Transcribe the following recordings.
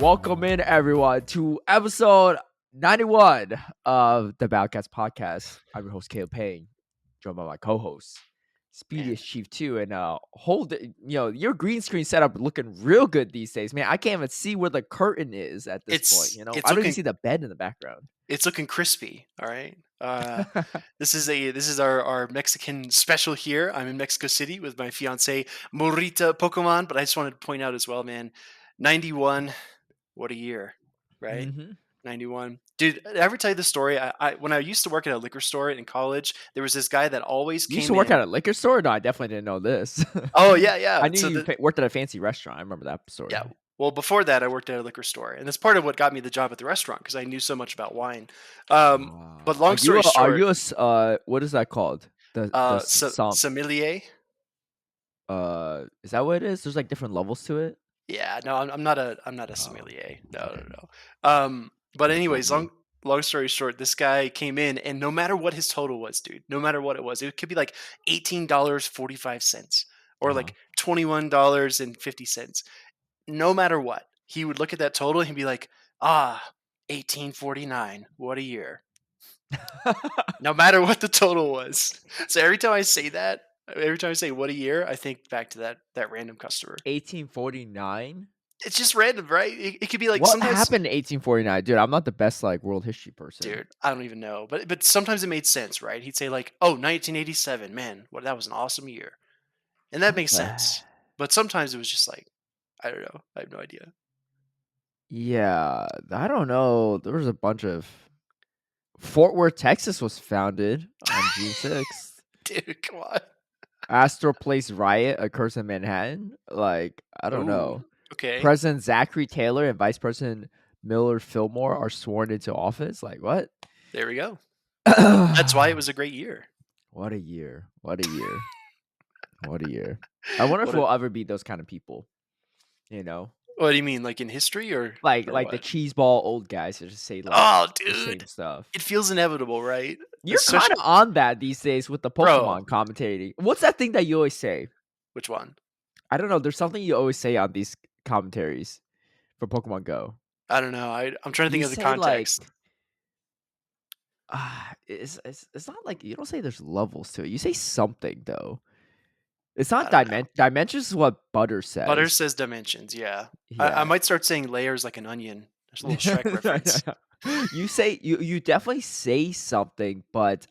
welcome in everyone to episode 91 of the Balcast podcast. I'm your host, Caleb Peng, joined by my co-host, Speedy is Chief 2, and your green screen setup looking real good these days, man. I can't even see where the curtain is at this point. I don't even see the bed in the background. It's looking crispy. All right. This is our Mexican special here. I'm in Mexico City with my fiance Morita Pokemon, but I just wanted to point out as well, man, 91, what a year, right? 91. Dude, did I ever tell you the story? I when I used to work at a liquor store in college, there was this guy that always You came used to work in. at a liquor store? No, I definitely didn't know this. Oh, yeah. I knew you worked at a fancy restaurant. I remember that story. Yeah. Well, before that, I worked at a liquor store, and that's part of what got me the job at the restaurant because I knew so much about wine. But long story short, are you a what is that called? Sommelier. Is that what it is? There's like different levels to it. Yeah, no, I'm not a sommelier. No. But anyways, long story short, this guy came in, and no matter what his total was, dude, no matter what it was, it could be like $18.45 or like $21.50. No matter what, he would look at that total and he'd be like, $18.49. What a year. No matter what the total was. So every time I say what a year, I think back to that random customer. $18.49? It's just random, right? It could be like what happened in 1849, dude. I'm not the best like world history person, dude. I don't even know, but sometimes it made sense, right? He'd say like, "Oh, 1987, man, that was an awesome year," and that makes sense. But sometimes it was just like, I don't know. I have no idea. Yeah, I don't know. There was a bunch of Fort Worth, Texas was founded on June 6th. Dude, come on. Astro Place riot occurs in Manhattan. Like, I don't know. Okay. President Zachary Taylor and Vice President Millard Fillmore are sworn into office. Like, what? There we go. That's why it was a great year. What a year. What a year. What a year. I wonder if we'll ever be those kind of people. You know? What do you mean, like in history or like the cheeseball old guys that just say like the same stuff? It feels inevitable, right? You're kind of on that these days with the Pokemon commentating. What's that thing that you always say? Which one? I don't know. There's something you always say on these commentaries for Pokemon Go. I don't know. I'm trying to think of the context. It's not like you don't say there's levels to it. You say something though. It's not dimensions. Is what Butter says. Butter says dimensions. Yeah. I might start saying layers like an onion. There's a little Shrek reference. You say you definitely say something, but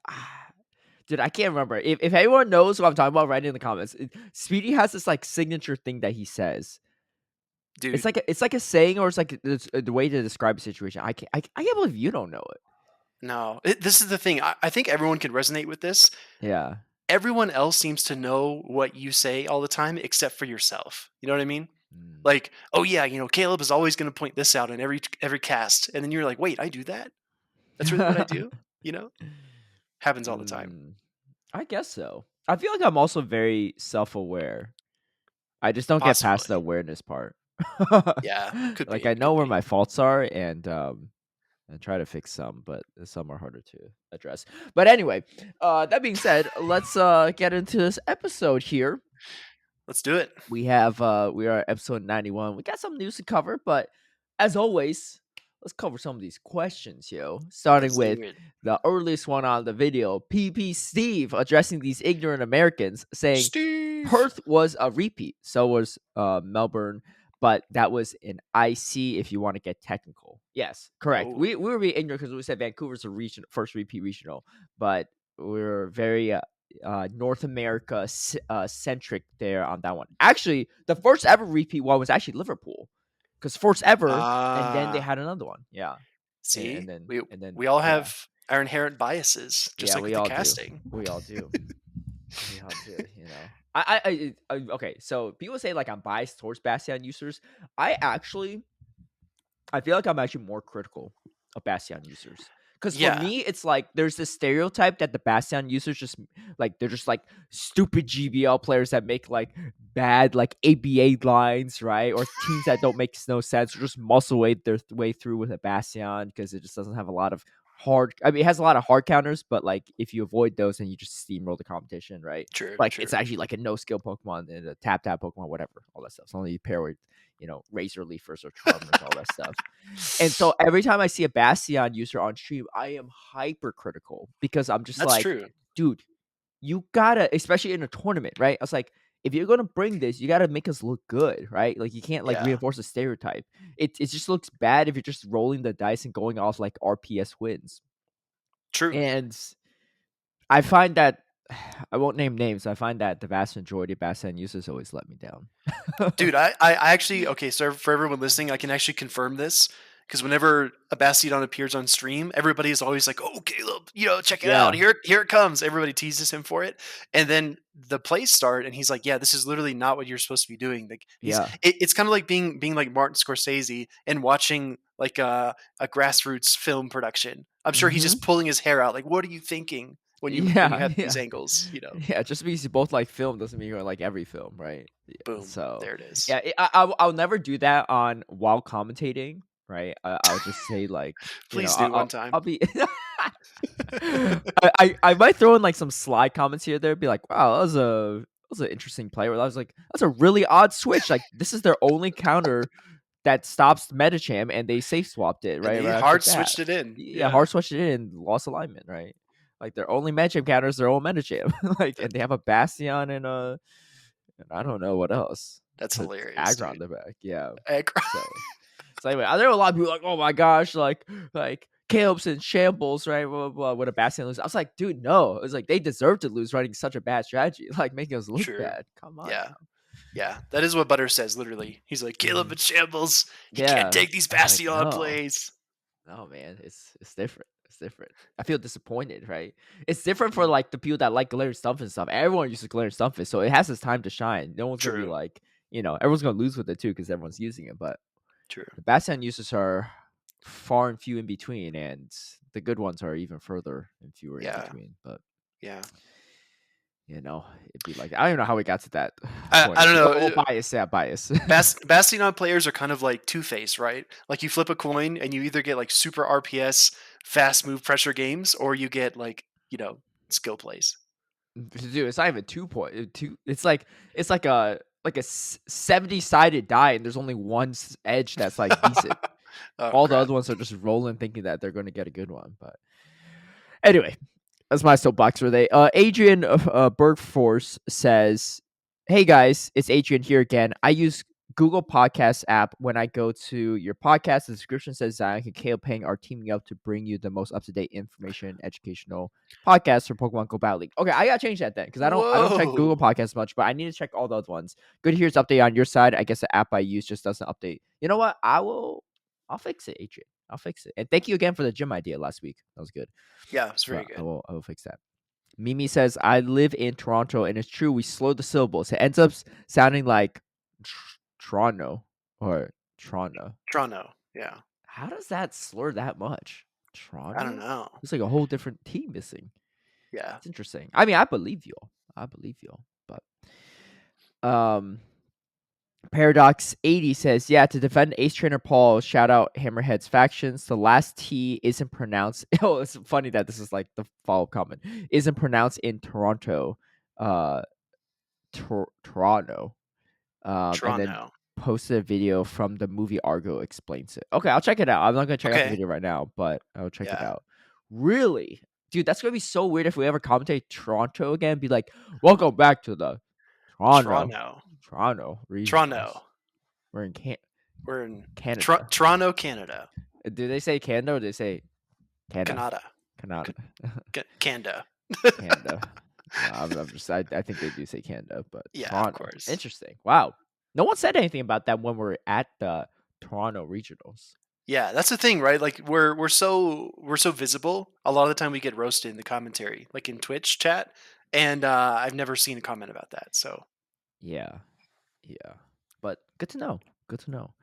dude, I can't remember. If anyone knows what I'm talking about, write it in the comments. Speedy has this like signature thing that he says. Dude, it's like a saying, or it's like the way to describe a situation. I can't believe you don't know it. No, this is the thing. I think everyone can resonate with this. Yeah. Everyone else seems to know what you say all the time, except for yourself. You know what I mean? Like, oh yeah, Caleb is always going to point this out in every cast, and then you're like, wait, I do that? That's really what I do? Happens all the time. I guess so. I feel like I'm also very self-aware. I just don't get past the awareness part. Yeah, could like be, I know where my faults are, and try to fix some, but some are harder to address. But anyway, that being said, let's get into this episode here. Let's do it. We are at episode 91. We got some news to cover, but as always, let's cover some of these questions, starting with the earliest one on the video. PP Steve addressing these ignorant Americans, saying Perth was a repeat, so was Melbourne, but that was an IC if you want to get technical. Yes, correct. Oh. We were being ignorant because we said Vancouver's a first repeat regional, but we're very North America centric there on that one. Actually, the first ever repeat one was actually Liverpool, because first ever, and then they had another one. Yeah. See, and then we all have our inherent biases, just like with the casting. We all do. We all do. I okay. So people say like I'm biased towards Bastion users. I feel like I'm actually more critical of Bastion users. Because for me, it's like there's this stereotype that the Bastion users they're just like stupid GBL players that make like bad like ABA lines, right? Or teams that don't make no sense, or just muscle their way through with a Bastion because it just doesn't have a lot of hard. I mean, it has a lot of hard counters, but like if you avoid those, then you just steamroll the competition, right? True, Like true. it's actually like a no skill Pokemon and a tap Pokemon, whatever, all that stuff. It's only pair with Razor Leafers or Charmers, all that stuff. And so every time I see a Bastion user on stream, I am hypercritical because I'm just That's like, true. dude, you gotta, especially in a tournament, right? I was like, if you're gonna bring this, you gotta make us look good, right? Like you can't like Yeah, reinforce a stereotype. It just looks bad if you're just rolling the dice and going off like RPS wins. true. And I find that I won't name names. I find that the vast majority of Bastion users always let me down. Dude, I actually, okay, so for everyone listening, I can actually confirm this because whenever a Bastiodon appears on stream, everybody is always like, "Oh, Caleb, check it out. Yeah, Here it comes." Everybody teases him for it, and then the plays start, and he's like, "Yeah, this is literally not what you're supposed to be doing." Like yeah, it's kind of like being like Martin Scorsese and watching like a grassroots film production. I'm sure he's hmm just pulling his hair out. Like, what are you thinking when you yeah, have these yeah, angles? yeah. Just because you both like film doesn't mean you like every film, right? Yeah, Boom, so there it is. yeah, I'll never do that on while commentating, right? I'll just say like, Please I'll do one time. I'll be. I might throw in like some sly comments here or there, be like, wow, that was an interesting play. Where I was like, that's a really odd switch. Like this is their only counter that stops Medicham, and they safe swapped it And right they right off the hard bat. switched it in. Yeah, Yeah. hard switched it in, lost alignment, right? Like their only Medicham counter is their own Medicham. Like, and they have a Bastion and I don't know what else. That's It's hilarious, aggro on dude. the back, yeah. Egg- So anyway, there were a lot of people like, oh my gosh, like Caleb's in shambles, right? Blah, blah, blah, with a Bastion lose. I was like, dude, no. It was like they deserve to lose running such a bad strategy, like making us look True. bad. Come on Yeah. now. Yeah. That is what Butter says, literally. He's like, Caleb Mhm. in shambles. He can't Yeah. take these I was like, Bastion no. plays. No, man, it's different. It's different. I feel disappointed, right? It's different for Mm, like the people that like Galarian Stumpf and stuff. Everyone uses Galarian Stumpf, so it has its time to shine. No one's gonna be true. like, everyone's gonna lose with it too because everyone's using it. But True. the Bastion users are far and few in between, and the good ones are even further and fewer in Yeah. between. But Yeah. it'd be like I don't even know how we got to that point. I don't Oh, know. bias, yeah, bias. Bastion players are kind of like Two-Face, right? Like you flip a coin and you either get like super RPS, fast move pressure games, or you get like, skill plays. Dude, it's not even 2 point. It's like a 70-sided die, and there's only one edge that's like decent. Oh, All the crap. other ones are just rolling, thinking that they're going to get a good one. But anyway, that's my soapbox for the day. Adrian of Bergforce says, "Hey guys, it's Adrian here again. I use Google Podcast app when I go to your podcast. The description says Zion and Kale Peng are teaming up to bring you the most up to date information, educational podcasts for Pokemon Go Battle League. Okay, I gotta change that then because I don't check Google Whoa. Podcasts much, but I need to check all the other ones. Good to hear it's update on your side. I guess the app I use just doesn't update. You know what? I'll fix it, Adrian. I'll fix it. And thank you again for the gym idea last week. That was good. Yeah, it's very But good. I will fix that. Mimi says, I live in Toronto, and it's true, we slow the syllables. It ends up sounding like Toronto or Toronto. Toronto. Yeah. How does that slur that much? I don't Toronto? know. It's like a whole different team missing. Yeah. It's interesting. I mean, I believe you. But Paradox 80 says, yeah, to defend Ace Trainer Paul, shout out Hammerhead's factions. The last T isn't pronounced. Oh, it's funny that this is like the follow-up comment. Isn't pronounced in Toronto. Toronto. And then Toronto. posted a video from the movie Argo explains it. Okay, I'll check it out. I'm not gonna check out the Okay. video right now, but I'll check it Yeah. out. Really? Dude, that's gonna be so weird if we ever commentate Toronto again. Be like, welcome back to the Toronto. Toronto regions. Toronto. We're in We're in Canada. Toronto, Canada. Do they say Canada or do they say Canada? Canada. Canada. Canada. Canada. I'm just. I think they do say Canada, but Yeah, of Toronto. course. Interesting. Wow. No one said anything about that when we're at the Toronto regionals. Yeah, that's the thing, right? Like we're so visible. A lot of the time we get roasted in the commentary, like in Twitch chat, and I've never seen a comment about that. So Yeah. But good to know. Good to know.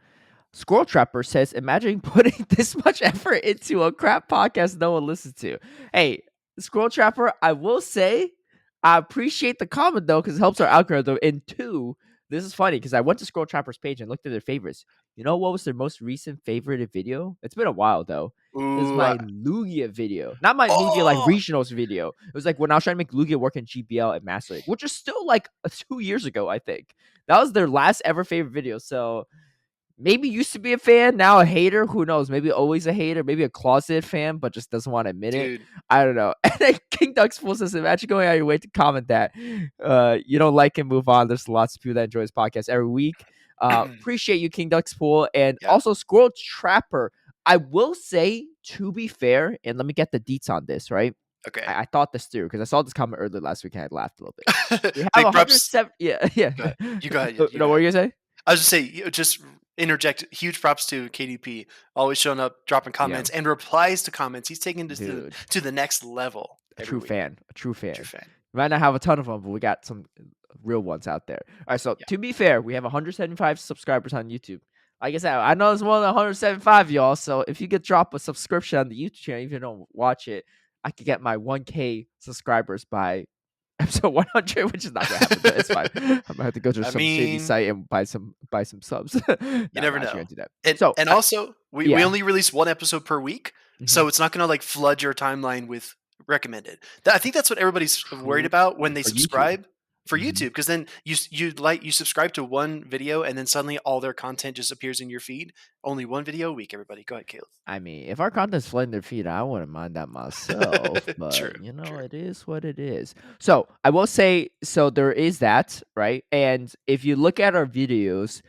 Squirrel Trapper says, imagine putting this much effort into a crap podcast no one listens to. Hey, Squirrel Trapper, I will say, I appreciate the comment though, because it helps our algorithm. And two, This is funny because I went to Scroll Trapper's page and looked at their favorites. You know what was their most recent favorited video? It's been a while though. It was Ooh. my Lugia video, not my Lugia like Oh, regionals video. It was like when I was trying to make Lugia work in GBL at Master League, which is still like 2 years ago. I think that was their last ever favorite video. So maybe used to be a fan, now a hater. Who knows? Maybe always a hater, maybe a closet fan, but just doesn't want to admit it. dude. I don't know. And then King Duck's Fool says, imagine going out of your way to comment that you don't like and move on. There's lots of people that enjoy this podcast every week. Appreciate you, King Duck's Pool, and Yeah. also Squirrel Trapper. I will say, to be fair, and let me get the deets on this, right? Okay. I thought this through because I saw this comment earlier last week and I laughed a little bit. We have Big props. 107. Yeah, yeah. Go ahead. You go ahead. No, You what go were ahead. you gonna say? I was just say, just interject. Huge props to KDP, always showing up, dropping comments and replies to comments. He's taking this Dude. to the next level. A every true week. fan. A true fan. True fan. We might not have a ton of them, but we got some real ones out there. All right, so to be fair, we have 175 subscribers on YouTube. Like I said, I know there's more than 175 y'all. So if you could drop a subscription on the YouTube channel, even if you don't watch it, I could get my 1K subscribers by episode 100, which is not gonna happen, but it's fine. I'm gonna have to go to some shady site and buy some subs. You never know. Gonna do that. And also, we only release one episode per week, so it's not gonna like flood your timeline with recommended. I think that's what everybody's worried about when they subscribe for YouTube, because then you subscribe to one video and then suddenly all their content just appears in your feed. Only one video a week, everybody. Go ahead, Caleb. I mean, if our content's flooding their feed, I wouldn't mind that myself. But True. It is what it is. So I will say, so there is that, right? And if you look at our videos,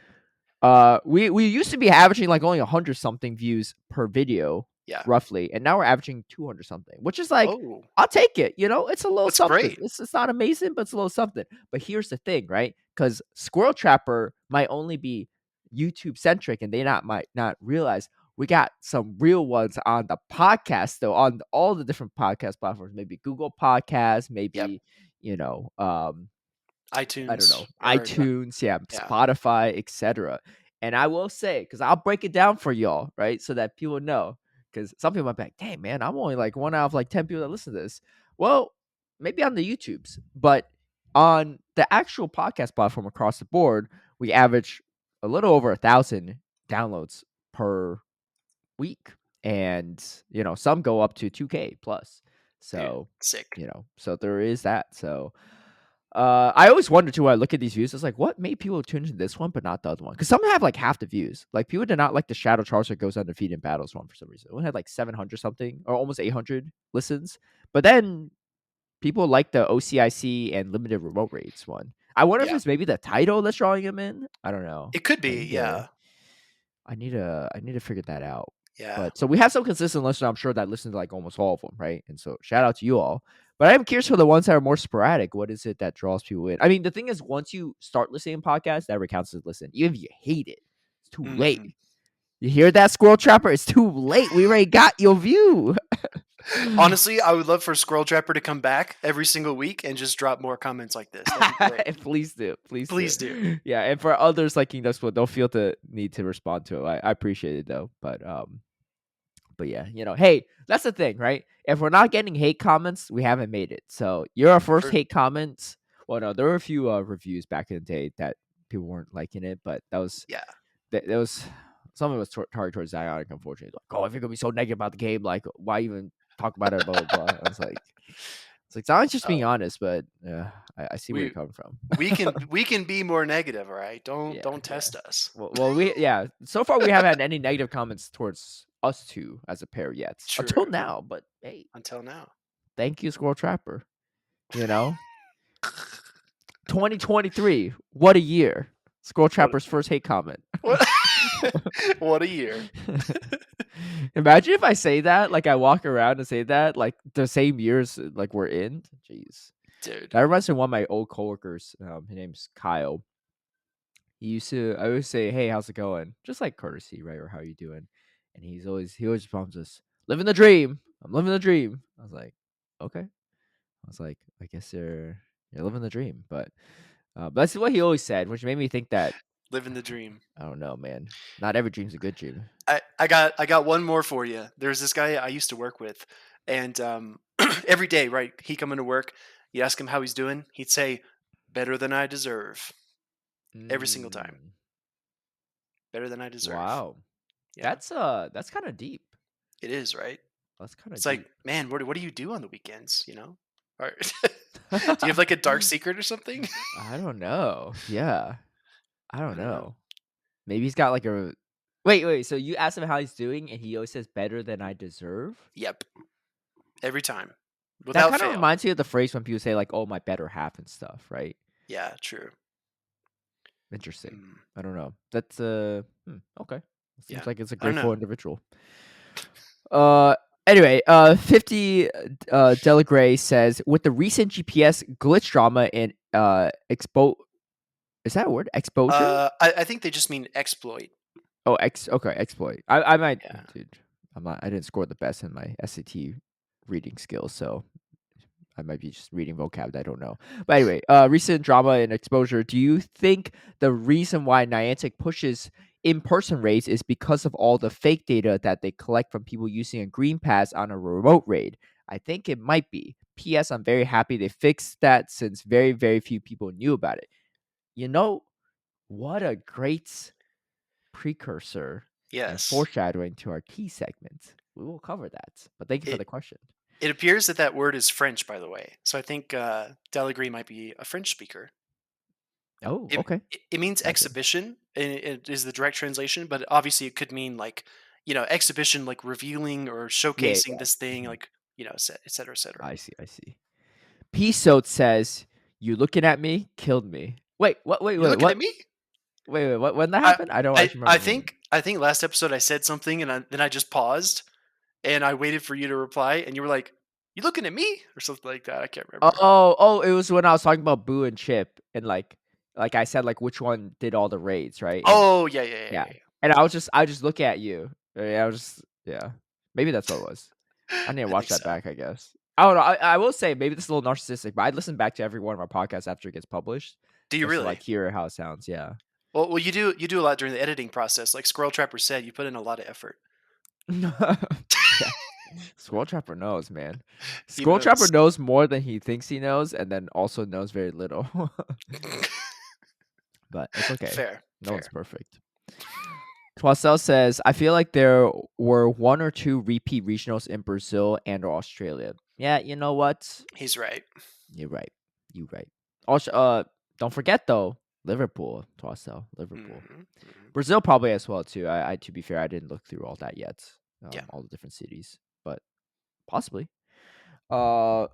we used to be averaging like only 100 something views per video. Yeah. Roughly. And now we're averaging 200 something, which is like, Oh. I'll take it. It's a little That's something. great. It's not amazing, but it's a little something. But here's the thing, right? Because Squirrel Trapper might only be YouTube centric and they might not realize we got some real ones on the podcast, though, on all the different podcast platforms, maybe Google Podcasts, maybe, iTunes. I don't know, iTunes, Spotify, etc. And I will say, because I'll break it down for y'all, right? So that people know. Because some people might be like, dang, man, I'm only like one out of like 10 people that listen to this. Well, maybe on the YouTubes, but on the actual podcast platform across the board, we average a little over 1,000 downloads per week. And, some go up to 2K plus. So, sick. So there is that. So, I always wonder too when I look at these views, it's like, what made people tune into this one but not the other one? Because some have like half the views. Like people did not like the Shadow Charizard goes undefeated in battles one for some reason. It had like 700 something or almost 800 listens. But then people like the OCIC and limited remote raids one. I wonder if it's maybe the title that's drawing them in. I don't know. It could be, yeah. I need to figure that out. Yeah. But so we have some consistent listeners, I'm sure, that listen to like almost all of them, right? And so shout out to you all. But I'm curious for the ones that are more sporadic. What is it that draws people in? I mean, the thing is, once you start listening to podcasts, that recounts as listen. Even if you hate it, it's too late. You hear that, Squirrel Trapper? It's too late. We already got your view. Honestly, I would love for Squirrel Trapper to come back every single week and just drop more comments like this. Please do. Please do. Yeah, and for others like King Duck's, don't feel the need to respond to it. I appreciate it though. But yeah, hey, that's the thing, right? If we're not getting hate comments, we haven't made it. So you're our first hate comments. Well, no, there were a few reviews back in the day that people weren't liking it, but that was that was some of it was targeted towards Zionic, unfortunately. Like, oh, if you're gonna be so negative about the game, like, why even talk about it? Blah blah blah. I was like, Zion's just being honest, but I see where you're coming from. we can be more negative, all right? Don't test us. Well, so far we haven't had any negative comments towards us two as a pair yet. True. Until now, but hey. Until now. Thank you, Squirrel Trapper. 2023. What a year. Squirrel Trapper's first hate comment. What a year. Imagine if I say that, like I walk around and say that, like the same years like we're in. Jeez. Dude. That reminds me of one of my old coworkers. His name's Kyle. I always say, hey, how's it going? Just like courtesy, right? Or how you doing? And he always responds us, living the dream. I'm living the dream. I was like, okay. I was like, I guess you're living the dream. But that's what he always said, which made me think that living the dream. I don't know, man. Not every dream's a good dream. I got one more for you. There's this guy I used to work with, and every day, right? He come into work, you ask him how he's doing, he'd say, better than I deserve. every single time. Mm, Better than I deserve. wow. Yeah, That's kind of deep. it is, right? That's kind of It's like, deep. man, what do you do on the weekends? Or do you have like a dark secret or something? I don't know. Yeah. I I don't don't know. know. Maybe he's got like a wait. So you asked him how he's doing, and he always says better than I deserve. Yep, every time, That without kind of fail. reminds me of the phrase when people say like, "Oh, my better half" and stuff, right? Yeah, true. Interesting. Mm, I don't know. That's okay. Seems yeah, like it's a I don't grateful know. individual. Uh anyway, 50 Delegray says with the recent GPS glitch drama in expo is that a word? Exposure? I think they just mean exploit. Oh, okay, exploit. I might Yeah. dude, I didn't score the best in my SAT reading skills, so I might be just reading vocab. I don't know. But anyway, recent drama and exposure. Do you think the reason why Niantic pushes in-person raids is because of all the fake data that they collect from people using a green pass on a remote raid? I think it might be. P.S. I'm very happy they fixed that since very, very few people knew about it. You know, what a great precursor and Yes. foreshadowing to our key segment. We will cover that. But thank you for It the question. it appears that that word is French, by the way. So I think Delegre might be a French speaker. Oh, It okay. it means Gotcha. exhibition, and it is the direct translation. But obviously, it could mean like exhibition, like revealing or Yeah, showcasing yeah. this thing, Mhm. like et cetera, et cetera. I see. I see. Peace says, "You looking at me killed me." Wait, what? Wait, You wait, looking at what? me? Wait. What? When that I happened? I don't I actually I remember the moment. think last episode I said something, and then I just paused and I waited for you to reply, and you were like, "You looking at me?" or something like that. I can't remember. Oh, it was when I was talking about Boo and Chip, and like I said, like which one did all the raids, right? And Oh yeah, yeah, yeah, yeah, yeah. and I just look at you. I was just yeah, maybe that's what it was. I need to I watch think that so. back. I guess. I don't know. I will say maybe this is a little narcissistic, but I listen back to every one of our podcasts after it gets published, Do you just to really? like hear how it sounds. Yeah. Well, you do a lot during the editing process. Like Squirrel Trapper said, you put in a lot of effort. Yeah. Squirrel Trapper knows, man. He Squirrel Trapper knows. knows more than he thinks he knows, and then also knows very little. But it's okay. Fair, No one's fair. perfect. Twassel says, I feel like there were one or two repeat regionals in Brazil and or Australia. Yeah, you know what? He's right. You're right. You're right. Also, don't forget though, Liverpool, Twassel, Liverpool. Hmm, hmm. Brazil probably as well too. I to be fair, I didn't look through all that yet. Yeah. All the different cities, but possibly. Uh,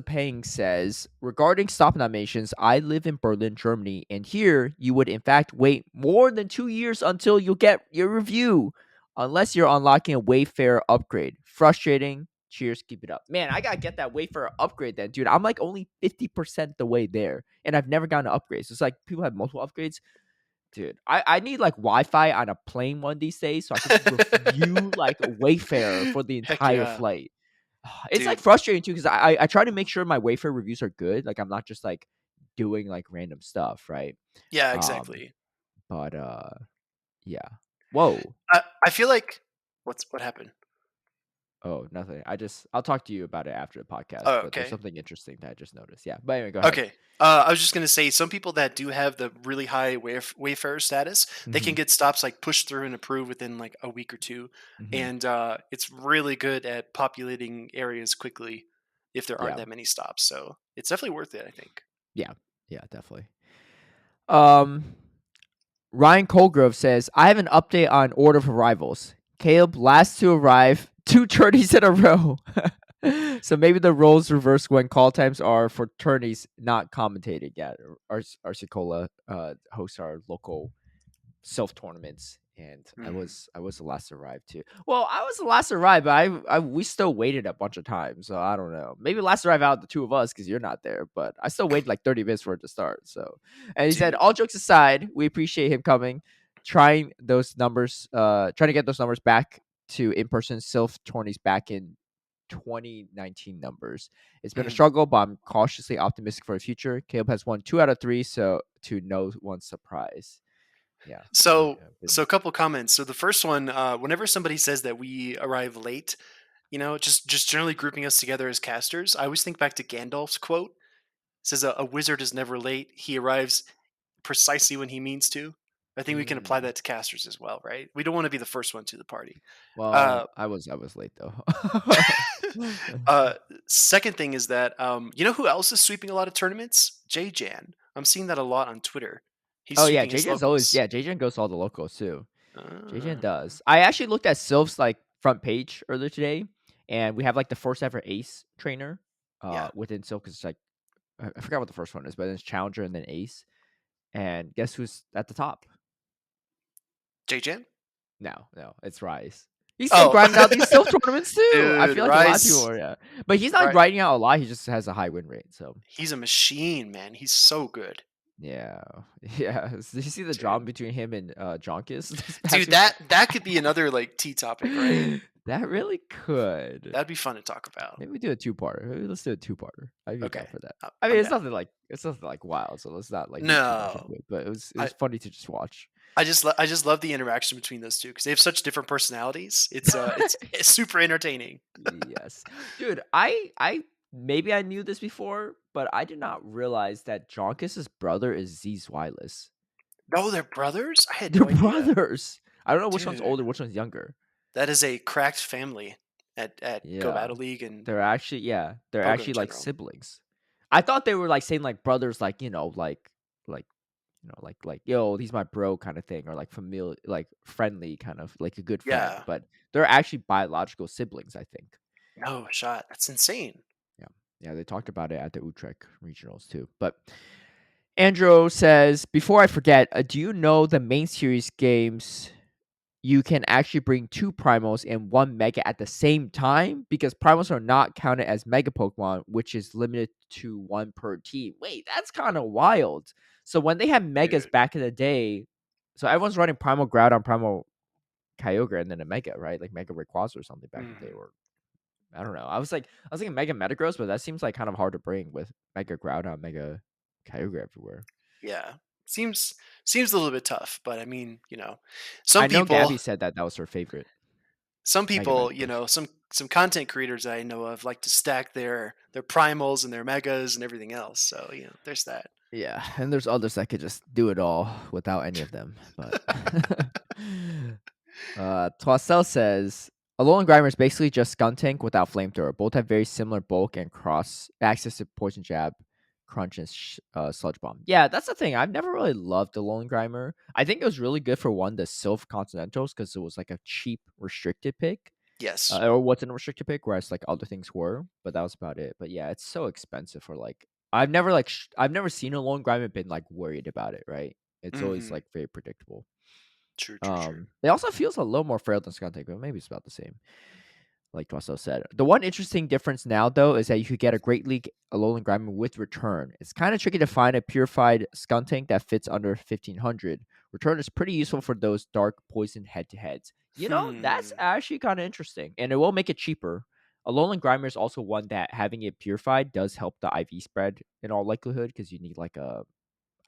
Peng says, regarding stop nominations, I live in Berlin, Germany, and here you would in fact wait more than 2 years until you get your review, unless you're unlocking a Wayfarer upgrade. Frustrating. Cheers, keep it up. Man, I gotta get that Wayfarer upgrade then, dude. I'm like only 50% the way there, and I've never gotten an upgrade. So it's like people have multiple upgrades. Dude, I need like Wi-Fi on a plane one of these days so I can just review like Wayfarer for the Heck entire yeah, flight. It's like dude. frustrating too because I try to make sure my Wayfarer reviews are good. Like I'm not just like doing like random stuff, right? Yeah, Um, exactly. but yeah. Whoa. I feel like what happened? Oh, nothing. I'll talk to you about it after the podcast. Oh, But there's okay. something interesting that I just noticed. Yeah. But anyway, go ahead. Okay. I was just gonna say some people that do have the really high Wayfarer status, they Mm-hmm. can get stops like pushed through and approved within like a week or two, Mm-hmm. and it's really good at populating areas quickly if there aren't Yeah. that many stops. So it's definitely worth it, I think. Yeah. Yeah. Definitely. Um. Ryan Colgrove says, I have an update on order of arrivals. Caleb last to arrive 2 tourneys in a row. So maybe the roles reverse when call times are for tourneys not commentated yet. Arsicola hosts our local self tournaments, and Mhm. I was the last to arrive too. Well, I was the last to arrive, but I we still waited a bunch of times, so I don't know. Maybe last to arrive out of the two of us because you're not there, but I still waited like 30 minutes for it to start. So, and he said, Dude. all jokes aside, we appreciate him coming, trying to get those numbers back to in person self tourneys back in 2019 numbers. It's been a Mhm. struggle, but I'm cautiously optimistic for the future. Caleb has won 2 out of 3, so to no one's surprise. Yeah, we So have been. so a couple comments. So the first one, whenever somebody says that we arrive late, just generally grouping us together as casters, I always think back to Gandalf's quote. Says a wizard is never late. He arrives precisely when he means to. I think we can apply Mm. that to casters as well, right? We don't want to be the first one to the party. Uh, Well, I was late though. uh, second thing is that you know who else is sweeping a lot of tournaments? JJan. I'm seeing that a lot on Twitter. He's Oh yeah, sweeping his JJ's always locals. JJ goes to all the locals too. JJ Uh, does. I actually looked at Sylph's like front page earlier today, and we have like the first ever Ace trainer yeah, within Sylph. 'Cause it's like I forgot what the first one is, but it's Challenger and then Ace. And guess who's at the top? JJan. No, no, it's Rise. He's still Oh, grinding out these Sylph tournaments too. I dude, feel like a lot of people Rice. are, yeah, but he's not Right, grinding out a lot. He just has a high win rate. So he's a machine, man. He's so good, yeah, yeah. Did you see the drama dude. between him and Jonkus this past Dude, week? that could be another like tea topic, right? That really could. That'd be fun to talk about. Maybe we do a two-parter. Maybe let's do a two-parter. I'd be Okay, down for that. I- I mean, I'm it's down. nothing like wild, so let's not like get too much No, into it. But it was I funny to just watch. I just love the interaction between those two because they have such different personalities. It's super entertaining. Yes, dude. I maybe I knew this before, but I did not realize that Jonkus's brother is Z's Wireless. Oh, they're brothers? I had They're no idea, brothers. I don't know which one's dude. older, which one's younger. That is a cracked family at Go Yeah, Battle League and they're Pogo in actually like general. siblings. I thought they were like saying like brothers, like like like yo, he's my bro kind of thing, or like familiar, like friendly kind of like a good friend. Yeah, But they're actually biological siblings, I think. no shot. That's insane. Yeah, yeah, they talked about it at the Utrecht regionals too. But Andrew says, before I forget, do you know the main series games? You can actually bring two primals and one mega at the same time because primals are not counted as mega Pokemon, which is limited to one per team. Wait, that's kind of wild. So when they had megas Dude. back in the day, so everyone's running Primal Groudon, Primal Kyogre, and then a mega, right? Like Mega Rayquaza or something back in the day, Mhm. or I don't know. I was thinking Mega Metagross, but that seems like kind of hard to bring with Mega Groudon, Mega Kyogre everywhere. Yeah. Seems a little bit tough, but I mean, some I know people Gabby said that was her favorite some Mega people, Metagross. some content creators I know of like to stack their primals and their megas and everything else. So, there's that. Yeah, and there's others that could just do it all without any of them. But Twassel says Alolan Grimer is basically just Skuntank without Flamethrower. Both have very similar bulk and cross access to Poison Jab, Crunch, and Sludge Bomb. Yeah, that's the thing. I've never really loved Alolan Grimer. I think it was really good for the Sylph Continentals because it was like a cheap restricted pick. Yes. Or wasn't a restricted pick, whereas like other things were, but that was about it. But yeah, it's so expensive for like I've never seen a lone grind and been like worried about it, right? It's always Mhm. like very predictable. True, true, true. It also feels a little more frail than Skuntank, but maybe it's about the same. Like Dwasso said. The one interesting difference now, though, is that you could get a Great League Alolan Grimer with Return. It's kind of tricky to find a purified Skuntank that fits under 1500. Return is pretty useful for those dark poison head-to-heads. That's Hmm. actually kind of interesting, and it will make it cheaper. Alolan Grimer is also one that having it purified does help the IV spread in all likelihood because you need like a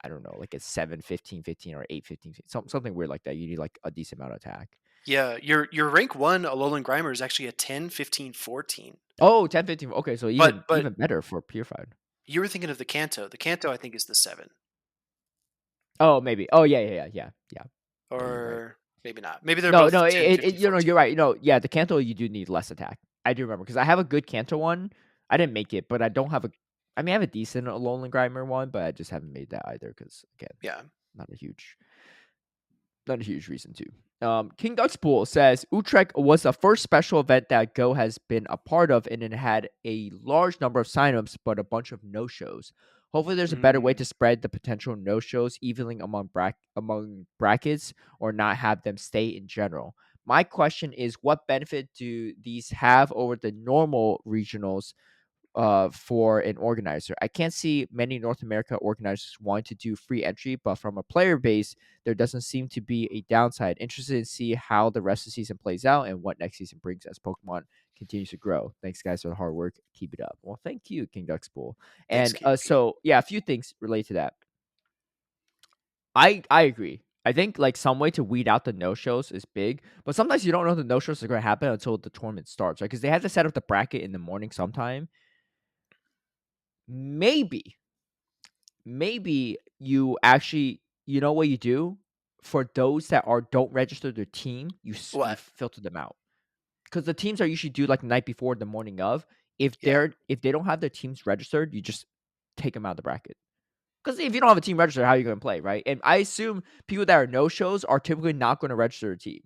I don't know, like a 7-15-15 or 8-15, something weird like that. You need like a decent amount of attack. Yeah, your rank 1 Alolan Grimer is actually a 10, 15, 14. Oh, 10-15. Okay, so But even better for purified. you were thinking of the Kanto. The Kanto I think is the 7. Oh, maybe. Oh, yeah. Yeah, you're right. Or maybe not. Maybe they're No, both no, 10, 15, you're 14. right. Yeah, the Kanto you do need less attack. I do remember because I have a good Kanto one. I didn't make it, but I don't have a. I mean, I have a decent Alolan Grimer one, but I just haven't made that either because again, Yeah. not a huge not a huge reason to. King Duxpool says Utrecht was the first special event that Go has been a part of, and it had a large number of signups, but a bunch of no-shows. Hopefully, there's a better way Mm. to spread the potential no-shows evenly among brackets, or not have them stay in general. My question is, what benefit do these have over the normal regionals for an organizer? I can't see many North America organizers wanting to do free entry, but from a player base, there doesn't seem to be a downside. Interested to see how the rest of the season plays out and what next season brings as Pokemon continues to grow. Thanks, guys, for the hard work. Keep it up. Well, thank you, King Duxpool. Thanks, And KDP. so, yeah, a few things related to that. I agree. I think like some way to weed out the no shows is big, but sometimes you don't know the no shows are going to happen until the tournament starts, right? Because they have to set up the bracket in the morning sometime. Maybe. maybe you actually, you know what you do? For those that don't register their team, you What? filter them out. Because the teams are usually due, like, the night before, the morning of. Yeah. If they don't have their teams registered, you just take them out of the bracket. Because if you don't have a team registered, how are you gonna play, right? And I assume people that are no-shows are typically not gonna register a team.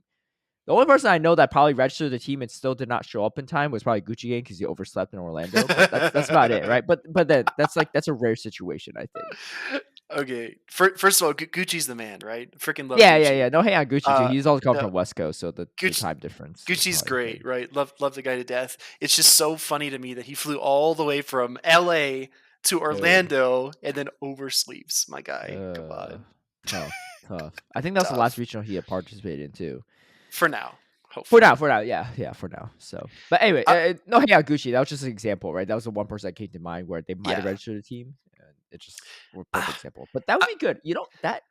The only person I know that probably registered the team and still did not show up in time was probably Gucci Gang because he overslept in Orlando, but that's about it, right? But then that's a rare situation, I think. Okay. First of all, Gucci's the man, right? Freaking love Yeah, yeah, Gucci. yeah. No hate on Gucci too. Uh, He's always come no, from West Coast, so the Gucci, time difference is Gucci's probably a great, thing. right? Love the guy to death. It's just so funny to me that he flew all the way from LA to Ugh. Orlando and then oversleeps. My guy, come Uh, on, tough, tough. I think that's the last tough. regional he had participated in too. For now, For hopefully. now, yeah, yeah, for now. So, but anyway, Uh, no, yeah, Gucci. That was just an example, right? That was the one person that came to mind where they might have yeah. registered a team. And it just a Uh, perfect example. But that would I, be good. That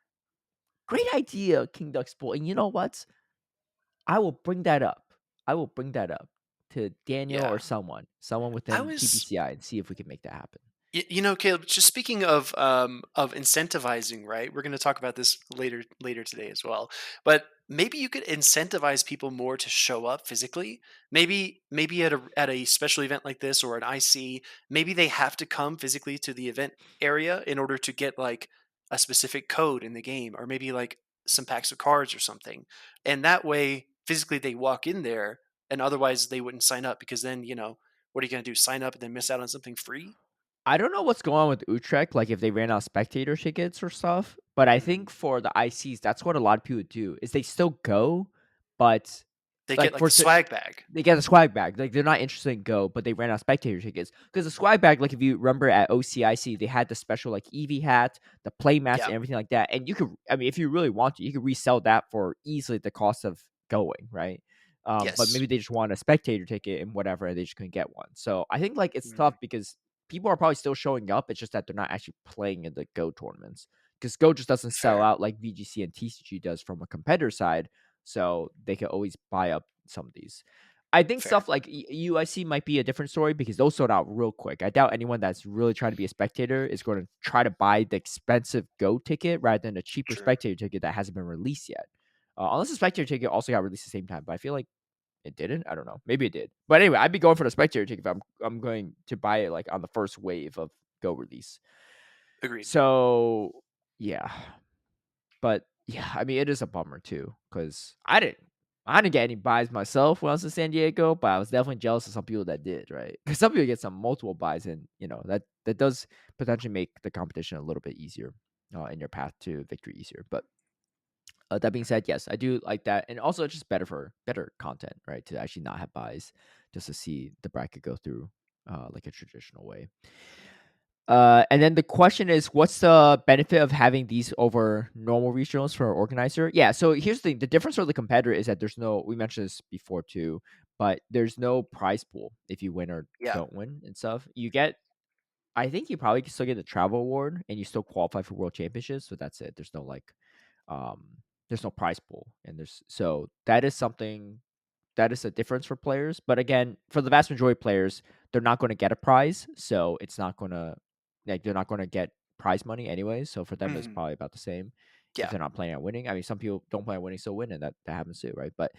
great idea, King Duck Sport. And you know what? I will bring that up. I will bring that up to Daniel or yeah. someone I within was TBCI and see if we can make that happen. Caleb, just speaking of incentivizing, right? We're going to talk about this later today as well. But maybe you could incentivize people more to show up physically. Maybe at a special event like this or an IC, maybe they have to come physically to the event area in order to get like a specific code in the game, or maybe like some packs of cards or something. And that way, physically they walk in there, and otherwise they wouldn't sign up because then what are you going to do? Sign up and then miss out on something free? I don't know what's going on with Utrecht, like if they ran out of spectator tickets or stuff, but I Mhm. think for the ICs, that's what a lot of people do is they still go, but They get like like the swag bag. they get a swag bag. Like they're not interested in go, but they ran out of spectator tickets because the swag bag, like if you remember at OCIC, they had the special like Eevee hat, the play mats, Yeah. and everything like that. And you could, I mean, if you really want to, you could resell that for easily the cost of going, right? But Yes. maybe they just want a spectator ticket and whatever, and they just couldn't get one. So I think like it's tough Mhm. because people are probably still showing up. It's just that they're not actually playing in the Go tournaments because Go just doesn't sell Fair. out like VGC and TCG does from a competitor side. So they can always buy up some of these. I think Fair. stuff like UIC might be a different story because those sold out real quick. I doubt anyone that's really trying to be a spectator is going to try to buy the expensive Go ticket rather than a cheaper True. spectator ticket that hasn't been released yet. Unless the spectator ticket also got released at the same time, but I feel like it didn't. I don't know. Maybe it did. But anyway, I'd be going for the spectator ticket if I'm going to buy it like on the first wave of Go release. Agreed. So yeah, but yeah, I mean it is a bummer too because I didn't get any buys myself when I was in San Diego, but I was definitely jealous of some people that did, right? Because some people get some multiple buys, and that does potentially make the competition a little bit easier, in your path to victory easier. But that being said, yes, I do like that, and also it's just better for better content, right? To actually not have buys, just to see the bracket go through, like a traditional way. And then the question is, what's the benefit of having these over normal regionals for an organizer? Yeah, so here's the thing: the difference for the competitor is that there's no. We mentioned this before too, but there's no prize pool if you win or Yeah. don't win and stuff. You get, I think you probably can still get the travel award, and you still qualify for world championships. So that's it. There's no like, um, there's no prize pool, and so that is something that is a difference for players. But again, for the vast majority of players, they're not going to get a prize, so it's not going to like they're not going to get prize money anyway. So for them, it's Mhm. probably about the same if Yeah. they're not planning on winning. I mean, some people don't plan on winning, still win, and that happens too, right? But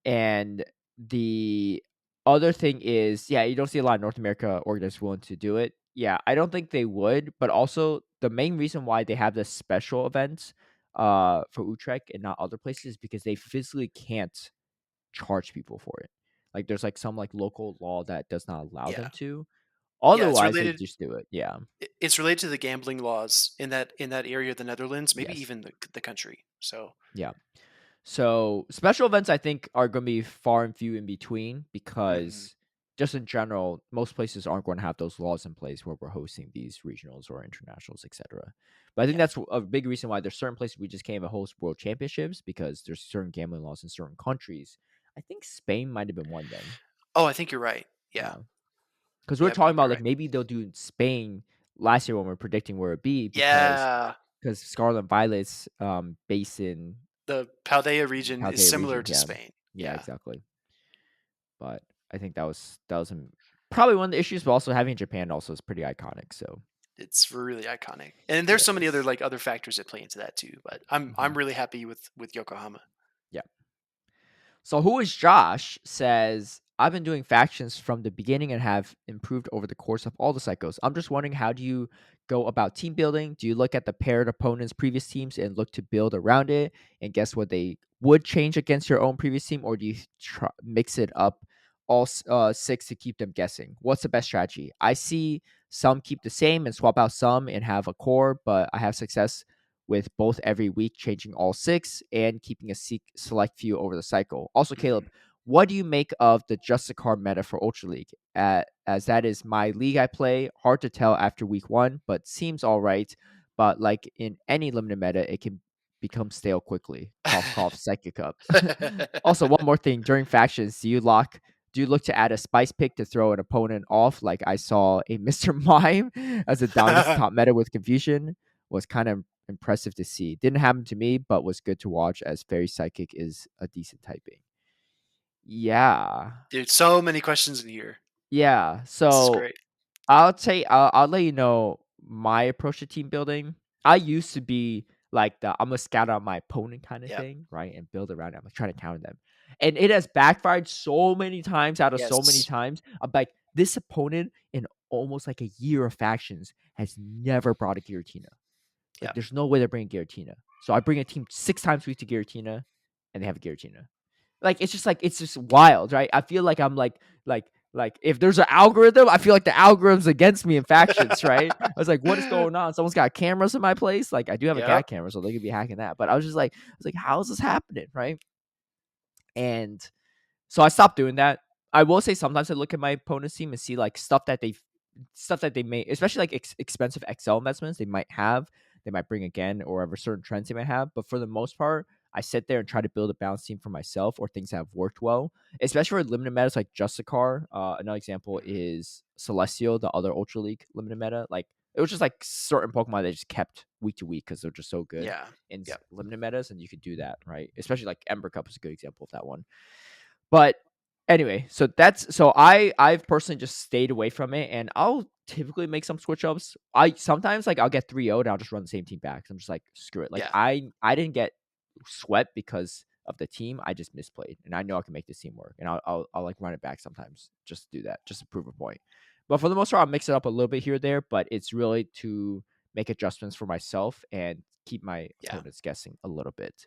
and the other thing is, yeah, you don't see a lot of North America organizers willing to do it. Yeah, I don't think they would, but also the main reason why they have this special events for Utrecht and not other places is because they physically can't charge people for it. Like there's like some like local law that does not allow them Yeah. to. Yeah. It's Otherwise, they related. just do it. Yeah. It's related to the gambling laws in that area of the Netherlands, maybe Yes. even the country. So. Yeah. So special events, I think, are going to be far and few in between Mhm. because just in general, most places aren't going to have those laws in place where we're hosting these regionals or internationals, etc. But I think Yeah. that's a big reason why there's certain places we just can't even host world championships because there's certain gambling laws in certain countries. I think Spain might have been one of them. Oh, I think you're right. Yeah. Yeah. Because we're Yeah. I talking believe about you're like right. maybe they'll do Spain last year when we're predicting where it'd be Yeah. because Scarlet and Violet's based in The Paldea region is Paldea similar region. to Yeah, Spain. yeah, Yeah. exactly. But I think probably one of the issues, but also having Japan also is pretty iconic. So It's really iconic. And there's so many other Yes. like other factors that play into that too. But I'm Mhm. really happy with Yokohama. Yeah. So who is Josh says, I've been doing factions from the beginning and have improved over the course of all the cycles. I'm just wondering, how do you go about team building? Do you look at the paired opponent's previous teams and look to build around it and guess what they would change against your own previous team, or do you mix it up all six to keep them guessing? What's the best strategy? I see some keep the same and swap out some and have a core, but I have success with both every week changing all six and keeping a select few over the cycle. Also, Mhm. Caleb, what do you make of the just a card meta for Ultra League? As that is my league I play, hard to tell after week one, but seems all right. But like in any limited meta, it can become stale quickly. Cough, cough, psychic up. Also, one more thing: during factions, do you look to add a spice pick to throw an opponent off? Like I saw a Mr. Mime as a Dominus top meta with confusion was kind of impressive to see. Didn't happen to me, but was good to watch as Fairy Psychic is a decent typing. Yeah. Dude, so many questions in here. Yeah. This is So great. I'll let you know my approach to team building. I used to be like the I'm gonna scout out my opponent kind of Yeah. thing, right? And build around it. I'm like trying to counter them. And it has backfired so many times out of so many Yes. times. I'm like, this opponent in almost like a year of factions has never brought a Giratina. Yeah. Like, there's no way they're bringing Giratina. So I bring a team 6 times a week to Giratina, and they have a Giratina. Like it's just wild, right? I feel like I'm like if there's an algorithm, I feel like the algorithm's against me in factions, right? I was like, what is going on? Someone's got cameras in my place. Like I do have a Yep. cat camera, so they could be hacking that. But I was like, how is this happening, right? And so I stopped doing that. I will say sometimes I look at my opponent's team and see like stuff that they may, especially like expensive Excel investments they might have, they might bring again, or ever certain trends they might have. But for the most part, I sit there and try to build a balanced team for myself or things that have worked well, especially for limited metas like Justicar. Another example is Celestial, the other Ultra League limited meta. Like it was just like certain Pokemon that just kept week to week because they're just so good Yeah. in Yep. limited metas, and you could do that, right? Especially like Ember Cup is a good example of that one. But anyway, so I've personally just stayed away from it, and I'll typically make some switch ups. I sometimes like I'll get 3-0 and I'll just run the same team back. I'm just like, screw it. Like Yeah. I didn't get swept because of the team. I just misplayed, and I know I can make this team work, and I'll like run it back sometimes. Just do that, just to prove a point. But for the most part, I'll mix it up a little bit here or there. But it's really to make adjustments for myself and keep my Yeah. opponents guessing a little bit.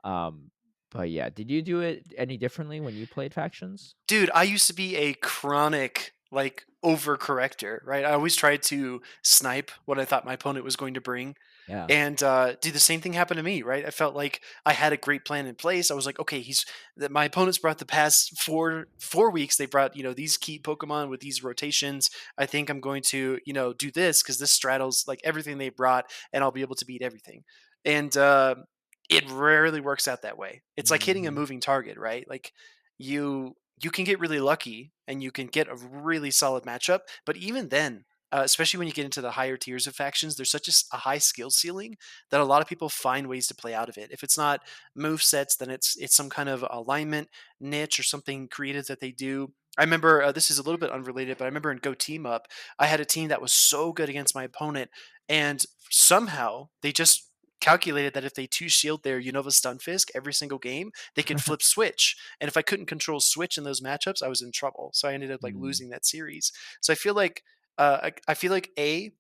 Um, but yeah, did you do it any differently when you played factions? Dude, I used to be a chronic like overcorrector, right? I always tried to snipe what I thought my opponent was going to bring. Yeah. And dude, the same thing happened to me, right? I felt like I had a great plan in place. I was like, okay, he's that my opponents brought the past four weeks. They brought these key Pokemon with these rotations. I think I'm going to do this because this straddles like everything they brought, and I'll be able to beat everything. And it rarely works out that way. It's like hitting a Mhm. moving target, right? Like you can get really lucky and you can get a really solid matchup, but even then, especially when you get into the higher tiers of factions, there's such a high skill ceiling that a lot of people find ways to play out of it. If it's not move sets, then it's some kind of alignment niche or something creative that they do. I remember this is a little bit unrelated, but I remember in Go Team Up, I had a team that was so good against my opponent, and somehow they just calculated that if they two shield their Unova Stunfisk every single game, they could flip switch. And if I couldn't control switch in those matchups, I was in trouble. So I ended up like Mm. losing that series. So I feel like I feel like you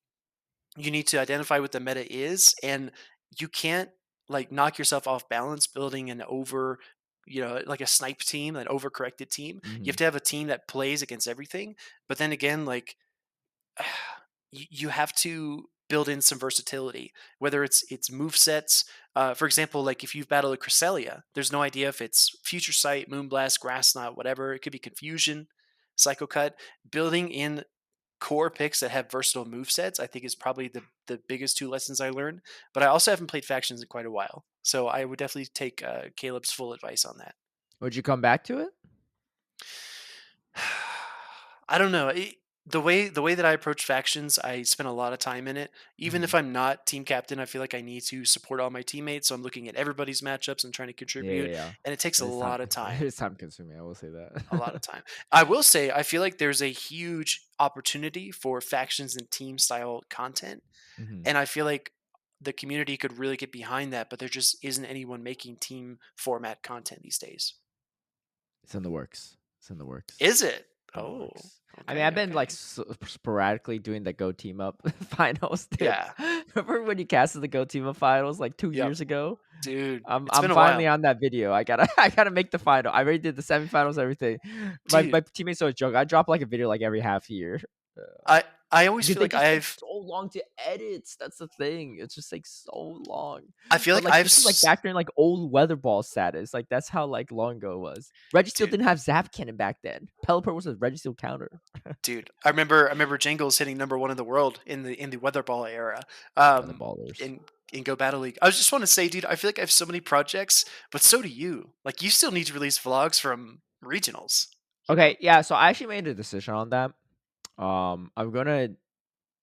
need to identify what the meta is, and you can't like knock yourself off balance building an over like a snipe team, an overcorrected team. You have Mhm. to have a team that plays against everything. But then again, like you have to build in some versatility, whether it's move sets. For example, like if you've battled a Cresselia, there's no idea if it's Future Sight, Moonblast, Grass Knot, whatever. It could be Confusion, Psycho Cut. Building in core picks that have versatile move sets, I think, is probably the biggest two lessons I learned. But I also haven't played factions in quite a while, so I would definitely take Caleb's full advice on that. Would you come back to it? I don't know. the way that I approach factions, I spend a lot of time in it. Even if Mhm. I'm not team captain, I feel like I need to support all my teammates. So I'm looking at everybody's matchups and trying to Yeah, contribute, yeah, yeah. and it takes a It is time. lot of It time. is time consuming. I will say A lot that. of time. I will say I feel like there's a huge opportunity for factions and team style content, Mhm. and I feel like the community could really get behind that, but there just isn't anyone making team format content these days. It's in the works. It's in the works. Is it? In the Oh, works. I mean, okay, I've been like okay. sporadically doing the Go Team Up finals, dude. Yeah. Remember when you casted the Go Team Up finals like 2 Yep. years ago? Dude, it's I'm been a finally while. on that video. I gotta I gotta make the final. I already did the semifinals, everything. My Dude, teammates always joke. I drop like a video like every half year. I I always Because feel they like just take I've so long to edit. That's the thing. It just takes so long. I feel But like like I've this is like s back during like old weather ball status. Like that's how like long ago it was. Reggie still dude, didn't have Zap Cannon back then. Pelipper was a Reggie Steel counter. dude, I remember Jangles hitting number 1 in the world in the weather ball era, Weather um, ballers. in in Go Battle League. I was just wanna say, dude, I feel like I have so many projects, but so do you. Like, you still need to release vlogs from regionals, you know? Okay, yeah. So I actually made a decision on that. I'm gonna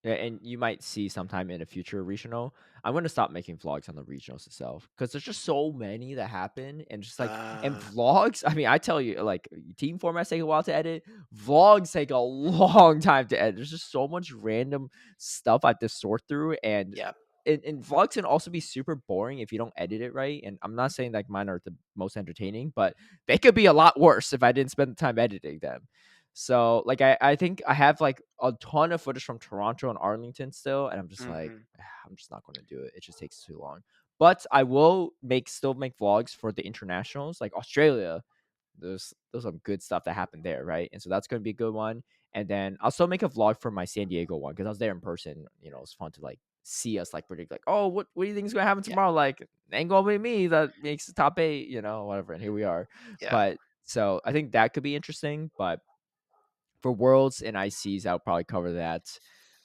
and you might see sometime in a future regional. I'm gonna stop making vlogs on the regionals itself because there's just so many that happen and just like and Uh, vlogs. I mean, I tell you, like team formats take a while to edit. Vlogs take a long time to edit. There's just so much random stuff I have to sort through, yeah, and vlogs can also be super boring if you don't edit it right. And I'm not saying like mine are the most entertaining, but they could be a lot worse if I didn't spend the time editing them. So like I think I have like a ton of footage from Toronto and Arlington still, and I'm just like mhm, I'm just not going to do it. It just takes too long. But I will make vlogs for the internationals, like Australia. There's some good stuff that happened there, right? And so that's going to be a good one. And then I'll still make a vlog for my San Diego one because I was there in person. You know, it's fun to like see us like predict like, oh, what do you think is going to happen yeah, tomorrow? Like, ain't gonna be me that makes the top 8, you know, whatever. And here we are. yeah, But so I think that could be interesting. But for Worlds and ICs, I'll probably cover that.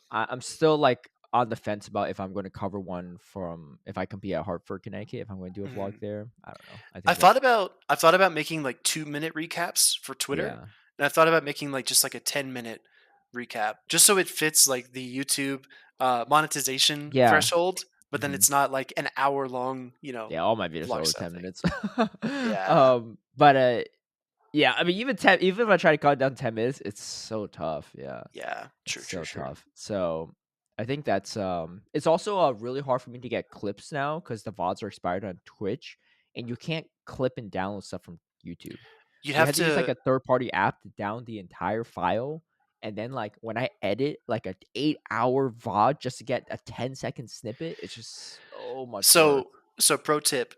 I'm still like on the fence about if I'm going to cover one from if I compete at Hartford, Connecticut. If I'm going to do a vlog mhm. there, I don't know. I I think that thought about I thought about making like 2-minute recaps for Twitter, yeah, and I thought about making like just like a 10-minute recap, just so it fits like the YouTube monetization yeah. threshold, but then Hmm. it's not like an hour long, Yeah, all my videos are vlog over style 10 thing. minutes. Yeah, But yeah, I mean even if I try to cut it down to 10 minutes, it's so tough. Yeah. yeah, It's true, true, so true. tough. So I think that's it's also really hard for me to get clips now because the VODs are expired on Twitch and you can't clip and download stuff from YouTube. You'd So you have have to use like to a third party app to down the entire file. And then like when I edit like an 8-hour VOD just to get a 10-second snippet, it's just so much work. so pro tip,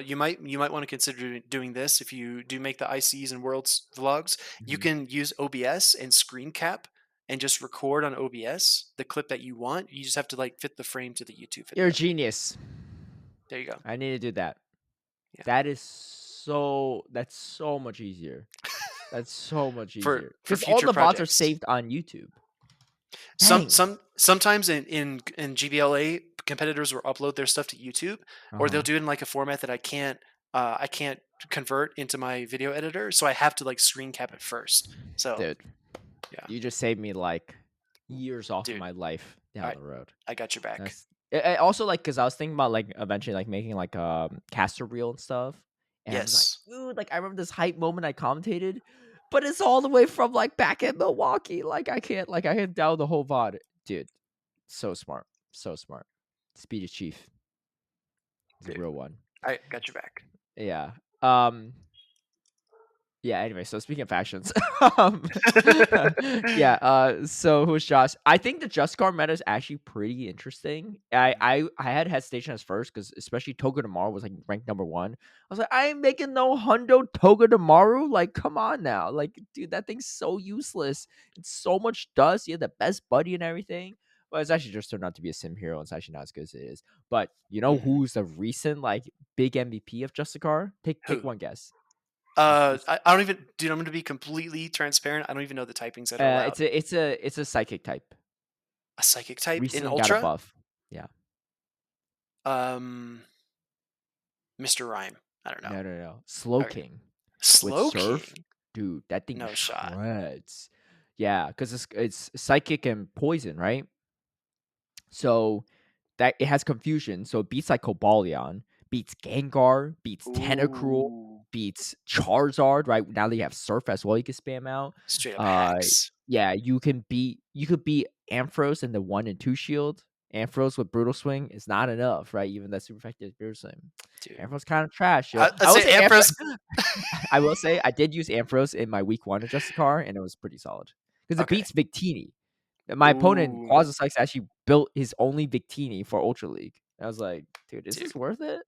you might want to consider doing this if you do make the ICs and worlds vlogs. You Mhm. can use OBS and screen cap and just record on OBS the clip that you want. You just have to like fit the frame to the YouTube You're a video. genius. There you go. I need to do that. Yeah. That's so much easier. That's so much For easier for because all future the VODs are projects. saved on YouTube. Some Dang. some sometimes in GBLA competitors will upload their stuff to YouTube, or they'll Uh-huh. do it in like a format that I can't convert into my video editor, so I have to like screen cap it first. So Dude, yeah, you just saved me like years off of dude, my life down I the road. I got your back. That's also like because I was thinking about like eventually like making like caster reel and stuff. And I'm just like, Yes, dude, like I remember this hype moment I commentated, but it's all the way from like back in Milwaukee. I can't down the whole VOD. Dude, so smart. So smart. Speed is chief. He's a dude, real one. I got your back. Yeah. Um Yeah, anyway, so speaking of factions, um, yeah, so who's Josh? I think the Just Guard meta is actually pretty interesting. Mhm. I had hesitation at first because especially Toga Tomorrow was like ranked number one. I was like, I ain't making no hundo Toga Tomorrow. Like, come on now, like, dude, that thing's so useless. It's so much dust. You have the best buddy and everything, but it's actually just turned out to be a sim hero. And it's actually not as good as it is. But you know Mhm. who's the recent like big MVP of Justicar? Take Who? one guess. Who's I don't even, dude. I'm gonna be completely transparent. I don't even know the typings that are allowed. it's a psychic type. A psychic type in Recently got a Ultra. buff. Yeah. Um, Mr. Rhyme. I don't know. No, no, no. Slow Okay. King with Slow Surf. King. Dude, that thing No shot. shreds. Yeah, because it's psychic and poison, right? So that it has confusion. So it beats like Cobalion, beats Gengar, beats Tentacruel, Ooh, beats Charizard. Right now they have Surf as well. You can spam out. straight up Uh, hacks, yeah, you could beat Ampharos in the 1 and 2 shield. Ampharos with Brutal Swing is not enough, right? Even that super effective Brutal Swing. dude. Ampharos kind of trash, yo. I'd I will say say Empress. I will say I did use Ampharos in my week 1 adjusted car, and it was pretty solid because it Okay. beats Victini. My opponent, Ooh, Quasi actually built his only Victini for Ultra League. I was like, dude, is dude, this worth it?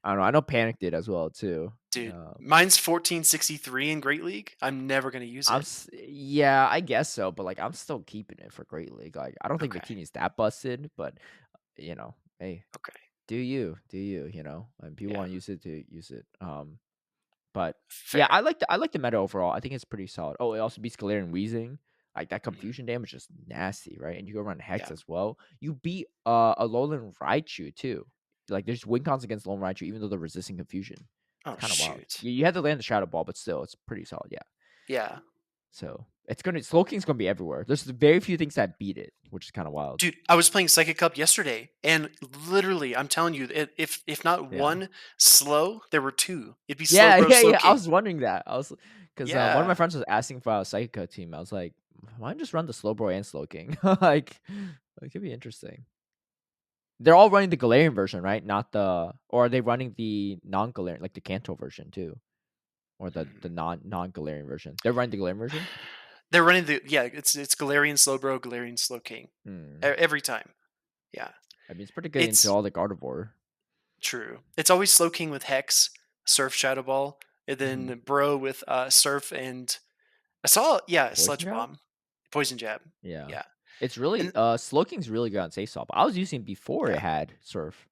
I don't know. I know Panic did as well too. dude. Mine's 1463 in Great League. I'm never gonna use it. Yeah, I guess so, but like I'm still keeping it for Great League. Like I don't think Okay. Victini's that busted, but hey, Okay. do you? And people Yeah. want to use it to use it. But yeah, Fair. I like the meta overall. I think it's pretty solid. Oh, it also beats Galarian Weezing. Like that Mhm. confusion damage is nasty, right? And you go run Hex Yeah. as well. You beat a Alolan Raichu too. Like there's win cons against Alolan Raichu, even though they're resisting confusion. Oh It's kind of wild. shoot. You had to land the Shadow Ball, but still, it's pretty solid. Yeah. Yeah. So Slowking's gonna be everywhere. There's very few things that beat it, which is kind of wild. Dude, I was playing Psychic Cup yesterday, and literally, I'm telling you, if not Yeah. one slow, there were two. It'd be slow Yeah, bro, yeah, slow yeah. I king. was wondering that. I was because one of my Yeah. friends was asking for a Psychica team. I was like, why don't you just run the Slowbro and Slowking? Like, it could be interesting. They're all running the Galarian version, right? Not the, or are they running the non-Galarian, like the Kanto version too, or the Hmm. non Galarian version? They're running the Galarian version. They're running it's Galarian slow bro, Galarian slow king Hmm. every time. Yeah, I mean, it's pretty good into it's all the Gardevoir. true. It's always slow king with Hex, Surf Shadow Ball, and Hmm. then Bro with Surf and I saw Poison Sludge Jab. Bomb, Poison Jab. Yeah, Yeah, it's really and Slowking's really good on safe swap. I was using before it yeah. had Surf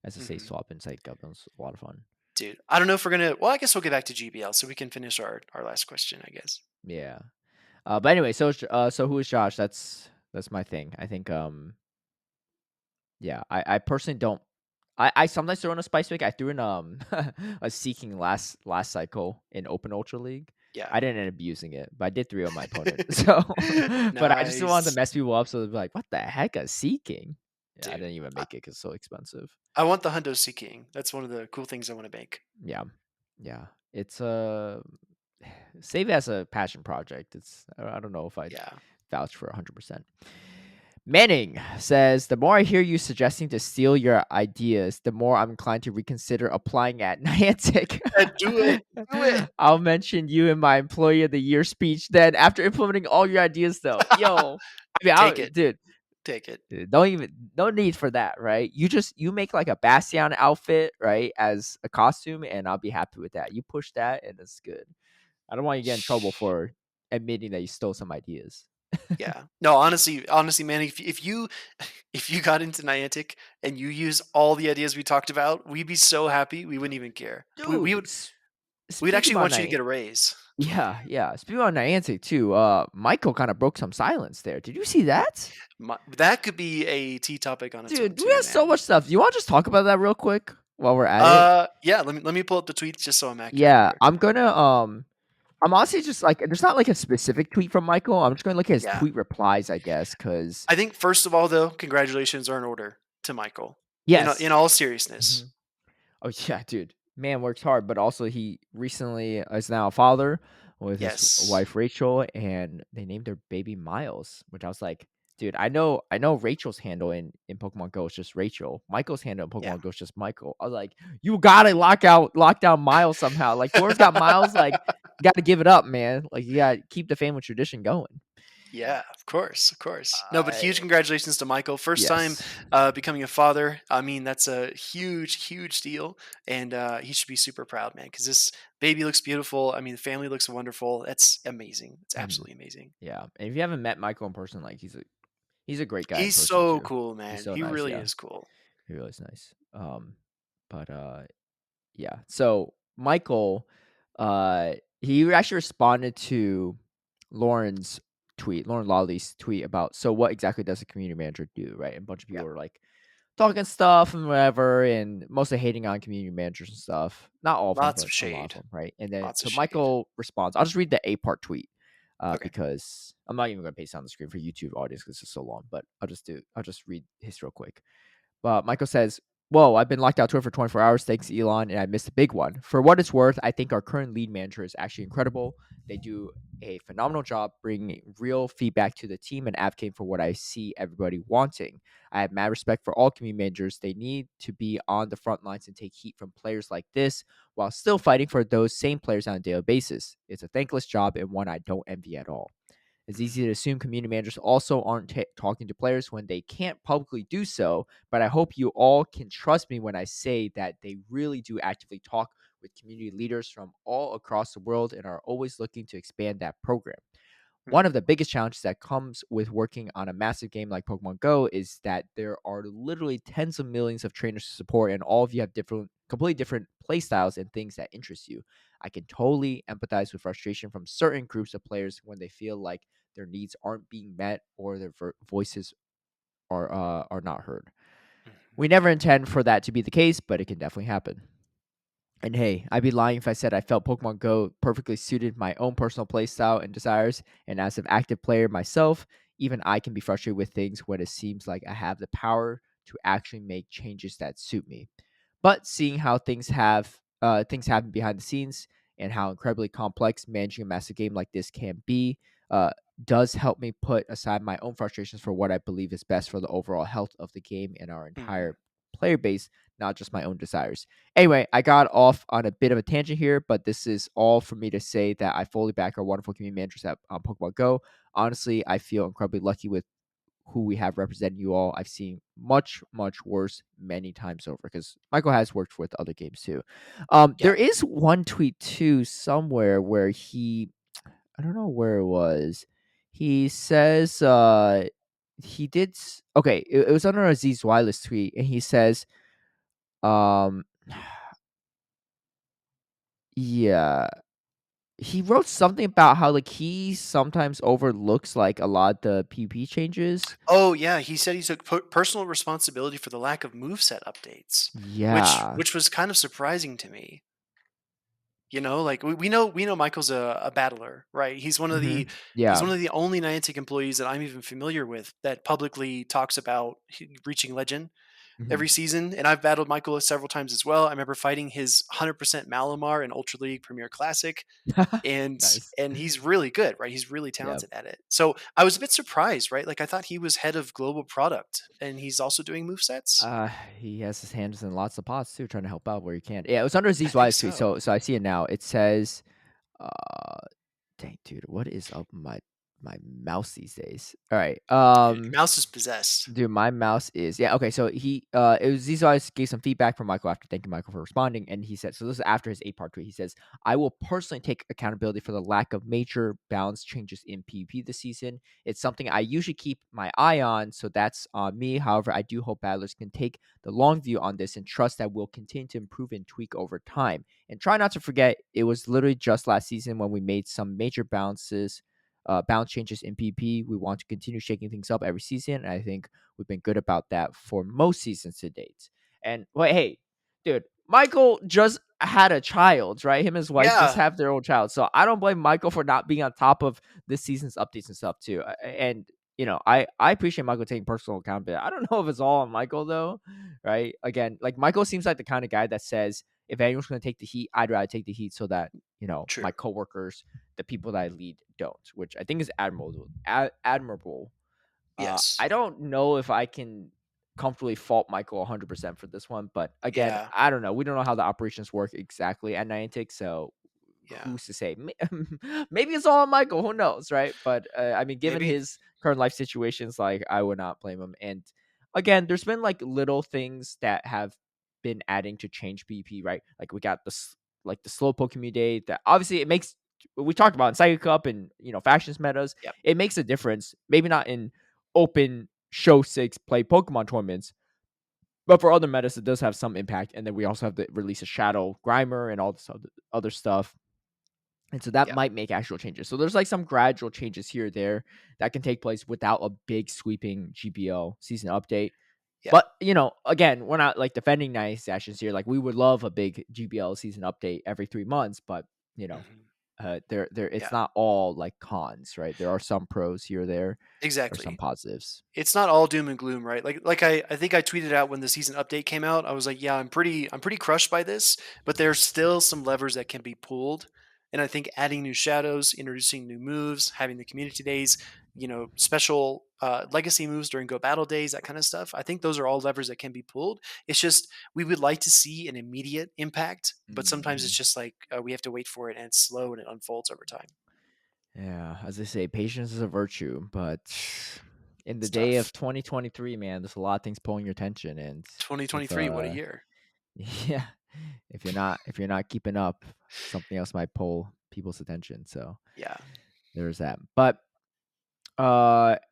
as a safe Hmm. swap in Psych Up. It was a lot of fun. Dude, I don't know if we're gonna. Well, I guess we'll get back to GBL so we can finish our last question. I guess. Yeah. But anyway, so who is Josh? That's my thing. I think yeah, I personally don't. I sometimes throw in a spice pick. I threw in a seeking last cycle in Open Ultra League. Yeah. I didn't end up using it, but I did 3 on my opponent. So, but I just wanted to Nice, mess people up. So they'd be like, "What the heck, a seeking?" Yeah, I dude. didn't even I, make it because it's so expensive. I want the Hundo Seeking. That's one of the cool things I want to make. Yeah, yeah. It's save it as a passion project. I don't know if I'd Yeah. vouch for 100%. Manning says, the more I hear you suggesting to steal your ideas, the more I'm inclined to reconsider applying at Niantic. Do it. Do it. I'll mention you in my Employee of the Year speech then after implementing all your ideas, though. Yo, I mean, Take it. dude, Take it. no need for that, right? You make like a Bastion outfit, right, as a costume, and I'll be happy with that. You push that, and it's good. I don't want you to get in trouble for admitting that you stole some ideas. Yeah. No, honestly, man, if you if you got into Niantic and you use all the ideas we talked about, we'd be so happy we wouldn't even care. We Dude, would we'd speaking actually about want you to Niantic. get a raise. Yeah, yeah. Speaking about Niantic too, Michael kind of broke some silence there. Did you see that? That could be a tea topic on its own Dude, we too, have so man. much stuff. You want to just talk about that real quick while we're at it? Yeah, let me pull up the tweets just so I'm accurate Yeah, here. I'm honestly just like there's not like a specific tweet from Michael. I'm just gonna look at his Yeah. tweet replies, I guess, because I think first of all though, congratulations are in order to Michael. In yes. all seriousness. Mhm. Oh yeah, dude. Man works hard, but also he recently is now a father with his Yes. wife Rachel, and they named their baby Miles. Which I was like, dude, I know Rachel's handle in Pokemon Go is just Rachel. Michael's handle in Yeah. Pokemon Go is just Michael. I was like, you gotta lock down Miles somehow. Like whoever's got Miles, like you gotta give it up, man. Like you gotta keep the family tradition going. Yeah, of course, of course. No, but huge I congratulations to Michael. First time yes. becoming a father. I mean, that's a huge, huge deal, and he should be super proud, man. Because this baby looks beautiful. I mean, the family looks wonderful. That's amazing. It's Mhm. absolutely amazing. Yeah. And if you haven't met Michael in person, like he's a great guy in He's person so too. cool, He's man. so He nice, really yeah. is cool. He really is nice. But yeah. So Michael, he actually responded to Lauren's Lauren Lawley's tweet about so what exactly does a community manager do, right? And a bunch of Yeah, people were like talking stuff and whatever, and mostly hating on community managers and stuff. Not all of them, lots but of a lot of shade. them, right? And then Lots so of shade. Michael responds. I'll just read the A part tweet. Okay. because I'm not even going to paste it on the screen for YouTube audience because it's so long. But I'll just read his real quick. But Michael says, "Whoa, I've been locked out Twitter for 24 hours. Thanks, Elon, and I missed a big one. For what it's worth, I think our current lead manager is actually incredible. They do a phenomenal job bringing real feedback to the team and advocating for what I see everybody wanting. I have mad respect for all community managers. They need to be on the front lines and take heat from players like this while still fighting for those same players on a daily basis. It's a thankless job and one I don't envy at all. It's easy to assume community managers also aren't talking to players when they can't publicly do so, but I hope you all can trust me when I say that they really do actively talk with community leaders from all across the world and are always looking to expand that program. One of Mhm. the biggest challenges that comes with working on a massive game like Pokemon Go is that there are literally tens of millions of trainers to support, and all of you have completely different play styles and things that interest you. I can totally empathize with frustration from certain groups of players when they feel like their needs aren't being met or their voices are not heard. Mhm. We never intend for that to be the case, but it can definitely happen. And hey, I'd be lying if I said I felt Pokemon Go perfectly suited my own personal playstyle and desires. And as an active player myself, even I can be frustrated with things when it seems like I have the power to actually make changes that suit me. But seeing how things happen behind the scenes and how incredibly complex managing a massive game like this can be, uh, does help me put aside my own frustrations for what I believe is best for the overall health of the game and our Mhm. entire player base, not just my own desires. Anyway, I got off on a bit of a tangent here, but this is all for me to say that I fully back our wonderful community managers at Pokemon Go. Honestly, I feel incredibly lucky with who we have representing you all. I've seen much, much worse many times over because Michael has worked with other games too. Yeah. There is one tweet too somewhere where I don't know where it was. He says, okay, it was under Aziz Wiles tweet, and he says, um, yeah, he wrote something about how like he sometimes overlooks like a lot of the PvP changes. Oh, yeah, he said he took personal responsibility for the lack of moveset updates, Yeah. which was kind of surprising to me. You know, like we know Michael's a battler, right? He's Yeah. one of the only Niantic employees that I'm even familiar with that publicly talks about reaching legend Mhm. every season. And I've battled Michael several times as well. I remember fighting his 100% Malamar in Ultra League Premier Classic, and Nice. he's really good, right? He's really Yeah. talented at it. So I was a bit surprised, right? Like I thought he was head of global product, and he's also doing movesets. He has his hands in lots of pots too, trying to help out where he can. Yeah, it was under I Z's think Wise tweet. so. So I see it now. It says, uh, dang, dude, what is up with my mouse these days? All right. Dude, your mouse is possessed. Dude, my mouse is yeah, okay, so it was these guys gave some feedback from Michael after thanking Michael for responding, and he said so this is after his 8-part tweet. He says, "I will personally take accountability for the lack of major balance changes in PvP this season. It's something I usually keep my eye on, so that's on me. However, I do hope battlers can take the long view on this and trust that we'll continue to improve and tweak over time. And try not to forget, it was literally just last season when we made some major balance changes in PvP. We want to continue shaking things up every season, and I think we've been good about that for most seasons to date. And well, hey, dude, Michael just had a child, right? Him and his wife just Yeah, have their own child. So I don't blame Michael for not being on top of this season's updates and stuff too. And I appreciate Michael taking personal accountability. I don't know if it's all on Michael though, right? Again, like Michael seems like the kind of guy that says if anyone's going to take the heat, I'd rather take the heat so that true. my coworkers, the people that I lead, don't, which I think is admirable. Admirable. Yes. I don't know if I can comfortably fault Michael 100% for this one, but again, Yeah. I don't know. We don't know how the operations work exactly at Niantic, so Yeah. who's to say? Maybe it's all on Michael. Who knows, right? But I mean, given Maybe. his current life situations, like I would not blame him. And again, there's been like little things that have been adding to change BP, right? Like we got like the slow Pokemon Day that obviously it makes we talked about in Psychic Cup and factions metas. Yep. It makes a difference. Maybe not in open show 6 play Pokemon tournaments, but for other metas, it does have some impact. And then we also have the release of Shadow Grimer and all this other stuff. And so that Yep. might make actual changes. So there's like some gradual changes here or there that can take place without a big sweeping GBL season update. Yep. But again, we're not like defending nice sessions here. Like we would love a big GBL season update every 3 months, but you know, Mhm. it's Yeah, not all like cons, right? There are some pros here or there, or some exactly. positives. It's not all doom and gloom, right? I think I tweeted out when the season update came out. I was like, yeah, I'm pretty crushed by this, but there's still some levers that can be pulled. And I think adding new shadows, introducing new moves, having the community days, special legacy moves during Go Battle days, that kind of stuff. I think those are all levers that can be pulled. It's just we would like to see an immediate impact, but sometimes it's Mhm. just like we have to wait for it, and it's slow and it unfolds over time. Yeah, as they say, patience is a virtue, but in the It's day of tough. 2023, man, there's a lot of things pulling your attention, and if 2023, what a year. yeah, if you're not keeping up, something else might pull people's attention. So Yeah, there's that. But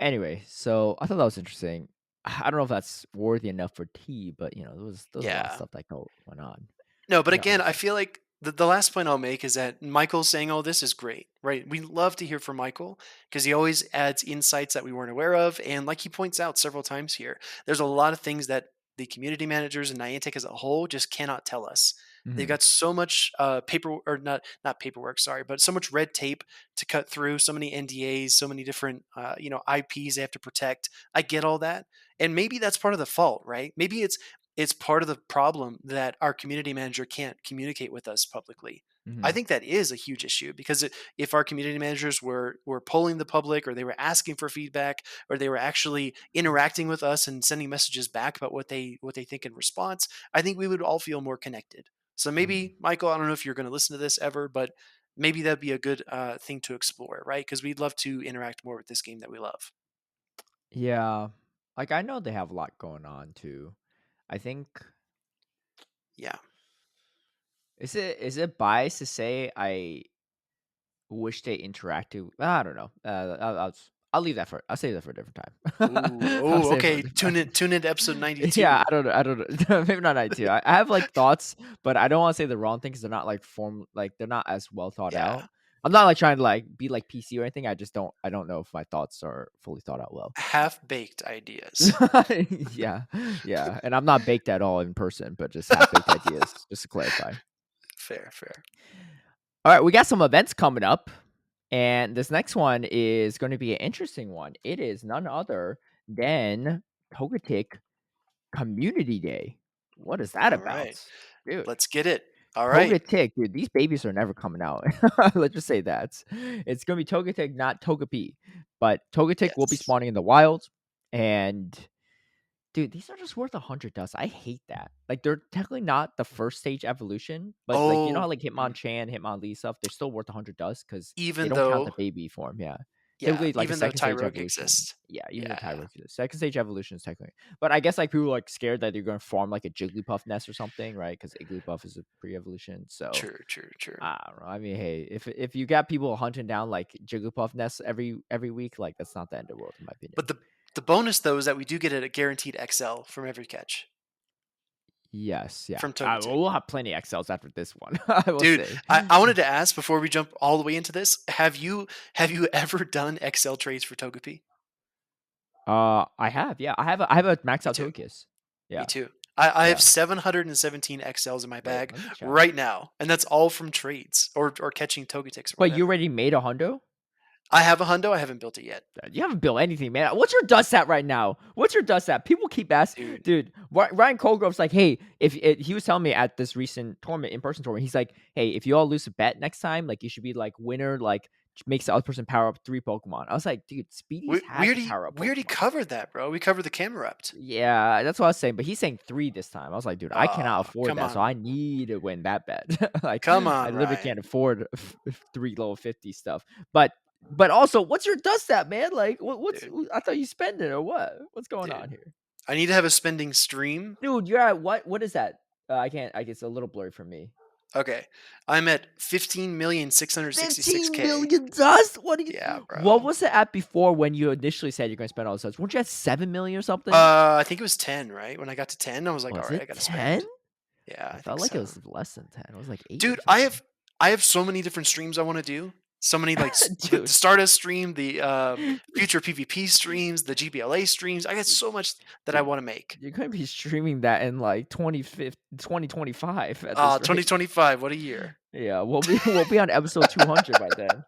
anyway, so I thought that was interesting. I don't know if that's worthy enough for tea, but there was a lot of yeah. stuff that went on. No, but You know, again, I feel like the last point I'll make is that Michael saying all this is great, right? We love to hear from Michael because he always adds insights that we weren't aware of. And like he points out several times here, there's a lot of things that the community managers and Niantic as a whole just cannot tell us. They've mhm, got so much paper or not paperwork, sorry, but so much red tape to cut through, so many NDAs, so many different IPs they have to protect. I get all that, and maybe that's part of the fault, right? Maybe it's part of the problem that our community manager can't communicate with us publicly. I mhm, think that is a huge issue because if our community managers were polling the public, or they were asking for feedback, or they were actually interacting with us and sending messages back about what they think in response, I think we would all feel more connected. So mhm. maybe, Michael, I don't know if you're going to listen to this ever, but maybe that'd be a good thing to explore, right? Because we'd love to interact more with this game that we love. Yeah, like I know they have a lot going on too. I think Yeah, is it biased to say I wish they interacted? I don't know. I'll leave that for. I'll save that for a different ooh, time. I'll oh, save it for a okay. different Tune in, time. tune into episode Yeah, 92. I don't know. Maybe not I too. I have like thoughts, but I don't want to say the wrong thing because they're not like they're not as well thought out. Yeah. I'm not like trying to like be like PC or anything. I don't know if my thoughts are fully thought out well. Half-baked ideas. Yeah, yeah, and I'm not baked at all in person, but just half baked ideas, just to clarify. Fair, fair. All right, we got some events coming up, and this next one is going to be an interesting one. It is none other than Togetic Community Day. What is that All about? right. Dude, Let's get it. All right. Togetic, dude, these babies are never coming out. Let's just say that. It's gonna be Togetic, not Togepi. But Togetic will be Yes. spawning in the wild. And dude, these are just worth 100 dust. I hate that. Like they're technically not the first stage evolution, but like you know how Oh, like Hitmonchan, Hitmonlee stuff, they're still worth 100 dust because they even don't count though, the baby form. Yeah. yeah, Typically like a even though second stage Tyrogue evolution. exists. Yeah, even the Yeah. Tyrogue second stage evolution is technically. But I guess like people are like scared that they're gonna form like a Jigglypuff nest or something, right? Because Igglybuff is a pre-evolution. So True, true, true. I don't know. I mean, hey, if you got people hunting down like Jigglypuff nests every week, like that's not the end of the world in my But opinion. the bonus though is that we do get a guaranteed XL from every catch Yes, yeah. from Togetic. We'll have plenty of XLs after this one. I will Dude, say. I wanted to ask before we jump all the way into this, have you ever done XL trades for Togepi? I have, yeah. I have a max Me out too. Togekiss. Me Yeah, too. I have yeah. 717 XLs in my Wait, bag let me check. right now, and that's all from trades or catching Togetics or But you whatever. already made a hundo? I have a hundo. I haven't built it yet, You haven't built anything, man. What's your dust at right now? What's your dust at? People keep asking, dude. dude. Ryan Colgrove's like, hey, he was telling me at this recent tournament, in person tournament, he's like, hey, if you all lose a bet next time, like you should be like winner, like makes the other person power up 3 Pokemon. I was like, dude, Speedy's We, we has a already power up we already Pokemon. covered that, bro. We covered the Camerupt. Yeah, that's what I was saying. But he's saying 3 this time. I was like, dude, I cannot afford Come that, so on, I need to win that bet. Like, come I on, literally Ryan, can't afford 3 level 50 stuff. But also, what's your dust at, man? Like, what's dude, I thought you spend it or what? What's going dude. on here, I need to have a spending stream. dude? You're at what? What is that? I can't. I guess a little blurry for me. Okay, I'm at 15,666 15 k. million dust? What do you? Yeah, What bro. was it at before when you initially said you're going to spend all this dust? Weren't you at 7 million or something? I think it was 10, right? When I got to 10, I was like, all Was right, it I got to 10? spend. Yeah, I I think felt like it so. was less than 10. It was like 8 or Dude, I something. have I have so many different streams I want to do. So many like the Dude, Stardust stream, the future PvP streams, the GBLA streams. I got dude, so much that I dude, want to make. you're gonna be streaming that in like 2025 at this rate. 2025, what a year. Yeah, we'll be on episode 200 by then.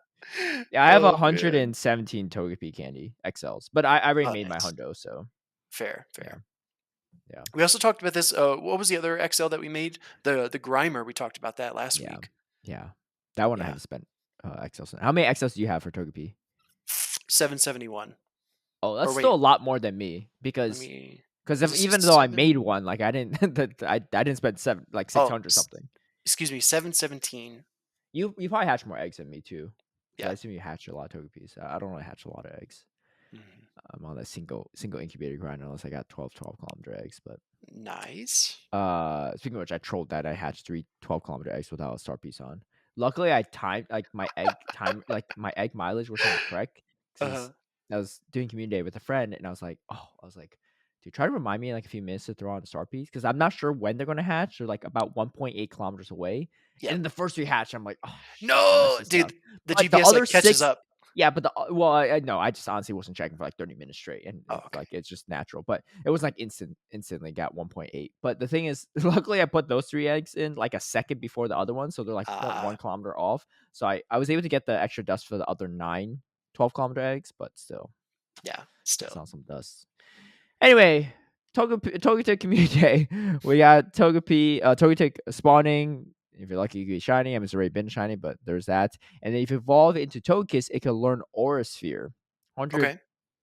Yeah, I have Oh man. 117 Togepi candy XLs, but I already Oh, made my nice. hundo, so Fair, yeah, fair. yeah, We also talked about this. What was the other XL that we made? The Grimer. We talked about that last yeah, week. yeah. That one I Yeah, haven't spent XLs. How many XLs do you have for Togepi? 771. Oh, that's Or still wait, a lot more than me let because me. if even though I made one, like I didn't I didn't spend like Oh, 600 something. excuse me, 717. You probably hatch more eggs than me too, because Yeah. I assume you hatch a lot of Togepis. I don't really hatch a lot of eggs. Mhm. I'm on that single incubator grind unless I got 12 kilometer eggs. But Nice. speaking of which, I trolled that. I hatched 3 12 kilometer eggs without a star piece on. Luckily, I timed like my egg time, like my egg mileage wasn't correct Uh, because I was doing community day with a friend, and I was like, dude, try to remind me in like a few minutes to throw on a star piece because I'm not sure when they're gonna hatch. They're like about 1.8 kilometers away, and yeah. then the first three hatch, I'm like, oh shit, man, that No, just dude, sucks. the But the GPS other like catches six, up. yeah, but the well, I no, I just honestly wasn't checking for like 30 minutes straight, and Oh, okay. like it's just natural. But it was like instantly got 1.8. But the thing is, luckily I put those three eggs in like a second before the other one, so they're like what Uh, 1 kilometer off. So I was able to get the extra dust for the other 9 12 kilometer eggs, but still, yeah, it's still. not some dust. Anyway, Togetic Community Day. We got Togetic spawning. If you're lucky, you can get shiny. I mean, it's already been shiny, but there's that. And then if you evolve into Togekiss, it can learn Aura Sphere. 100 Okay.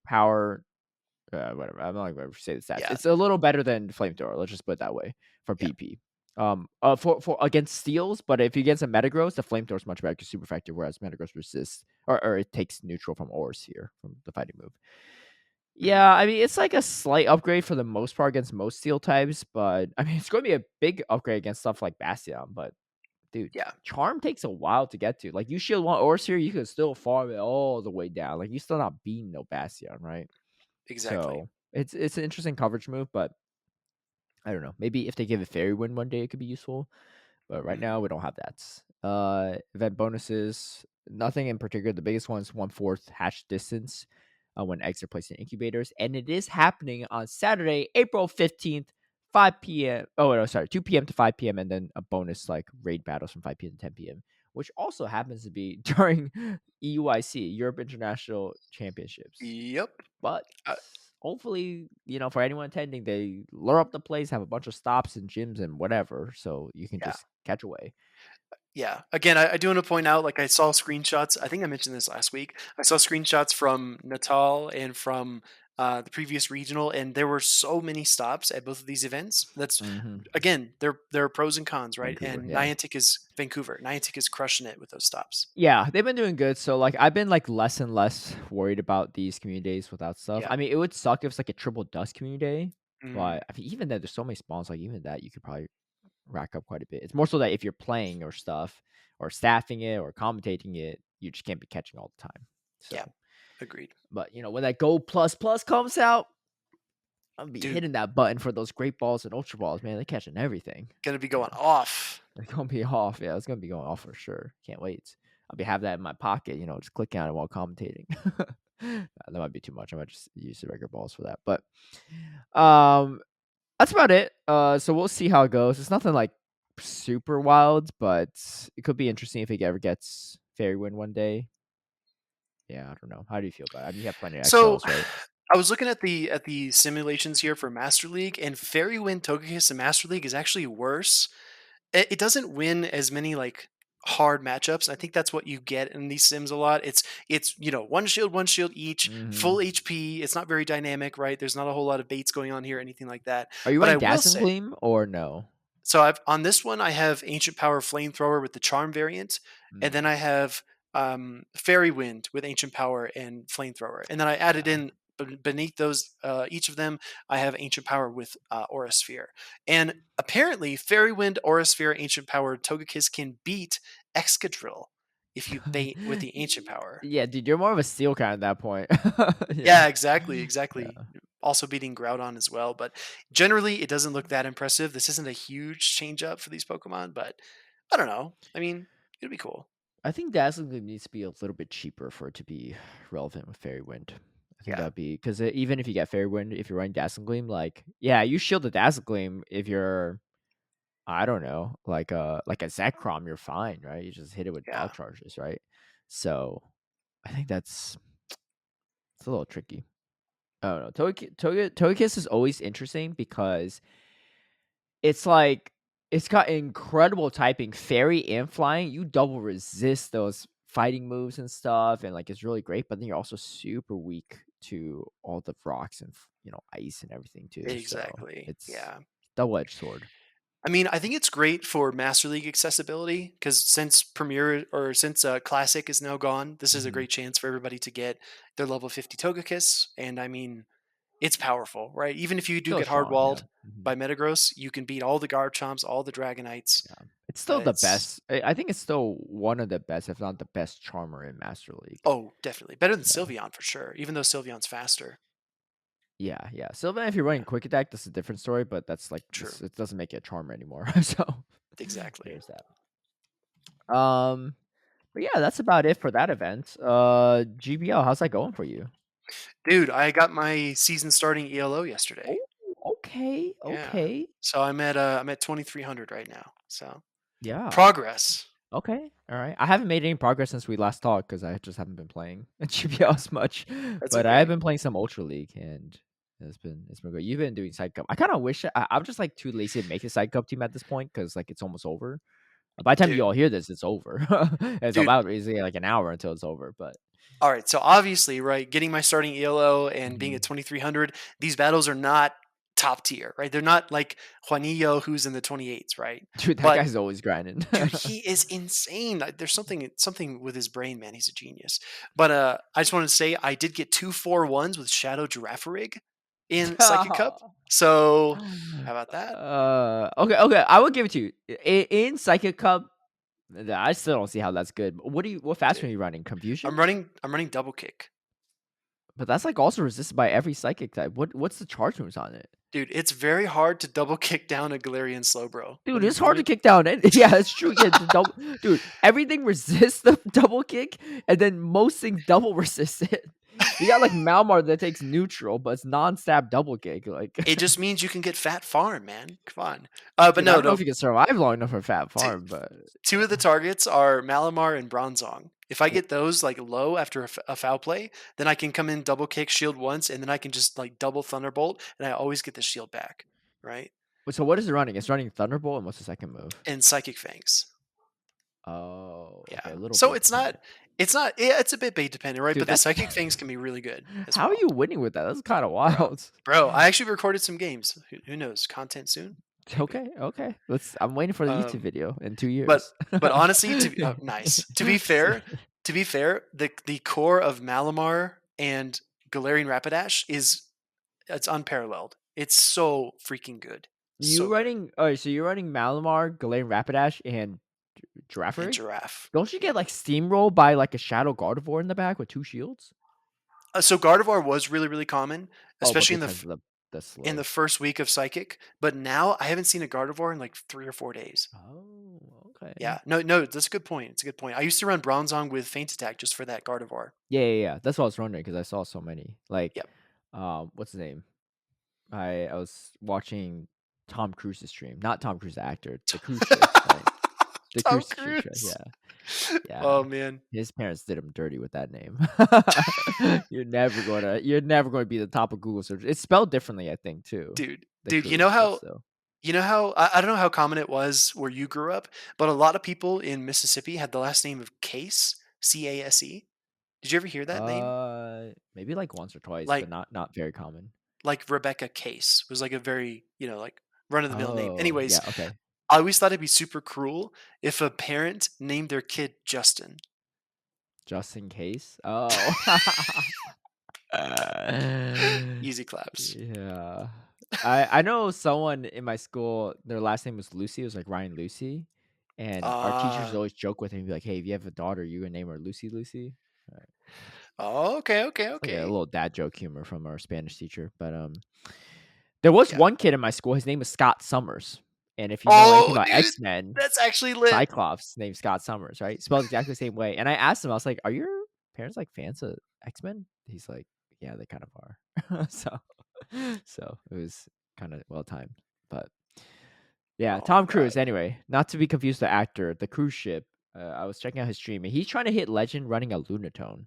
power, whatever. I'm not going to say the stats. Yeah. It's a little better than Flamethrower. Let's just put it that way for Yeah. PP. For against steals, but if you get some Metagross, the Flamethrower is much better because super effective, whereas Metagross resists or it takes neutral from Aura Sphere from the fighting move. Mhm. Yeah, I mean, it's like a slight upgrade for the most part against most steel types, but I mean, it's going to be a big upgrade against stuff like Bastion. But dude, Yeah. Charm takes a while to get to. Like, you shield one Overseer, you can still farm it all the way down. Like, you still not beating no Bastion, right? Exactly. So it's an interesting coverage move, but I don't know. Maybe if they give it Fairy Wind one day, it could be useful. But right Mhm. now we don't have that. Event bonuses, nothing in particular. The biggest one is 1/4 hatch distance when eggs are placed in incubators, and it is happening on Saturday, April 15th, 5 p.m. Oh no, sorry, 2 p.m. to 5 p.m. and then a bonus like raid battles from 5 p.m. to 10 p.m., which also happens to be during EUIC Europe International Championships. Yep. But Uh, hopefully, for anyone attending, they lure up the place, have a bunch of stops and gyms and whatever, so you can yeah. just catch away. Yeah. Again, I do want to point out, like I saw screenshots. I think I mentioned this last week. I saw screenshots from Natal and from the previous regional, and there were so many stops at both of these events. That's Hmm. again, there are pros and cons, right? Vancouver, And yeah. Niantic is Vancouver. Niantic is crushing it with those stops. Yeah, they've been doing good. So like I've been like less and less worried about these community days without stuff. Yeah. I mean, it would suck if it's like a triple dust community day, Mm, but I mean, even then, there's so many spawns. Like even that, you could probably rack up quite a bit. It's more so that if you're playing or stuff, or staffing it or commentating it, you just can't be catching all the time. yeah. So, Agreed. but when that Gold Plus Plus comes out, I'll be Dude, hitting that button for those great balls and ultra balls, man. They're catching everything. gonna be Yeah, going off. it's gonna be off. Yeah, it's gonna be going off for sure. Can't wait. I'll be have that in my pocket, just clicking on it while commentating. That might be too much. I might just use the regular balls for that. But um that's about it. So we'll see how it goes. It's nothing like super wild, but it could be interesting if it ever gets Fairy Wind one day. Yeah, I don't know. How do you feel about it? I mean, you have plenty of So XLs, right? I was looking at the simulations here for Master League, and Fairy Wind Togekiss in Master League is actually worse. It doesn't win as many like hard matchups. I think that's what you get in these sims a lot. It's one shield each, Mm-hmm. full HP. It's not very dynamic, right? There's not a whole lot of baits going on here, anything like that. Are you But I running will Dazzling say, Gleam or no? so I've on this one I have Ancient Power Flamethrower with the Charm variant, and then Mm, I have Fairy Wind with Ancient Power and Flamethrower, and then I added yeah. in beneath those each of them I have Ancient Power with Aura Sphere, and apparently Fairy Wind, Aura Sphere, Ancient Power Togekiss can beat Excadrill if you bait with the Ancient Power. Yeah, dude, you're more of a steel kind at that point. Yeah. Yeah, exactly, exactly. Yeah. Also beating Groudon as well, but generally it doesn't look that impressive. This isn't a huge change up for these Pokemon, but I don't know. I mean, it'd be cool. I think Dazzling Gleam needs to be a little bit cheaper for it to be relevant with Fairy Wind. I think Yeah. that'd be because even if you get Fairy Wind, if you're running Dazzling Gleam, like, yeah, you shield the Dazzling Gleam if you're I don't know, like a Zekrom, you're fine, right? You just hit it with Yeah, dog charges, right? So I think it's a little tricky. I don't know. Togekiss is always interesting because it's like it's got incredible typing, fairy and flying. You double resist those fighting moves and stuff, and like it's really great. But then you're also super weak to all the rocks and ice and everything too. So exactly. it's Yeah. double edged sword. I mean, I think it's great for Master League accessibility because since Premier or since Classic is now gone, this is a Hmm. great chance for everybody to get their level 50 Togekiss. And I mean, it's powerful, right? Even if you do Still get strong, yeah. hardwalled Hmm. by Metagross, you can beat all the Garchomps, all the Dragonites. Yeah, it's still the It's best. I think it's still one of the best, if not the best charmer in Master League. Oh, definitely better than Yeah. Sylveon for sure. Even though Sylveon's faster. Yeah, yeah. Sylvan, if you're running Yeah, quick attack, that's a different story, but that's like true. this it doesn't make it a charmer anymore. So Exactly. there's that. Um but yeah, that's about it for that event. GBL, how's that going for you? Dude, I got my season starting ELO yesterday. Oh, okay, Yeah. okay. So I'm at 2300 right now. So Yeah. progress. Okay. All right. I haven't made any progress since we last talked because I just haven't been playing GBL Yeah, as much. that's But I have okay. been playing some Ultra League and it's been good. You've been doing side cup. I kind of wish I'm just like too lazy to make a side cup team at this point because like it's almost over. By the time you Dude, all hear this, it's over. It's dude. about basically like an hour until it's over. But All right. So obviously, right, getting my starting ELO and being at Mhm. 2300, these battles are not top tier, right? They're not like Juanillo who's in the 28s, right? Dude, that But guy's always grinding. dude, he is insane. There's something with his brain, man. He's a genius. But I just wanted to say I did get 2 4 1s with Shadow Girafarig in Psychic Cup. So how about that? Okay, okay. I will give it to you. In Psychic Cup, I still don't see how that's good. What faction are Dude. you running? I'm Confusion? running double kick. But that's like also resisted by every psychic type. What's the charge moves on it? Dude, it's very hard to double kick down a Galarian Slowbro. Dude, it's hard to kick down. Yeah, it's true. Yeah, the double, dude. Everything resists the double kick, and then most things double resist it. You got like Malmar that takes neutral, but it's non-stab double kick. Like, It just means you can get fat farm, man. Come on. But dude, I no, don't know if no. you can survive long enough for Fat Two, Farm, but two of the targets are Malamar and Bronzong. If I get those like low after a foul play, then I can come in double kick shield once, and then I can just like double Thunderbolt, and I always get the shield back, right? so what is it running? It's running Thunderbolt, and what's the second move? And Psychic Fangs. Oh, okay, Yeah. a little So bait it's dependent. not. It's not. Yeah, it's a bit bait dependent, right? Dude, But the that's Psychic Fangs can be really good as how are well, you winning with that? That's kind of bro. wild. Bro, I actually recorded some games. Who knows? Content soon, maybe. Okay, okay. I'm waiting for the YouTube Um, video in 2 But years. but honestly, to be nice. To be fair, the core of Malamar and Galarian Rapidash it's unparalleled. It's so freaking good. You So good. running alright, so you're running Malamar, Galarian Rapidash, and And Girafarig? Giraffe. Don't you get, like, steamrolled by, like, a Shadow Gardevoir in the back with 2 shields? So Gardevoir was really really common, Oh, but especially because of the in the slow. first week of Psychic. But now I haven't seen a Gardevoir in like 3 or 4 days. Oh, okay. Yeah, no, that's a good point. It's a good point. I used to run Bronzong with Feint Attack just for that Gardevoir. Yeah, yeah, yeah. That's what I was wondering because I saw so many. Like, Yep. what's his name? I was watching Tom Cruise's stream. Not Tom Cruise, the actor, the cruise ship, right? The Tom cruise ship show, Cruise. yeah. Yeah. Oh man, His parents did him dirty with that name. You're never gonna be the top of Google search. It's spelled differently, I think, too. The dude, cruise, but still. you know how I don't know how common it was where you grew up, but a lot of people in Mississippi had the last name of Case, Case. Did you ever hear that name? Maybe like once or twice, but Like not very common. Rebecca Case was like a very, like run of the mill name. Oh, Anyways, yeah, okay. I always thought it'd be super cruel if a parent named their kid Justin. Just in case. Oh. Easy claps. Yeah. I know someone in my school, their last name was Lucy. It was like Ryan Lucy. And our teachers Uh always joke with him, be like, "Hey, if you have a daughter, you gonna name her Lucy Lucy?" oh, okay, okay, It's like a okay. little dad joke humor from our Spanish teacher. But there was Yeah. one kid in my school. His name was Scott Summers. And if you know anything Oh, about dude, X Men, that's actually lit. Cyclops named Scott Summers, right? Spelled exactly the same way. And I asked him, I was like, "Are your parents like fans of X Men?" He's like, "Yeah, they kind of are." so it was kind of well timed, but Yeah, Oh my Tom god. Cruise. Anyway, not to be confused with the actor, the cruise ship. I was checking out his stream, and he's trying to hit legend running a Lunatone.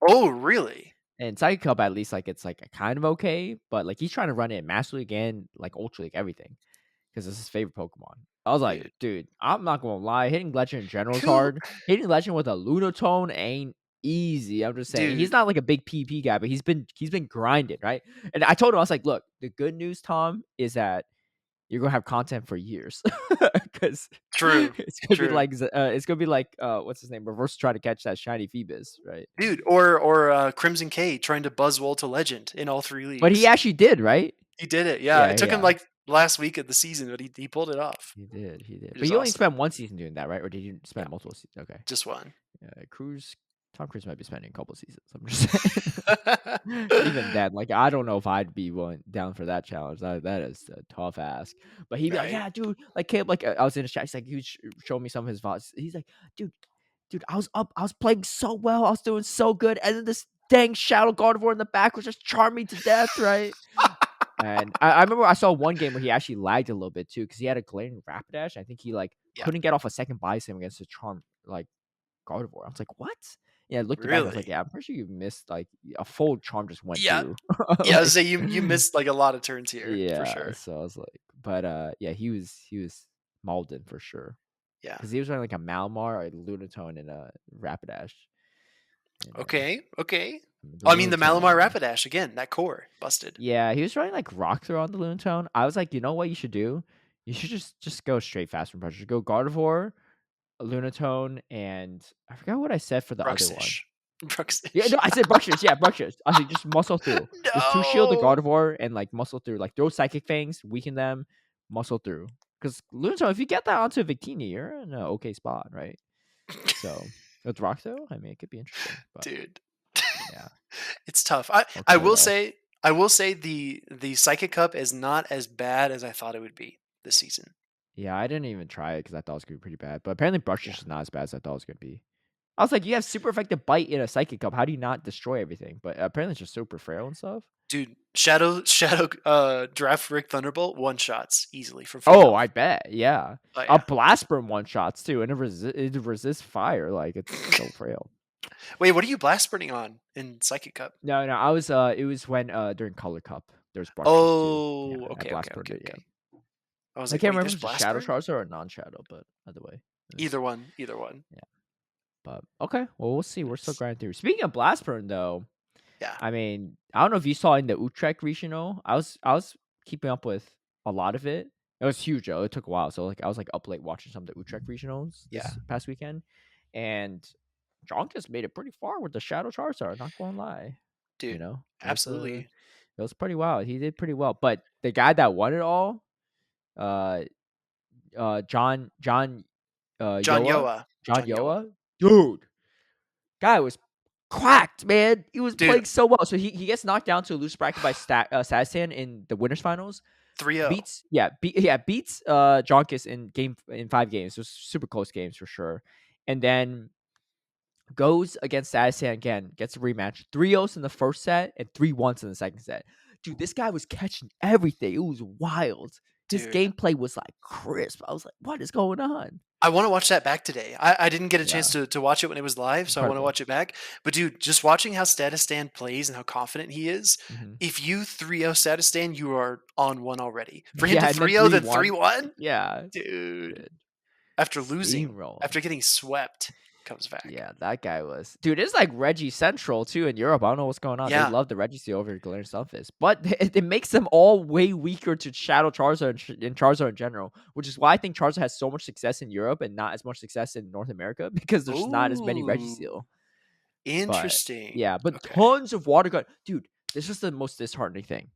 Oh, really? And Psychic Cup, at least, like it's like kind of okay, but like he's trying to run it in Master League and like Ultra League, everything, because it's his favorite Pokemon. I was like, Dude. dude, I'm not gonna lie, hitting Legend in general is Who hard. Hitting Legend with a Lunatone ain't easy. I'm just saying. He's dude, not like a big PP guy, but he's been grinding, right? And I told him, I was like, look, the good news, Tom, is that you're gonna have content for years, because true. True. it's gonna be like what's his name? Reverse trying to catch that shiny Phoebus, right? Dude, or Crimson K trying to Buzzwole to Legend in all 3 But he leagues. actually did, right? He did it, yeah. Yeah, It took him, yeah. like, last week of the season, but he pulled it off, He did. which But is you only awesome. spent one season doing that, right? Or did you Yeah, spend multiple seasons? Okay. just one. Cruise Tom Cruise might be spending a couple seasons. I'm just saying. Even then, like I don't know if I'd be willing down for that challenge. That is a tough ask. But he'd be like, Right? "Yeah, dude." Like Caleb, like I was in his chat. He's like, he was showing me some of his VODs. He's like, dude, I was up. I was playing so well. I was doing so good, and then this dang Shadow Gardevoir in the back was just charming me to death, right? And I remember I saw one game where he actually lagged a little bit too because he had a glaring Rapidash. I think he like Yeah. couldn't get off a second Bison against a charm like Gardevoir. I was like, what? Yeah, looking back, I was like, Really? yeah, I'm pretty sure you missed like a full charm just went Yeah. through. Yeah, I was Like, say you missed, like, a lot of turns here, for yeah. sure. So I was like, but yeah, he was Malden for sure Yeah. because he was running like a Malmar, a Lunatone, and a Rapidash. And Okay, okay. the Oh, I mean, the Malamar Lunatone. Rapidash, again, that core, busted. Yeah, he was running like rock throw on the Lunatone. I was like, you know what you should do? You should just go straight fast from pressure. Go Gardevoir, Lunatone, and I forgot what I said for the other one. Bruxish. Yeah, Bruxish. no, I said Bruxish. Yeah, Bruxish. I said just muscle through. Just two shield the No! Gardevoir and like muscle through. Like throw Psychic Fangs, weaken them, muscle through. Because Lunatone, if you get that onto Victini, you're in an okay spot, right? So with Rock though, I mean, it could be interesting. But Dude. yeah, It's tough. I or I will Claydol. say I will say the Psychic Cup is not as bad as I thought it would be this season. Yeah, I didn't even try it because I thought it was gonna be pretty bad. But apparently, Yeah. Bruxish is not as bad as I thought it was gonna be. I was like, you have super effective bite in a Psychic Cup. How do you not destroy everything? But apparently, it's just super frail and stuff. Dude, Shadow Draft Rick Thunderbolt one shots easily from full Oh, health. I bet. Yeah. Oh A yeah. blast burn one shots too, and it resists fire. Like it's so frail. Wait, what are you blast burning on in Psychic Cup? No, I was it was when during Color Cup. There's brushes too. Yeah, Oh, I okay, blast okay, burned okay, it, yeah. okay. I was I like, can't wait, remember there's if it's a blast shadow burn? Charizard or a non shadow, but either way. It was, Either one, either one. yeah. But okay. Well we'll see. We're still grinding through. Speaking of blast burn though, Yeah. I mean, I don't know if you saw in the Utrecht regional. I was keeping up with a lot of it. It was huge though. It took a while. So like I was like up late watching some of the Utrecht regionals Yeah. this past weekend. And John just made it pretty far with the Shadow Charizard, not gonna lie. You Dude, know? absolutely. It was pretty wild. He did pretty well. But the guy that won it all, uh John John Yoa, Yoa. John John Yoa. Yoa, dude, guy was cracked, man. He was Dude, playing so well. So he gets knocked down to a loose bracket by Sazan in the winners finals. 3-0. Beats Jonkis in 5 games. It was super close games for sure. And then goes against Sazan again, gets a rematch. 3-0s in the first set and 3-1s in the second set. Dude, this guy was catching everything. It was wild. His Dude. gameplay was like crisp. I was like, what is going on? I wanna watch that back today. I didn't get a chance Yeah, to watch it when it was live, so I wanna incredible. watch it back. But dude, just watching how Statistan plays and how confident he is, Hmm. if you 3-0 Statistan, you are on 1 already. For him to Yeah, and then 3-0, then 3-1. 3-1? Yeah, Dude, dude, after losing, steamrolling. after getting swept, comes back. Yeah, that guy was dude. It's like Reggie Central too in Europe. I don't know what's going on. They Yeah. love the Reggie Seal over Galarian Sunfish, but it makes them all way weaker to Shadow Charizard and Charizard in general. Which is why I think Charizard has so much success in Europe and not as much success in North America because there's not as many Reggie Ooh, Seal. But interesting. yeah, but Okay. tons of water gun, dude. This is the most disheartening thing.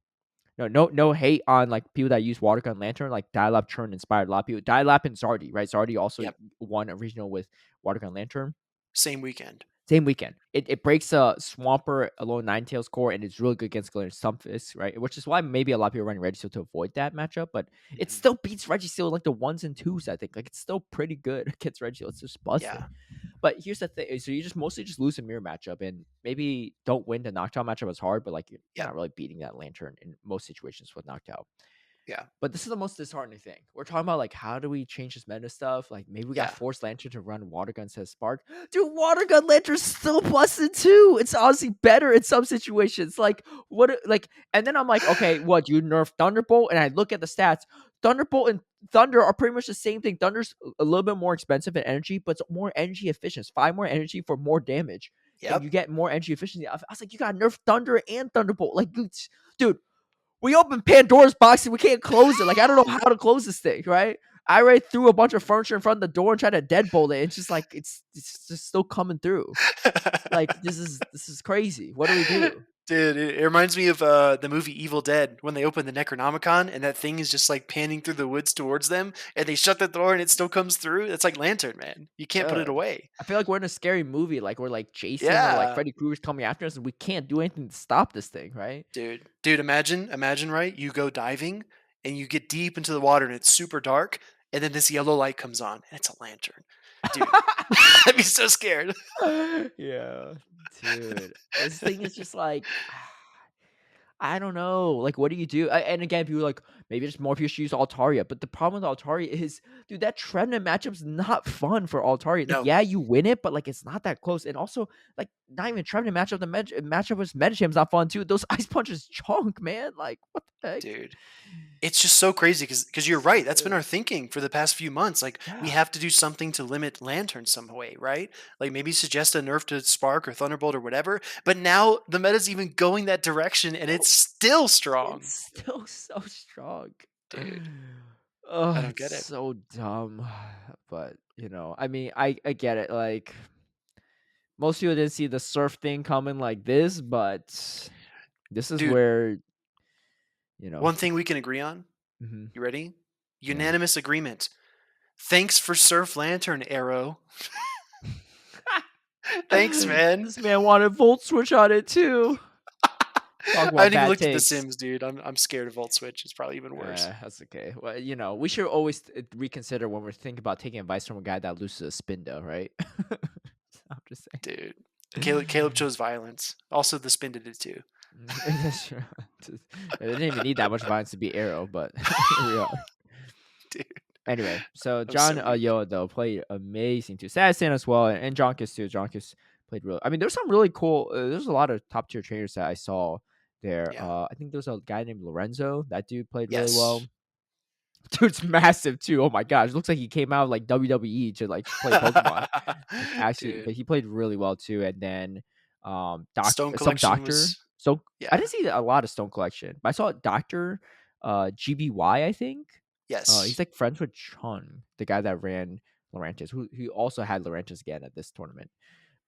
No hate on like people that use water gun Lantern, like Dialab Churn inspired a lot of people. Dialab and Zardy, right? Zardy also Yep. won a regional with water gun Lantern. Same weekend. Same weekend. It breaks a Swampert alone Ninetales core, and it's really good against Galarian Stunfisk, right? Which is why maybe a lot of people are running Registeel to avoid that matchup, but it Mhm. still beats Registeel like the ones and twos, I think. Like it's still pretty good against Registeel. It's just busted. Yeah. But here's the thing. So you just mostly just lose a mirror matchup and maybe don't win the knockdown matchup as hard, but like you're Yep. not really beating that Lantern in most situations with knockdown. Yeah. But this is the most disheartening thing. We're talking about like how do we change this meta stuff? Like maybe we got Yeah. force Lantern to run water gun instead of spark. Dude, water gun Lantern's still busted too. It's honestly better in some situations. Like like and then I'm like, okay, what you nerf Thunderbolt? And I look at the stats. Thunderbolt and Thunder are pretty much the same thing. Thunder's a little bit more expensive in energy, but it's more energy efficient. It's 5 more energy for more damage. And you Yep. get more energy efficiency. I was like, you got nerf Thunder and Thunderbolt. Like, dude, we opened Pandora's box and we can't close it. Like, I don't know how to close this thing, right? I already threw a bunch of furniture in front of the door and tried to deadbolt it. It's just like it's just still coming through. Like this is crazy. What do we do? Dude, it reminds me of the movie Evil Dead when they open the Necronomicon and that thing is just like panning through the woods towards them and they shut the door and it still comes through. It's like Lantern, man. You can't put it Uh, away. I feel like we're in a scary movie. Like we're like Jason or like Yeah. Freddy Krueger's coming after us, and we can't do anything to stop this thing, right? Dude, imagine, right? You go diving and you get deep into the water and it's super dark and then this yellow light comes on and it's a lantern. Dude, I'd be so scared. Yeah, dude. This thing is just like I don't know. Like, what do you do? And again, people are like, maybe just more people should use Altaria. But the problem with Altaria is, dude, that Trevenant matchup's not fun for Altaria. Like, No, yeah, you win it, but like, it's not that close. And also, like, not even Trevenant matchup. The matchup with Medicham's not fun too. Those Ice Punches chunk, man. Like, what the heck? dude. It's just so crazy because you're right. That's been Ugh. our thinking for the past few months. Like we Yeah. have to do something to limit Lantern some way, right? Like maybe suggest a nerf to Spark or Thunderbolt or whatever. But now the meta's even going that direction, and Nope. it's still strong, It's still so strong. dude. I Oh, don't it's get it. so dumb. But, I mean, I get it. Like, most people didn't see the surf thing coming like this, but this is Dude, where, you know, one thing we can agree on. mhm, You ready? yeah. Unanimous agreement. Thanks for Surf Lantern, Arrow. Thanks, man. This man wanted Volt Switch on it too. Talk I about haven't even bad looked at The takes. Sims, dude. I'm scared of Volt Switch. It's probably even worse. That's okay. Well, we should always reconsider when we're thinking about taking advice from a guy that loses a spin, though, right? I'm just Dude. Caleb saying. chose violence. Also, the spin did it too. That's true. They didn't even need that much violence to be Arrow, but here we are. Dude, Anyway, so I'm John so weak. Yoa though played amazing too. Sadistan as well, and Jonkus too. Jonkus played really. I mean, there's some really cool. There's a lot of top tier trainers that I saw there. Yeah. I think there's a guy named Lorenzo. That dude played really well. Yes. Dude's massive too. Oh my gosh, looks like he came out of, like WWE to like play Pokemon. Like actually, Dude. but he played really well too. And then Stone Stone Collection Doctor. was So I yeah. didn't see a lot of Stone Collection, but I saw Doctor GBY, I think. He's Yes. like friends with Chun, the guy that ran Laurentis, who also had Laurentis again at this tournament.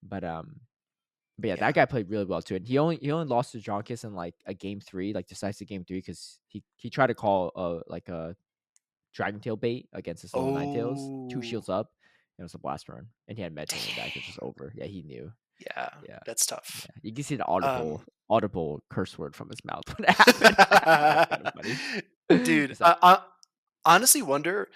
But but yeah, Yeah. that guy played really well too. And he only lost to Jonkus in like a game 3, like decisive game 3, because he tried to call like a Dragon Tail bait against his little Ninetales, 2 Oh, shields up. It was a blast run. And he had med in the back. It's just over. Yeah, he knew. yeah. Yeah. That's tough. Yeah. You can see the Um, audible curse word from his mouth when it happened. That's kind of funny. dude, It's like, I honestly wonder,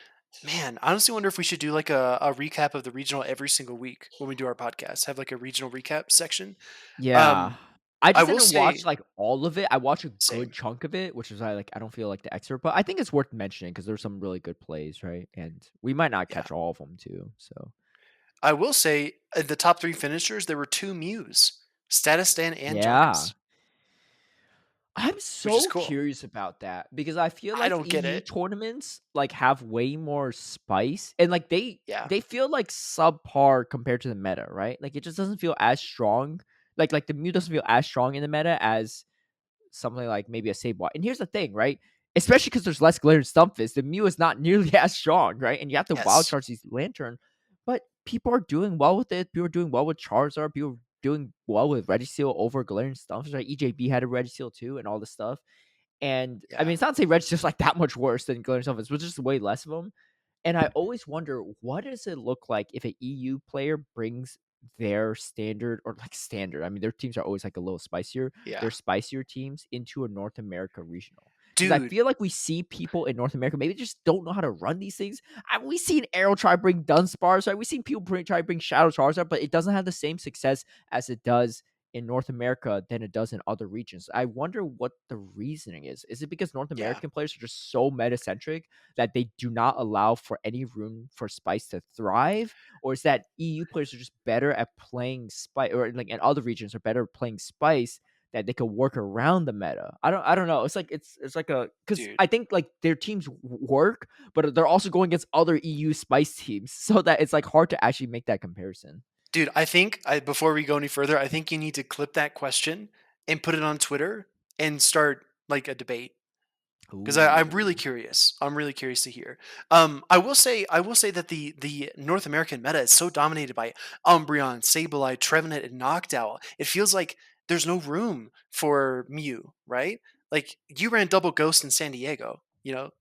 man, I honestly wonder if we should do like a recap of the regional every single week when we do our podcast. Have like a regional recap section. yeah. Um, I I just will didn't watch say like all of it. I watched a good same. chunk of it, which is why like I don't feel like the expert, but I think it's worth mentioning because there's some really good plays, right? And we might not Yeah. catch all of them too. So I will say the top three finishers, there were two Mews, Statistan and yeah. Junkus, I'm which is so cool. curious about that because I feel I like don't get EU it. tournaments like have way more spice and like they Yeah. they feel like subpar compared to the meta, right? Like it just doesn't feel as strong. Like the Mew doesn't feel as strong in the meta as something like maybe a Sableye. And here's the thing, right? Especially because there's less Glare and Stumpfist, the Mew is not nearly as strong, right? And you have to wild Yes. charge these Lantern, but people are doing well with it. People are doing well with Charizard. People are doing well with Registeel over Glare and Stumpfist, right? EJB had a Registeel too, and all this stuff. And I Yeah. mean, it's not to say Registeel's like that much worse than Glare and Stumpfist, but just way less of them. And I always wonder, what does it look like if an EU player brings their standard or like standard? I mean, their teams are always like a little spicier. Yeah. Their spicier teams into a North America regional. Because I Dude. feel like we see people in North America maybe just don't know how to run these things. We seen Arrow try to bring Dunsparce, right? We've seen people try to bring Shadow Charizard, but it doesn't have the same success as it does in North America than it does in other regions. I wonder what the reasoning is. Is it because North Yeah, American players are just so meta-centric that they do not allow for any room for spice to thrive? Or is that EU players are just better at playing spice, or like in other regions are better at playing spice that they could work around the meta? I don't know. It's like it's like a because dude. I think like their teams work, but they're also going against other EU spice teams, so that it's like hard to actually make that comparison. Dude, I think before we go any further, I think you need to clip that question and put it on Twitter and start like a debate because I'm really Ooh. curious. I'm really curious to hear. I will say that the North American meta is so dominated by Umbreon, Sableye, Trevenant, and Noctowl. It feels like there's no room for Mew, right? Like you ran double Ghost in San Diego,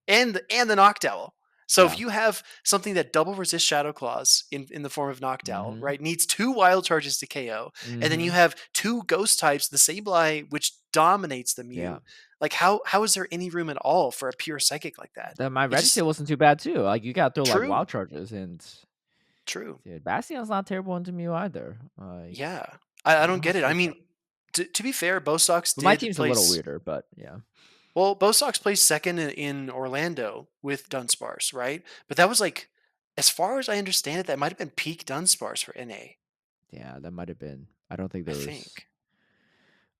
and the Noctowl. So if Yeah. you have something that double resists Shadow Claws in the form of Noctowl, Mhm. right, needs two wild charges to KO, and then you Mhm. have two ghost types, the Sableye, which dominates the Yeah. Mew. Like how is there any room at all for a pure psychic like that? My It Registeel just wasn't too bad too. Like you got through like true, wild charges, and true. dude, Bastion's not terrible into Mew either. Yeah. I I don't know how get to it. I use mean, that. to be fair, Bo Sox But my did team's a little place weirder, but yeah. well, Bo Sox placed second in Orlando with Dunsparce, right? But that was like as far as I understand it, that might have been peak Dunsparce for NA, Yeah, that might have been. I don't think I there was. think.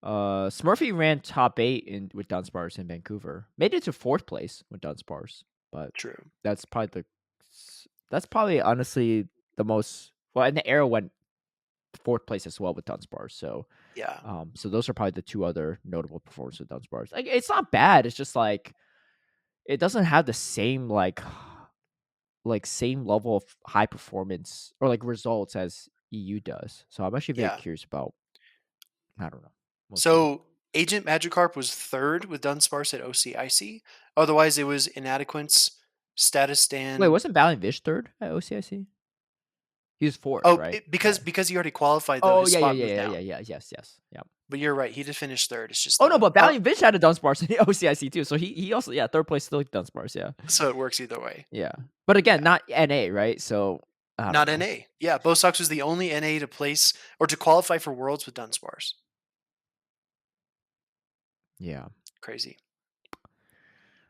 Smurfy ran top 8 in with Dunsparce in Vancouver. Made it to 4th place with Dunsparce, but True. that's probably that's probably honestly the most well, and the Arrow went 4th place as well with Dunsparce. So Yeah. so those are probably the two other notable performances with Dunsparce. Like it's not bad. It's just like it doesn't have the same like same level of high performance or like results as EU does. So I'm actually very Yeah. curious about. I don't know. We'll see. So Agent Magikarp was third with Dunsparce at OCIC. Otherwise, it was Inadequates, Status Wait, Stan. wasn't Valiant Vish third at OCIC? He was fourth, Oh, right? because Yeah. he already qualified though, Oh his yeah, yeah, spot yeah, moved yeah, down. yeah, yeah. Yes, yes, yeah. But you're right, he did finish third. It's just Oh no, but I don't, Valiant Vish had a Dunsparce in the OCIC too. So he also third place still Dunsparce. Yeah, so it works either way. yeah. But again, Yeah. not NA, right? So I don't Not know. NA. Yeah, Bo Sox was the only NA to place or to qualify for Worlds with Dunsparce. Yeah. Crazy.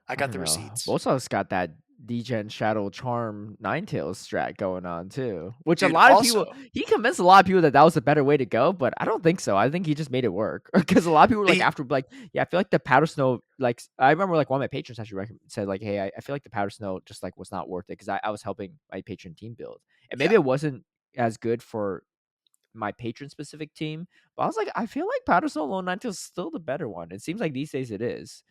I I got don't the know. receipts. Boso's got that Degen Shadow Charm Ninetales strat going on too, which a Dude, lot of people also, he convinced a lot of people that that was the better way to go, but I don't think so. I think he just made it work because a lot of people were like the after like yeah, I feel like the powder snow like I remember like one of my patrons actually said like hey I feel like the powder snow just like was not worth it because I was helping my patron team build and maybe yeah. it wasn't as good for my patron specific team, but I was like I feel like powder snow lone Ninetales is still the better one. It seems like these days it is.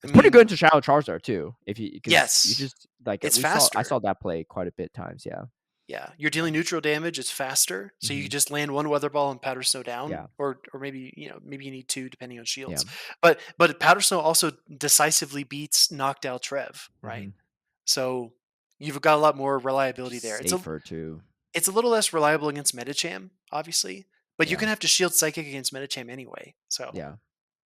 I It's pretty mean, good into Shadow Charizard too. If you because you yes. just like It's I faster. saw that play quite a bit times. Yeah. Yeah, you're dealing neutral damage. It's faster, so you Hmm. could just land one weather ball and powder snow down, Yeah. or maybe maybe you need two depending on Yeah. shields. But powder snow also decisively beats knocked out Trev, right? Hmm. So you've got a lot more reliability Just there. safer too. It's a little less reliable against Metacham, obviously, but you're Yeah. gonna have to shield Psychic against Metacham anyway. So Yeah.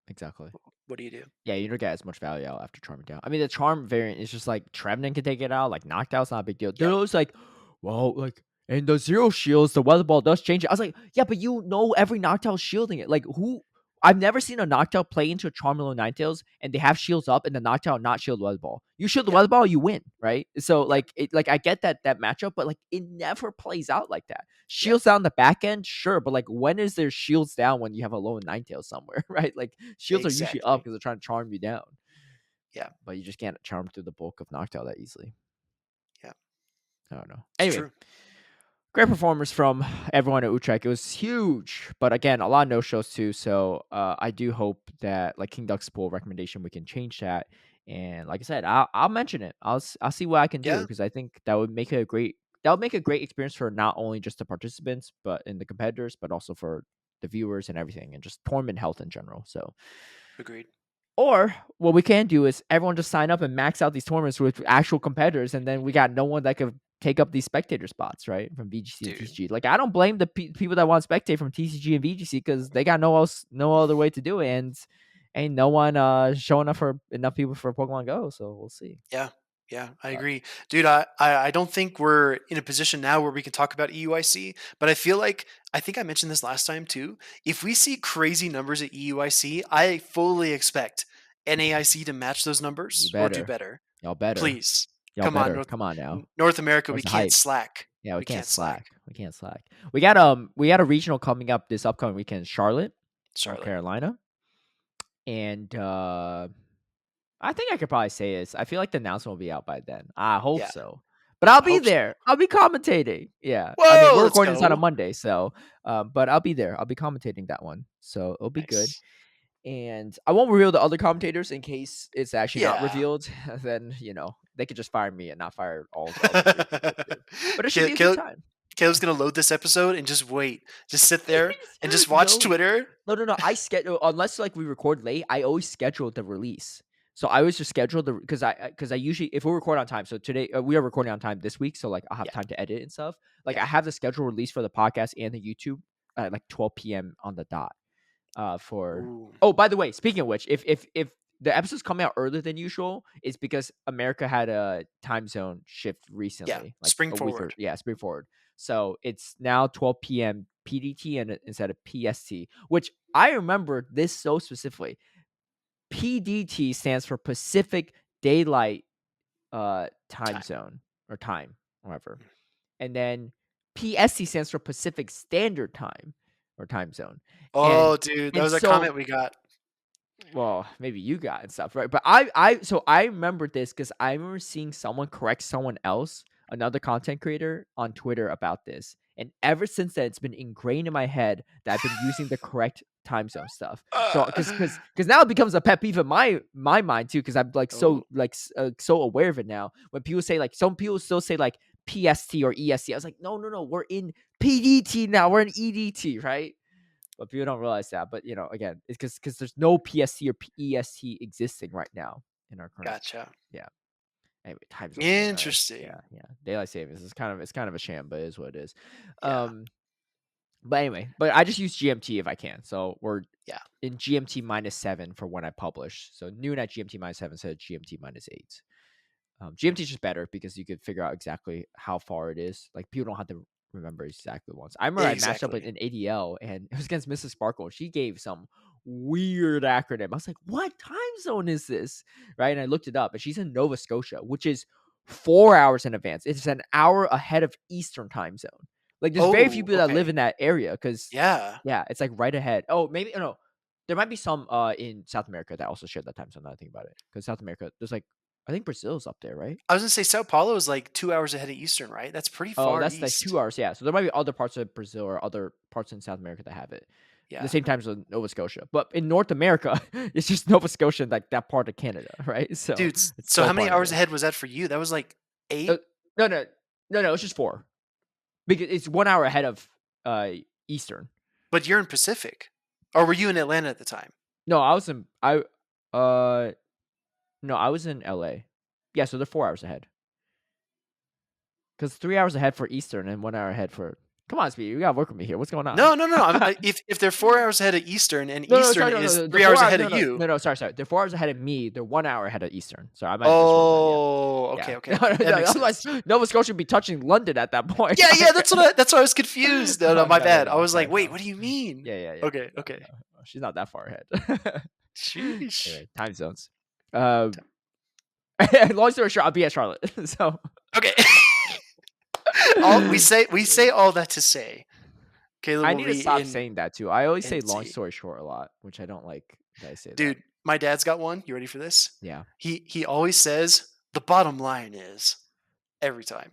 Exactly. what do you do? Yeah, you don't get as much value out after charming down. I mean, the charm variant is just like Trevenant can take it out. Like knocked out's not a big deal. They're Yep. always like, well, like and the zero shields, the weather ball does change it. I was like, yeah, but you know every Noctowl shielding it. Like who? I've never seen a Noctowl play into a Charmeleon Ninetales and they have shields up and the Noctowl not shield weather ball. You shield the Yep. weather ball, you win, right? So Yep. like it, like I get that matchup, but like it never plays out like that. Yep. Shields down the back end, sure, but like when is there shields down when you have a lone Ninetales somewhere, right? Like shields are usually up Exactly. because they're trying to charm you down, Yeah. but you just can't charm through the bulk of Noctowl that easily. Yeah. I don't know. It's Anyway, true. great performance from everyone at Utrecht. It was huge, but again, a lot of no shows too. So I do hope that like King Duck's pool recommendation, we can change that. And like I said, I'll mention it. I'll see what I can do Yeah. because I think that would make a great experience for not only just the participants, but in the competitors, but also for the viewers and everything, and just tournament health in general. So Agreed. or what we can do is everyone just sign up and max out these tournaments with actual competitors, and then we got no one that could take up these spectator spots, right? From VGC and Dude. TCG. Like I don't blame the people that want to spectate from TCG and VGC because they got no other way to do it, and ain't no one showing up for enough people for Pokemon Go. So we'll see. Yeah. Yeah, I But agree. Dude, I don't think we're in a position now where we can talk about EUIC, but I feel like I think I mentioned this last time too. If we see crazy numbers at EUIC, I fully expect NAIC to match those you numbers or do better, better. y'all better, Please. y'all Come on, better. Come on now. North America, we Where's the can't hype? slack. Yeah, we We can't can't slack. slack. We can't slack. We got a regional coming up this upcoming weekend in Charlotte, North Charlotte. Carolina. And I think I could probably say this. I feel like the announcement will be out by then. I hope Yeah, so. But I'll I be hope so. there. I'll be commentating. Yeah. I mean, Whoa, we're let's recording this on a go. Monday, so but I'll be there. I'll be commentating that one. So it'll be good. Nice. And I won't reveal the other commentators in case it's actually not Yeah. revealed. Then, they could just fire me and not fire all of the other 3 people too. But it should be a good Caleb, time. Caleb's gonna load this episode and just wait. Just sit there and just watch No. Twitter. No. I schedule unless like we record late. I always schedule the release. So I always just schedule the because I usually if we record on time. So today we are recording on time this week. So like I'll have Yeah, time to edit and stuff. Like yeah. I have the schedule release for the podcast and the YouTube at like 12 p.m. on the dot. For Ooh. oh by the way, speaking of which, if the episode's coming out earlier than usual, it's because America had a time zone shift Yeah, recently, like spring a week or forward. spring forward. So it's now 12 p.m. PDT and instead of PST, which I remember this so specifically. PDT stands for Pacific Daylight time Time. zone or time, whatever. And then PST stands for Pacific Standard Time or time zone. And Oh, dude, that and was a so comment we got. well, maybe you got and stuff, right? But I remember this because I remember seeing someone correct someone else, another content creator, on Twitter about this. And ever since then, it's been ingrained in my head that I've been using the correct time zone stuff. So, because now it becomes a pet peeve in my mind too, because I'm like oh, so aware of it now. When people say like some people still say like PST or EST, I was like, no, we're in PDT now, we're in EDT, right? But people don't realize that. But again, it's because there's no PST or EST existing right now in our current. gotcha. Yeah. Anyway, time zones, man. Interesting. Yeah. Daylight savings is kind of a sham, but it is what it is. Yeah, But anyway, but I just use GMT if I can. So we're yeah. in GMT -7 for when I publish. So noon at GMT -7 instead of GMT -8. GMT is just better because you could figure out exactly how far it is. Like people don't have to remember exactly once. I remember I matched up with Exactly. an ADL and it was against Mrs. Sparkle. She gave some weird acronym. I was like, "What time zone is this?" Right? And I looked it up, and she's in Nova Scotia, which is 4 hours in advance. It's an hour ahead of Eastern time zone. Like, there's very few Oh, people that live okay. in that area because, Yeah. yeah, it's like right ahead. Oh, maybe no. There might be some in South America that also share that time zone. Now that I think about it, because South America, there's like I think Brazil's up there, right? I was gonna say Sao Paulo is like 2 hours ahead of Eastern, right? That's pretty Oh, far that's like east. 2 hours, yeah. So there might be other parts of Brazil or other parts in South America that have it. The Yeah. same time as Nova Scotia. But in North America, it's just Nova Scotia and like that part of Canada, right? So Dude, it's so so how many far in hours advance. ahead was that for you? That was like Uh, 8? no, it's just 4. Because it's 1 hour ahead of Eastern. But you're in Pacific. Or were you in Atlanta at the time? No, uh no, I was in LA. Yeah, so they're 4 hours ahead. Because 3 hours ahead for Eastern and 1 hour ahead for come on, Speedy, you gotta work with me here. What's going on? No. If they're 4 hours ahead of Eastern and No, Eastern sorry, is no. The 3 hours 4 hours, ahead of you. no. Sorry. They're 4 hours ahead of me. They're 1 hour ahead of Eastern. Sorry, I might have miswrote that. Yeah, Oh, yeah. okay. That makes Otherwise, sense. Nova Scotia would be touching London at that point. Yeah. That's why I was confused. No, Oh, my bad. I no. was like, Sorry, wait, no. what do you mean? Yeah. Okay. No. She's not that far ahead. Sheesh. Anyway, time zones. Long story short, I'll be at Charlotte. So Okay. We say all that to say Caleb I will need to be stop in saying that too. I always say long NC. story short a lot, which I don't like that I say that. Dude, my dad's got one. You ready for this? Yeah. He always says the bottom line is every time.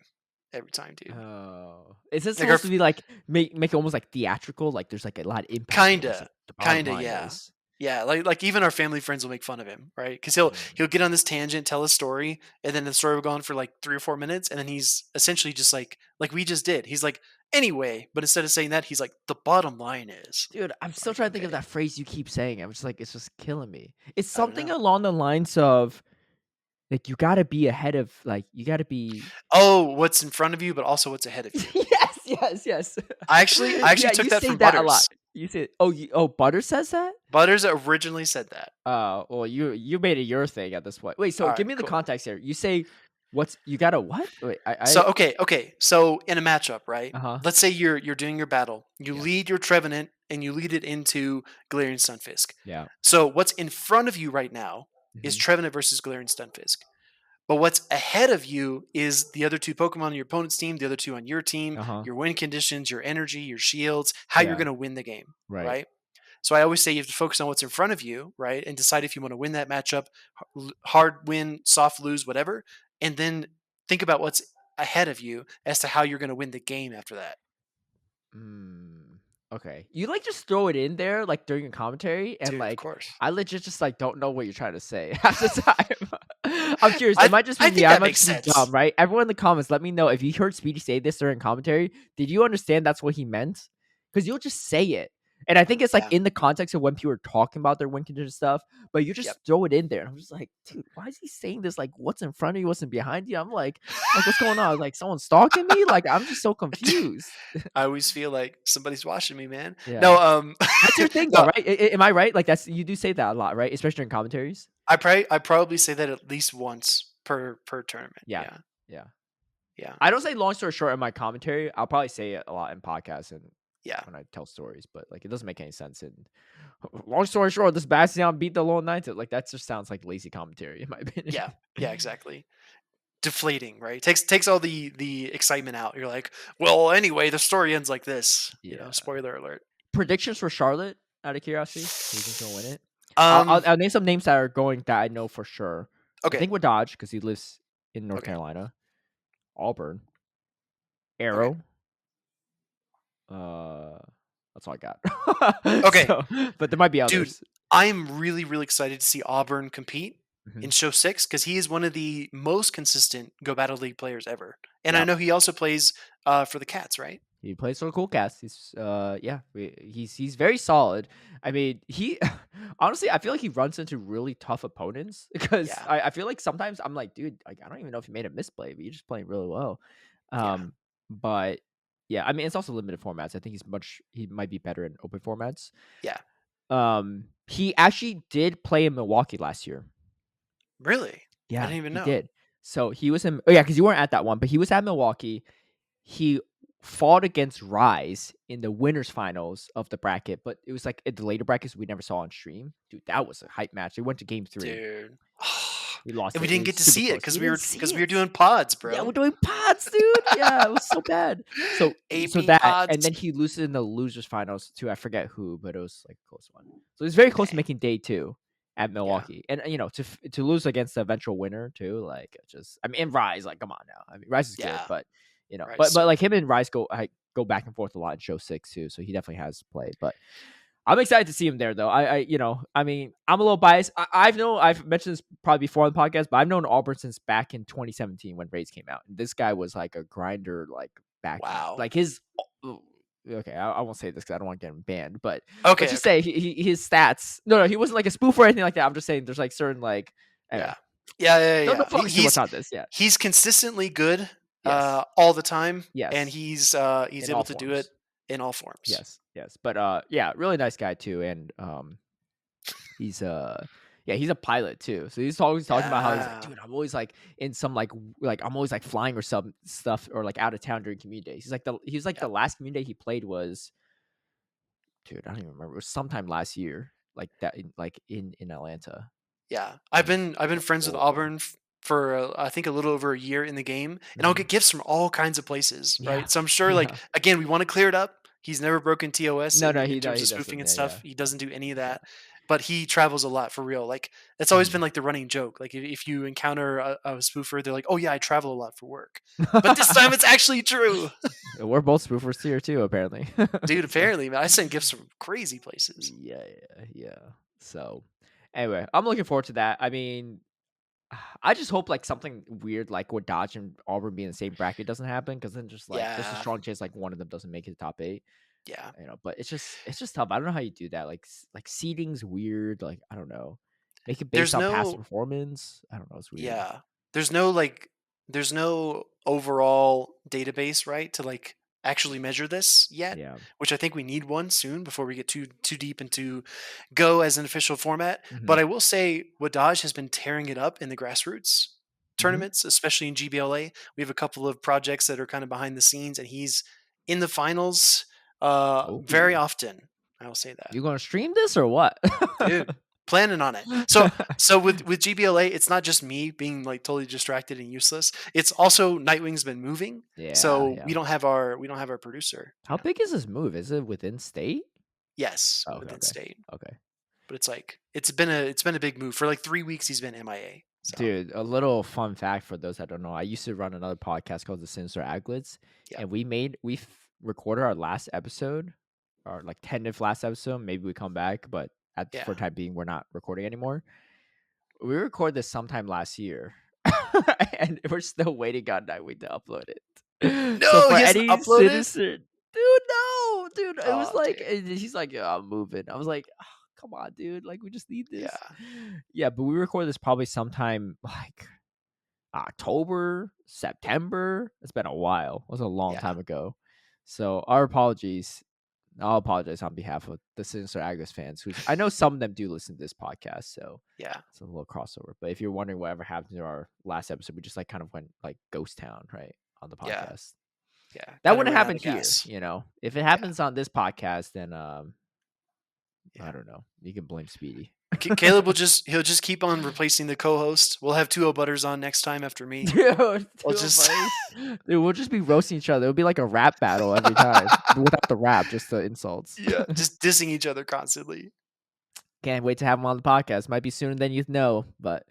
Every time, dude. Oh, is this Like our supposed to be like make it almost like theatrical? Like there's like a lot of impact behind this. kinda. Like the bottom Kinda, line yeah. is. Yeah, like even our family friends will make fun of him, right? Because he'll get on this tangent, tell a story, and then the story will go on for like 3 or 4 minutes, and then he's essentially just like we just did. He's like, anyway, but instead of saying that, he's like, the bottom line is. Dude, I'm still Like, trying to think of okay, that phrase you keep saying. I'm just like, it's just killing me. It's I don't something know. along the lines of like you gotta be ahead of like you gotta be Oh, what's in front of you, but also what's ahead of you. yes. I actually Yeah, took you that say from that a lot. Butters. You say Butter says that? Butters originally said that. Well, you made it your thing at this point. Wait, so All give right, me the cool. context here. You say What's you got a what? Wait, So okay. So in a matchup, right? uh-huh. Let's say you're doing your battle. You Yeah. lead your Trevenant and you lead it into Galarian Stunfisk. Yeah. So what's in front of you right now is Mhm. Trevenant versus Galarian Stunfisk. But what's ahead of you is the other two Pokemon on your opponent's team, the other two on your team, Uh-huh. your win conditions, your energy, your shields, how you're Yeah. going to win the game, Right. right? So I always say you have to focus on what's in front of you, right? And decide if you want to win that matchup, hard win, soft lose, whatever. And then think about what's ahead of you as to how you're going to win the game after that. Mm, okay. You like just throw it in there like during a commentary and Dude, of like course. I legit just like don't know what you're trying to say half the time. I'm curious. It I might just I be me. think I that might makes just be dumb, sense. right? Everyone in the comments, let me know if you heard Speedy say this during commentary. Did you understand that's what he meant? Because you'll just say it. And I think it's like Yeah. in the context of when people are talking about their win condition stuff, but you Yep. just throw it in there. And I'm just like, dude, why is he saying this? Like, what's in front of you? What's in behind you? I'm like, what's going on? Like, someone stalking me? Like, I'm just so confused. I always feel like somebody's watching me, man. Yeah. No, That's your thing though, no, right? Am I right? Like that's you do say that a lot, right? Especially in commentaries. I probably say that at least once per tournament. Yeah, Yeah. yeah. Yeah. I don't say long story short in my commentary. I'll probably say it a lot in podcasts and Yeah. when I tell stories, but like it doesn't make any sense. And long story short, this Bastion beat the Lone Knights. Like that just sounds like lazy commentary in my opinion. Yeah. Yeah, exactly. Deflating, right? Takes all the excitement out. You're like, well, anyway, the story ends like this. Yeah. Spoiler alert. Predictions for Charlotte. Out of curiosity, who you think's gonna win it? Um, I'll name some names that are going that I know for sure. I okay, think with Dodge because he lives in North okay, Carolina. Auburn, okay, Arrow, Uh, that's all I got. okay, So, but there might be dude. others. I'm really excited to see Auburn compete Mhm. in Show 6 because he is one of the most consistent Go Battle League players ever, and I Yep. know he also plays for the Cats, right? He plays for a cool cast. He's yeah, he's very solid. I mean, he honestly, I feel like he runs into really tough opponents because Yeah, I feel like sometimes I'm like, dude, like I don't even know if he made a misplay, but you're just playing really well. yeah, But yeah, I mean, it's also limited formats. I think he might be better in open formats. yeah. He actually did play in Milwaukee last year. Really? I Yeah, didn't even he know. did. So he was in. Oh yeah, because you weren't at that one, but he was at Milwaukee. He fought against Rise in the winners finals of the bracket, but it was like in the later brackets we never saw on stream. Dude, that was a hype match. They went to game 3. Dude. We lost And we it. It didn't was get to super see it close. because We we didn't were see because we were it. doing pods, Yeah, we're bro. doing pods, dude. Yeah, it was so bad. So AP that and pods. then he loses in the losers finals to I forget who, but it was like a close one. So it was very close to Dang. making day 2 at Yeah. Milwaukee. And to lose against the eventual winner too, like it just I mean and Rise, like come on now. I mean Rise is good, Yeah. but Right. but So like him good. and Rise go back and forth a lot in show 6 too. So he definitely has played. But I'm excited to see him there, though. I mean, I'm a little biased. I've mentioned this probably before on the podcast, but I've known Auburn since back in 2017 when Raids came out. And this guy was like a grinder, like back in Wow. like his. Okay, I won't say this because I don't want to get him banned, but let's Okay. just Okay. say his stats. No, he wasn't like a spoof or anything like that. I'm just saying there's like certain like anyway. Yeah. Don't Don't focus too much He's on this. Yeah. he's consistently good Yes. all the time, and Yes. he's In able all to do it forms. in all forms. Yes. Yes. But yeah, really nice guy too, and he's yeah, he's a pilot too. So he's always talking about how he's like, Yeah. dude, I'm always like in some like I'm always like flying or some stuff or like out of town during community days. He's like Yeah. the last community day he played was dude, I don't even remember. It was sometime last year, like that in Atlanta. Yeah. And I've been yeah, friends with old bro. Auburn for I think a little over a year in the game, and I'll Hmm. get gifts from all kinds of places, Yeah. right? So I'm sure, like, Yeah. again, we want to clear it up. He's never broken TOS No, in no, terms he of spoofing doesn't. and Yeah, yeah. stuff. He doesn't do any of Yeah. that, but he travels a lot for real. Like, that's always been Mhm. like the running joke. Like, if you encounter a spoofer, they're like, "Oh yeah, I travel a lot for work," but this time it's actually true, We're both spoofers here too, apparently. dude. So Apparently, man, I send gifts from crazy places. yeah, yeah, yeah. So anyway, I'm looking forward to that. I mean, I just hope like something weird like with Dodge and Auburn being in the same bracket doesn't happen because then just like there's a Yeah, strong chance like one of them doesn't make it to top 8. yeah. But it's just tough. I don't know how you do that. Like seeding's weird. Like I don't know. Make it based There's on past no performance. I don't know. It's weird. Yeah. There's no like there's no overall database, right, to like actually measure this yet, Yeah. which I think we need one soon before we get too deep into Go as an official format. Hmm. But I will say Wadaj has been tearing it up in the grassroots. Mm-hmm. tournaments, especially in GBLA. We have a couple of projects that are kind of behind the scenes, and he's in the finals very Oh, often. I will say that, you gonna stream this or what? dude. Planning on it. So with GBLA, it's not just me being like totally distracted and useless. It's also Nightwing's been moving, Yeah, so yeah. we don't have our producer. How big is this move? Is it within state? Yes, Oh, okay, within okay, state, okay. but it's like it's been a big move for like 3 weeks. He's been MIA. So Dude, a little fun fact for those that don't know. I used to run another podcast called the Sinister Aglets, yeah, and recorded our last episode, our like tentative last episode. Maybe we come back, but yeah. for time being, we're not recording anymore. We recorded this sometime last year, and we're still waiting on Nightwing to upload it. So No, for he hasn't any uploaded. citizen, dude, no, dude, it was Oh, like dude. he's like, yeah, I'm moving. I was like, oh, come on, dude, like we just need Yeah, this. Yeah, but we recorded this probably sometime like October, September. It's been a while. It was a long yeah, time ago. So our apologies. I'll apologize on behalf of the Sinister Agus fans, who's I know some of them do listen to this podcast, so yeah, it's a little crossover. But if you're wondering whatever happened to our last episode, we just like kind of went like ghost town, right? On the yeah, podcast. yeah. That Kind of wouldn't ran out happen of here, gas. If it Yeah, happens on this podcast, then I yeah. don't know. You can blame Speedy. Caleb will he'll just keep on replacing the co-host. We'll have 2 Butters on next time after me. Dude, We'll two of just us. Dude, we'll just be roasting each other. It'll be like a rap battle every time, but without the rap, just the insults. yeah, just dissing each other constantly. Can't wait to have him on the podcast. Might be sooner than you know, but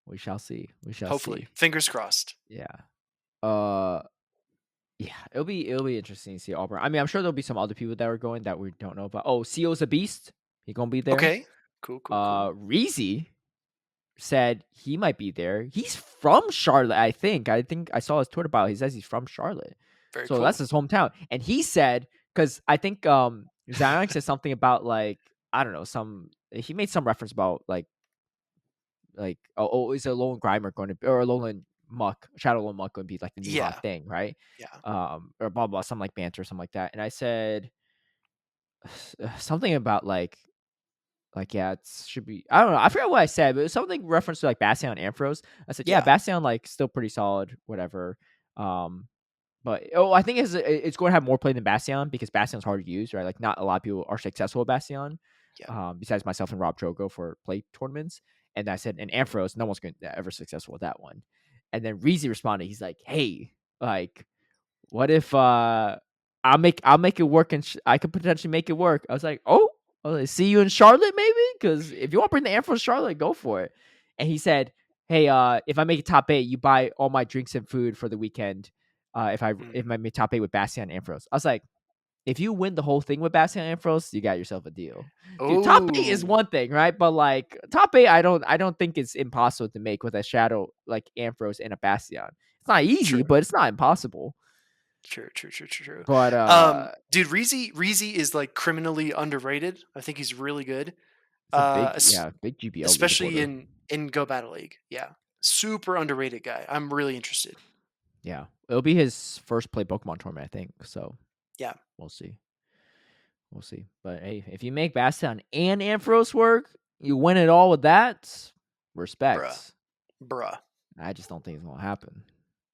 we shall see. We shall see. Hopefully, fingers crossed. Yeah. Uh. Yeah, it'll be interesting to see Auburn. I mean, I'm sure there'll be some other people that are going that we don't know about. Oh, CO's a beast. He gonna be there. Okay, cool, cool, cool. Reezy said he might be there. He's from Charlotte, I think. I think I saw his Twitter bio. He says he's from Charlotte. Very So that's cool. his hometown. And he said, because I think Zion said something about like, I don't know, he made some reference about is Alolan Grimer going to be, or Alolan Muck, Shadow Alolan Muck going to be like the new hot Yeah, thing, right? yeah. Or blah blah, something like banter, something like that. And I said something about yeah, it should be. I don't know. I forgot what I said, but it was something reference to like Bastion and Ampharos. I said, yeah, Yeah. Bastion like still pretty solid, whatever. But I think it's going to have more play than Bastion because Bastion's hard to use, right? Like not a lot of people are successful at Bastion. Yeah. Besides myself and Rob Drogo for play tournaments. And I said, and Ampharos, no one's going to ever successful with that one. And then Reezy responded, he's like, hey, like, what if I'll make it work and I could potentially make it work. I was like, oh, see you in Charlotte maybe, because if you want to bring the Ampharos to Charlotte, go for it. And he said, hey, if I make it top 8, you buy all my drinks and food for the weekend. If I make top 8 with Bastion and Ampharos. I was like, if you win the whole thing with Bastion and Ampharos, you got yourself a deal. Dude, top 8 is Oh, one thing, right? But like top 8, I don't think it's impossible to make with a Shadow like Ampharos and a Bastion. It's not easy, true. but it's not impossible. True. But Dude, Reezy is like criminally underrated. I think he's really good. it's a big GBL Especially leaderboarder. in Go Battle League. Yeah, super underrated guy. I'm really interested. Yeah, it'll be his first play Pokemon tournament, I think. So Yeah, we'll see. We'll see. But hey, if you make Bastion and Ampharos work, you win it all with that. bruh, Respect. bruh. I just don't think it's gonna happen.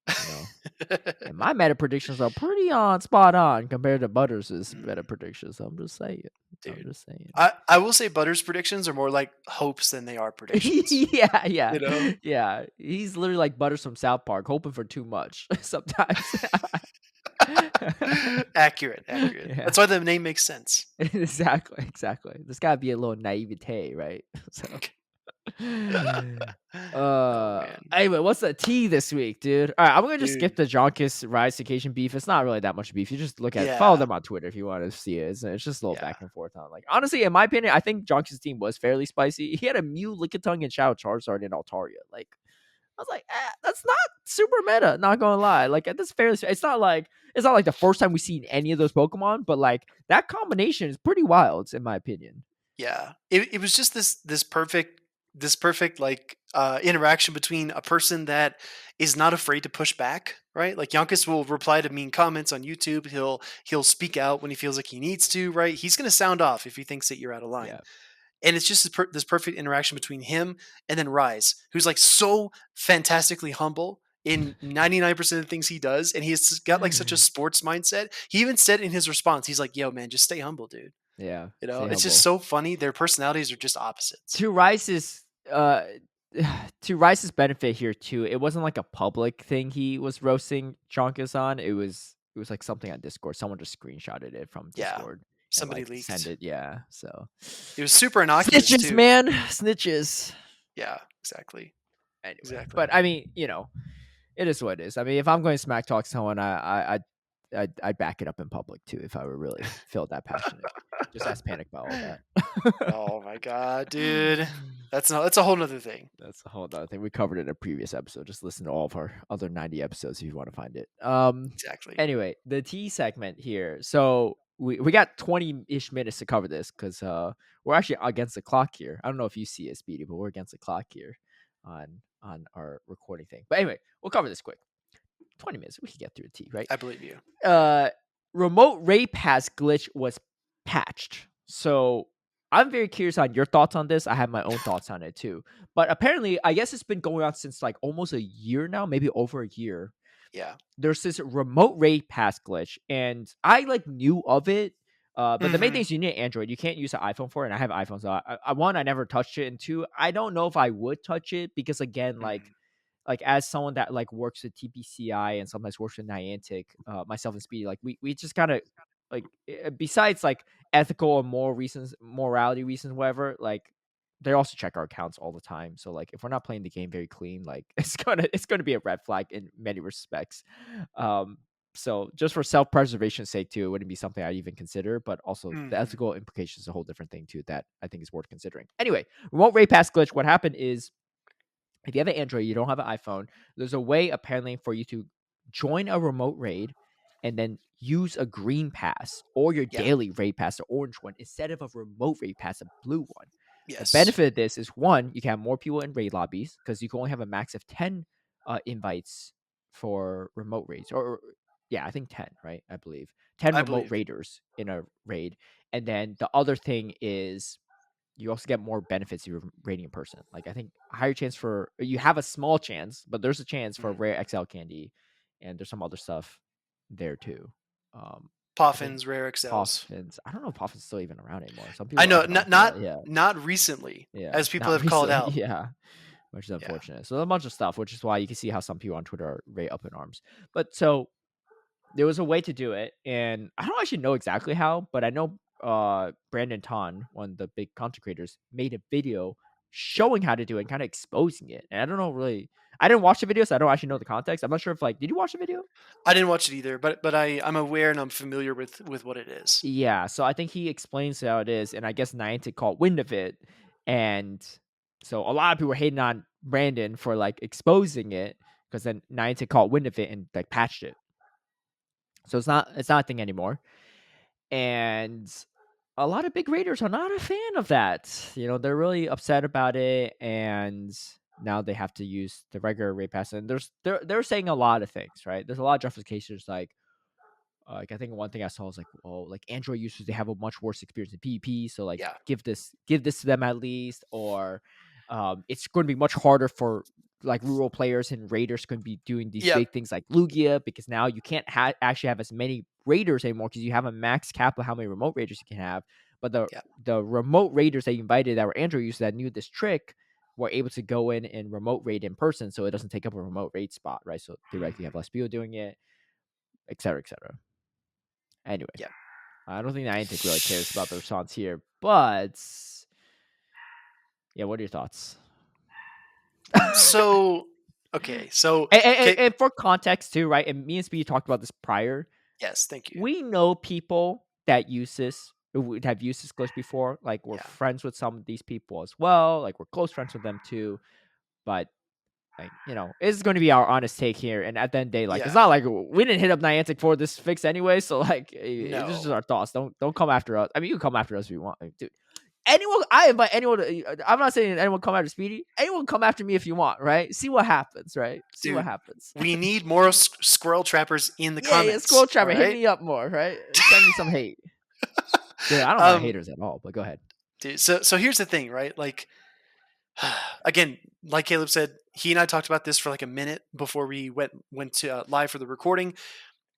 You know. And my meta predictions are pretty spot on compared to Butters' meta predictions. I'm just saying. Dude, I will say Butters' predictions are more like hopes than they are predictions. Yeah. You know, Yeah. He's literally like Butters from South Park, hoping for too much sometimes. accurate. Yeah. That's why the name makes sense. Exactly. There's gotta be a little naivete, right? So Oh man, anyway, what's the tea this week, dude? All right, I'm gonna just skip dude. the Jonkus Rise Occasion beef. It's not really that much beef. You just follow Yeah, them on Twitter if you want to see it. It's just a little yeah, back and forth on like honestly, in my opinion, I think Jonkus' team was fairly spicy. He had a Mew, Lickitung, and Shadow Charizard in Altaria. Like I was like, that's not super meta, not gonna lie. Like that's fairly it's not like the first time we've seen any of those Pokemon, but like that combination is pretty wild, in my opinion. yeah. It was just this perfect like interaction between a person that is not afraid to push back, right? Like Yonkis will reply to mean comments on YouTube. He'll speak out when he feels like he needs to, right? He's gonna sound off if he thinks that you're out of line. Yeah. and it's just this perfect interaction between him and then Rise, who's like so fantastically humble in 99% of the things he does, and he's got like such a sports mindset. He even said in his response, he's like, "Yo, man, just stay humble, dude." Yeah, You know, stay it's just humble. so funny. Their personalities are just opposites. To Rice's to Rice's benefit here too, it wasn't like a public thing he was roasting Chonkus on. It was like something on Discord. Someone just screenshotted it from Yeah, Discord and somebody like send leaked. it. Yeah, so It was super innocuous snitches, too. man, snitches. Yeah, exactly, Anyway, but exactly. I mean, it is what it is. I mean, if I'm going to smack talk someone, I'd back it up in public too if I were really feel that passionate. Just ask Panic about all that. Oh my god, dude, that's a whole nother thing. That's a whole other thing. We covered it in a previous episode. Just listen to all of our other 90 episodes if you want to find it. Exactly. Anyway, the T segment here. So we got 20-ish minutes to cover this because we're actually against the clock here. I don't know if you see it, Speedy, but we're against the clock here on our recording thing. But anyway, we'll cover this quick. 20 minutes. We can get through the T, right? I believe you. Remote raid pass glitch was patched. So I'm very curious on your thoughts on this. I have my own thoughts on it too. But apparently, I guess it's been going on since like almost a year now, maybe over a year. Yeah. There's this remote raid pass glitch, and I like knew of it. But the main thing Hmm. is you need Android. You can't use an iPhone for it. And I have iPhones. So I never touched it, and two, I don't know if I would touch it because again, Hmm. like as someone that like works with TPCI and sometimes works with Niantic, myself and Speedy, like we just gotta like besides like ethical and moral reasons, morality reasons, whatever, like they also check our accounts all the time. So like if we're not playing the game very clean, like it's gonna be a red flag in many respects. Um so just for self-preservation's sake too, it wouldn't be something I'd even consider, but also the Hmm. ethical implications is a whole different thing too that I think is worth considering. Anyway, remote raid pass glitch, what happened is if you have an Android, you don't have an iPhone, there's a way apparently for you to join a remote raid and then use a green pass or your Yeah. daily raid pass, the orange one, instead of a remote raid pass, a blue one. The Yes. benefit of this is one, you can have more people in raid lobbies because you can only have a max of 10 invites for remote raids. Or yeah, I think 10, right? I believe 10 I remote believe. raiders in a raid. And then the other thing is you also get more benefits if you're raiding in person. Like I think a higher chance for you have a small chance, but there's a chance for Mhm. rare XL candy, and there's some other stuff there too. I think Poffins, rare XLs. Poffins. I don't know if Poffins still even around anymore. Some I people are know, up and not off of that. Yeah, not recently, yeah, as people not have called recently. out. Yeah, which is Yeah. unfortunate. So a bunch of stuff, which is why you can see how some people on Twitter are very up in arms. But so there was a way to do it, and I don't actually know exactly how, but I know Brandon Ton, one of the big content creators, made a video Yeah. showing how to do it and kind of exposing it. And I don't know really, I didn't watch the video, so I don't actually know the context. I'm not sure if like, did you watch the video? I didn't watch it either, but I'm aware and I'm familiar with what it is. Yeah, so I think he explains how it is, and I guess Niantic caught wind of it, and so a lot of people were hating on Brandon for like exposing it because then Niantic caught wind of it and like patched it. So it's not a thing anymore. And a lot of big raiders are not a fan of that. They're really upset about it, and now they have to use the regular raid pass. And they're saying a lot of things, right? There's a lot of justifications, like I think one thing I saw was like, oh, like Android users they have a much worse experience in PvP, so like Yeah. give this to them at least, or it's going to be much harder for like rural players and raiders going to be doing these Yep. big things like Lugia because now you can't actually have as many raiders anymore because you have a max cap of how many remote raiders you can have. But the Yep. the remote raiders that you invited that were Android users that knew this trick were able to go in and remote raid in person, so it doesn't take up a remote raid spot, right? So theoretically, you have less people doing it, et cetera, et cetera. Anyway, Yep. I don't think Niantic really cares about the response here, but yeah, what are your thoughts? So, okay. So, okay. And for context too, right? And me and Speedy talked about this prior. Yes. Thank you. We know people that use this, who would have used this glitch before. Like we're Yeah. friends with some of these people as well. Like we're close friends with them too. But like it's going to be our honest take here. And at the end of the day, like it's Yeah. not like we didn't hit up Niantic for this fix anyway. So like it's just No, our thoughts. Don't come after us. I mean, you can come after us if you want, like, dude. Anyone, I invite anyone I'm not saying anyone come after Speedy. Anyone come after me if you want, right? See what happens, right? See what dude. happens. We need more squirrel trappers in the Yeah, Scroll comments. All Trapper, hit right. me up more, right? Send me some hate. Dude, I don't mind um. haters at all, but go ahead. Dude, so here's the thing, right? Like, again, like Caleb said, he and I talked about this for like a minute before we went to live for the recording.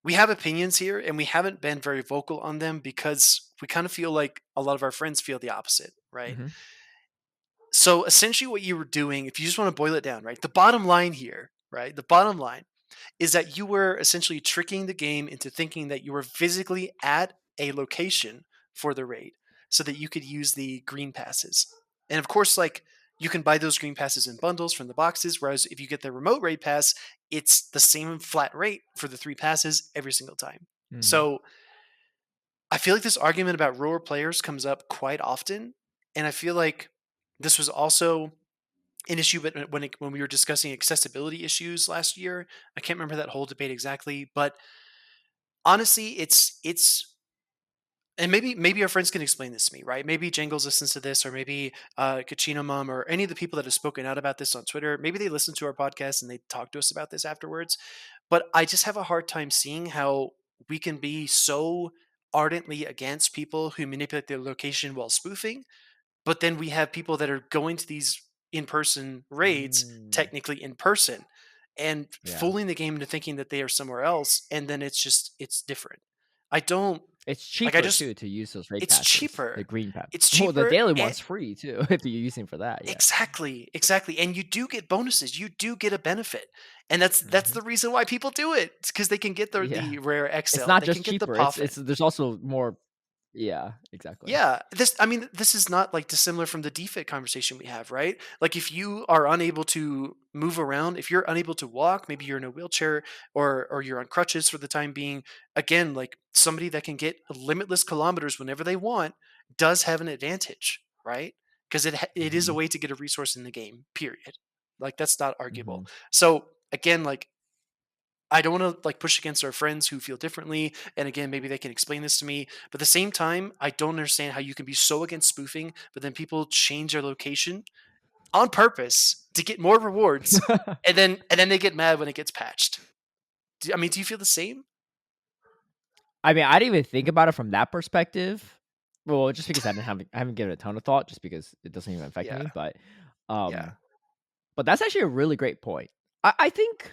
We have opinions here, and we haven't been very vocal on them because we kind of feel like a lot of our friends feel the opposite, right? Hmm. So essentially, what you were doing, if you just want to boil it down, right? The bottom line here, right? The bottom line is that you were essentially tricking the game into thinking that you were physically at a location for the raid so that you could use the green passes. And of course, like, you can buy those green passes in bundles from the boxes, whereas if you get the remote raid pass, it's the same flat rate for the 3 passes every single time. Hmm. So I feel like this argument about roller players comes up quite often. And I feel like this was also an issue, but when we were discussing accessibility issues last year, I can't remember that whole debate exactly, but honestly, it's and maybe our friends can explain this to me, right? Maybe Jangles listens to this, or maybe Kachino Mom, or any of the people that have spoken out about this on Twitter. Maybe they listen to our podcast and they talk to us about this afterwards. But I just have a hard time seeing how we can be so ardently against people who manipulate their location while spoofing, but then we have people that are going to these in-person raids Mm. technically in person and Yeah. fooling the game into thinking that they are somewhere else, and then it's different. I don't It's like, I cheaper just too to use those raid it's passes, the cheaper. green pass. It's Well, the cheaper daily and one's free too if you're using for that. Yeah. exactly, exactly, and you do get bonuses, you do get a benefit, and that's Hmm. the reason why people do it. It's because they can get Yeah. the rare It's XL, not they can just get the cheaper. It's Poffin. there's also more. Yeah. Exactly. Yeah, this I mean, this is not like dissimilar from the defit conversation we have, right? Like, if you are unable to move around, if you're unable to walk, maybe you're in a wheelchair, or you're on crutches for the time being, again, like, somebody that can get limitless kilometers whenever they want does have an advantage, right? Because it is a Hmm. way to get a resource in the game, period. Like, that's not arguable. Hmm. So again, like, I don't want to like push against our friends who feel differently. And again, maybe they can explain this to me. But at the same time, I don't understand how you can be so against spoofing, but then people change their location on purpose to get more rewards, and then they get mad when it gets patched. I mean, do you feel the same? I mean, I didn't even think about it from that perspective. Well, just because I haven't given it a ton of thought, just because it doesn't even affect Yeah, me. yeah. Um, but that's actually a really great point. I think,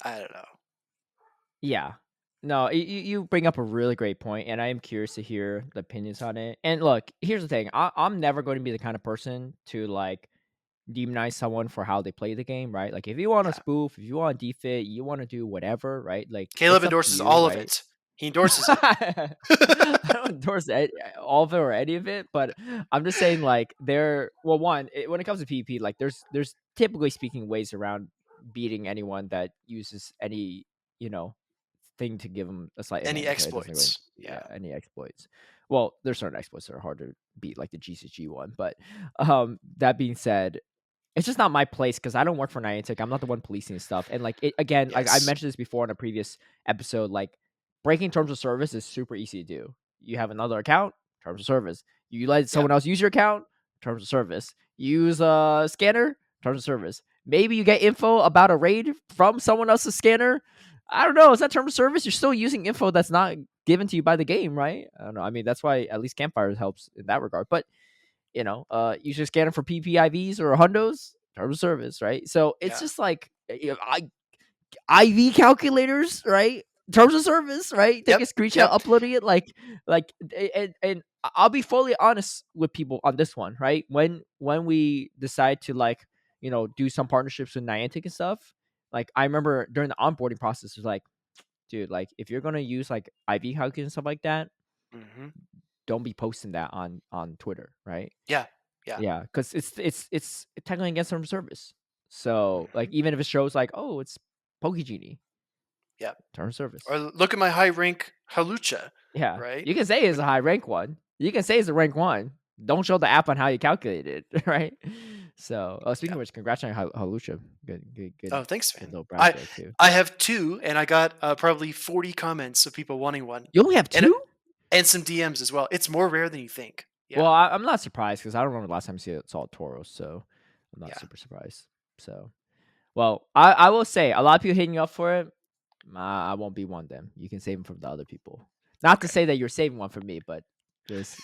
I don't know. yeah, no, you bring up a really great point, and I am curious to hear the opinions on it. And look, here's the thing: I'm never going to be the kind of person to like demonize someone for how they play the game, right? Like, if you want to Yeah, spoof, if you want to defit, you want to do whatever, right? Like, Caleb it's up to endorses you, all of right? it. He endorses it. I don't endorse all of it or any of it, but I'm just saying, like, well, one, when it comes to PvP, like, there's typically speaking ways around beating anyone that uses any, you know, thing to give them a slight Any advantage, right? It doesn't really, exploits? yeah, Yeah. any exploits. Well, there's certain exploits that are hard to beat, like the GCG one, but that being said, it's just not my place because I don't work for Niantic. I'm not the one policing stuff. And like, it again, like I Yes. mentioned this before in a previous episode, like, breaking terms of service is super easy to do. You have another account, terms of service. You let Yep. someone else use your account, terms of service. You use a scanner, terms of service. Maybe you get info about a raid from someone else's scanner. I don't know. Is that terms of service? You're still using info that's not given to you by the game, right? I don't know. I mean, that's why at least Campfires helps in that regard. But use your scanner for PPIVs or hundos, terms of service, right? So it's Yeah. just like, IV calculators, right? Terms of service, right? Take a Yep. screenshot, Yep. uploading it, and I'll be fully honest with people on this one, right? When we decide to like, do some partnerships with Niantic and stuff, like I remember during the onboarding process, it was like, dude, like if you're gonna use like IV calculators and stuff like that, Hmm. don't be posting that on Twitter, right? Yeah. Yeah. Yeah, because it's technically against terms of service. So like Hmm. even if it shows like, oh, it's Pokegenie, Yep. terms of service. Or look at my high rank Hawlucha, Yeah, right? you can say it's When a high rank one. You can say it's a rank one. Don't show the app on how you calculate it, right? So, speaking yeah. of which, congrats on your Hawlucha. Oh, thanks, Good man. little brag I there too. I have two, and I got probably 40 comments of people wanting one, You only have and two? and some DMs as well. It's more rare than you think. Well, Yeah, I'm not surprised because I don't remember the last time I saw Toros, so I'm not yeah. super surprised. So, well, I will say a lot of people hitting you up for it. I won't be one of them. You can save them from the other people. Not to Okay. say that you're saving one for me, but just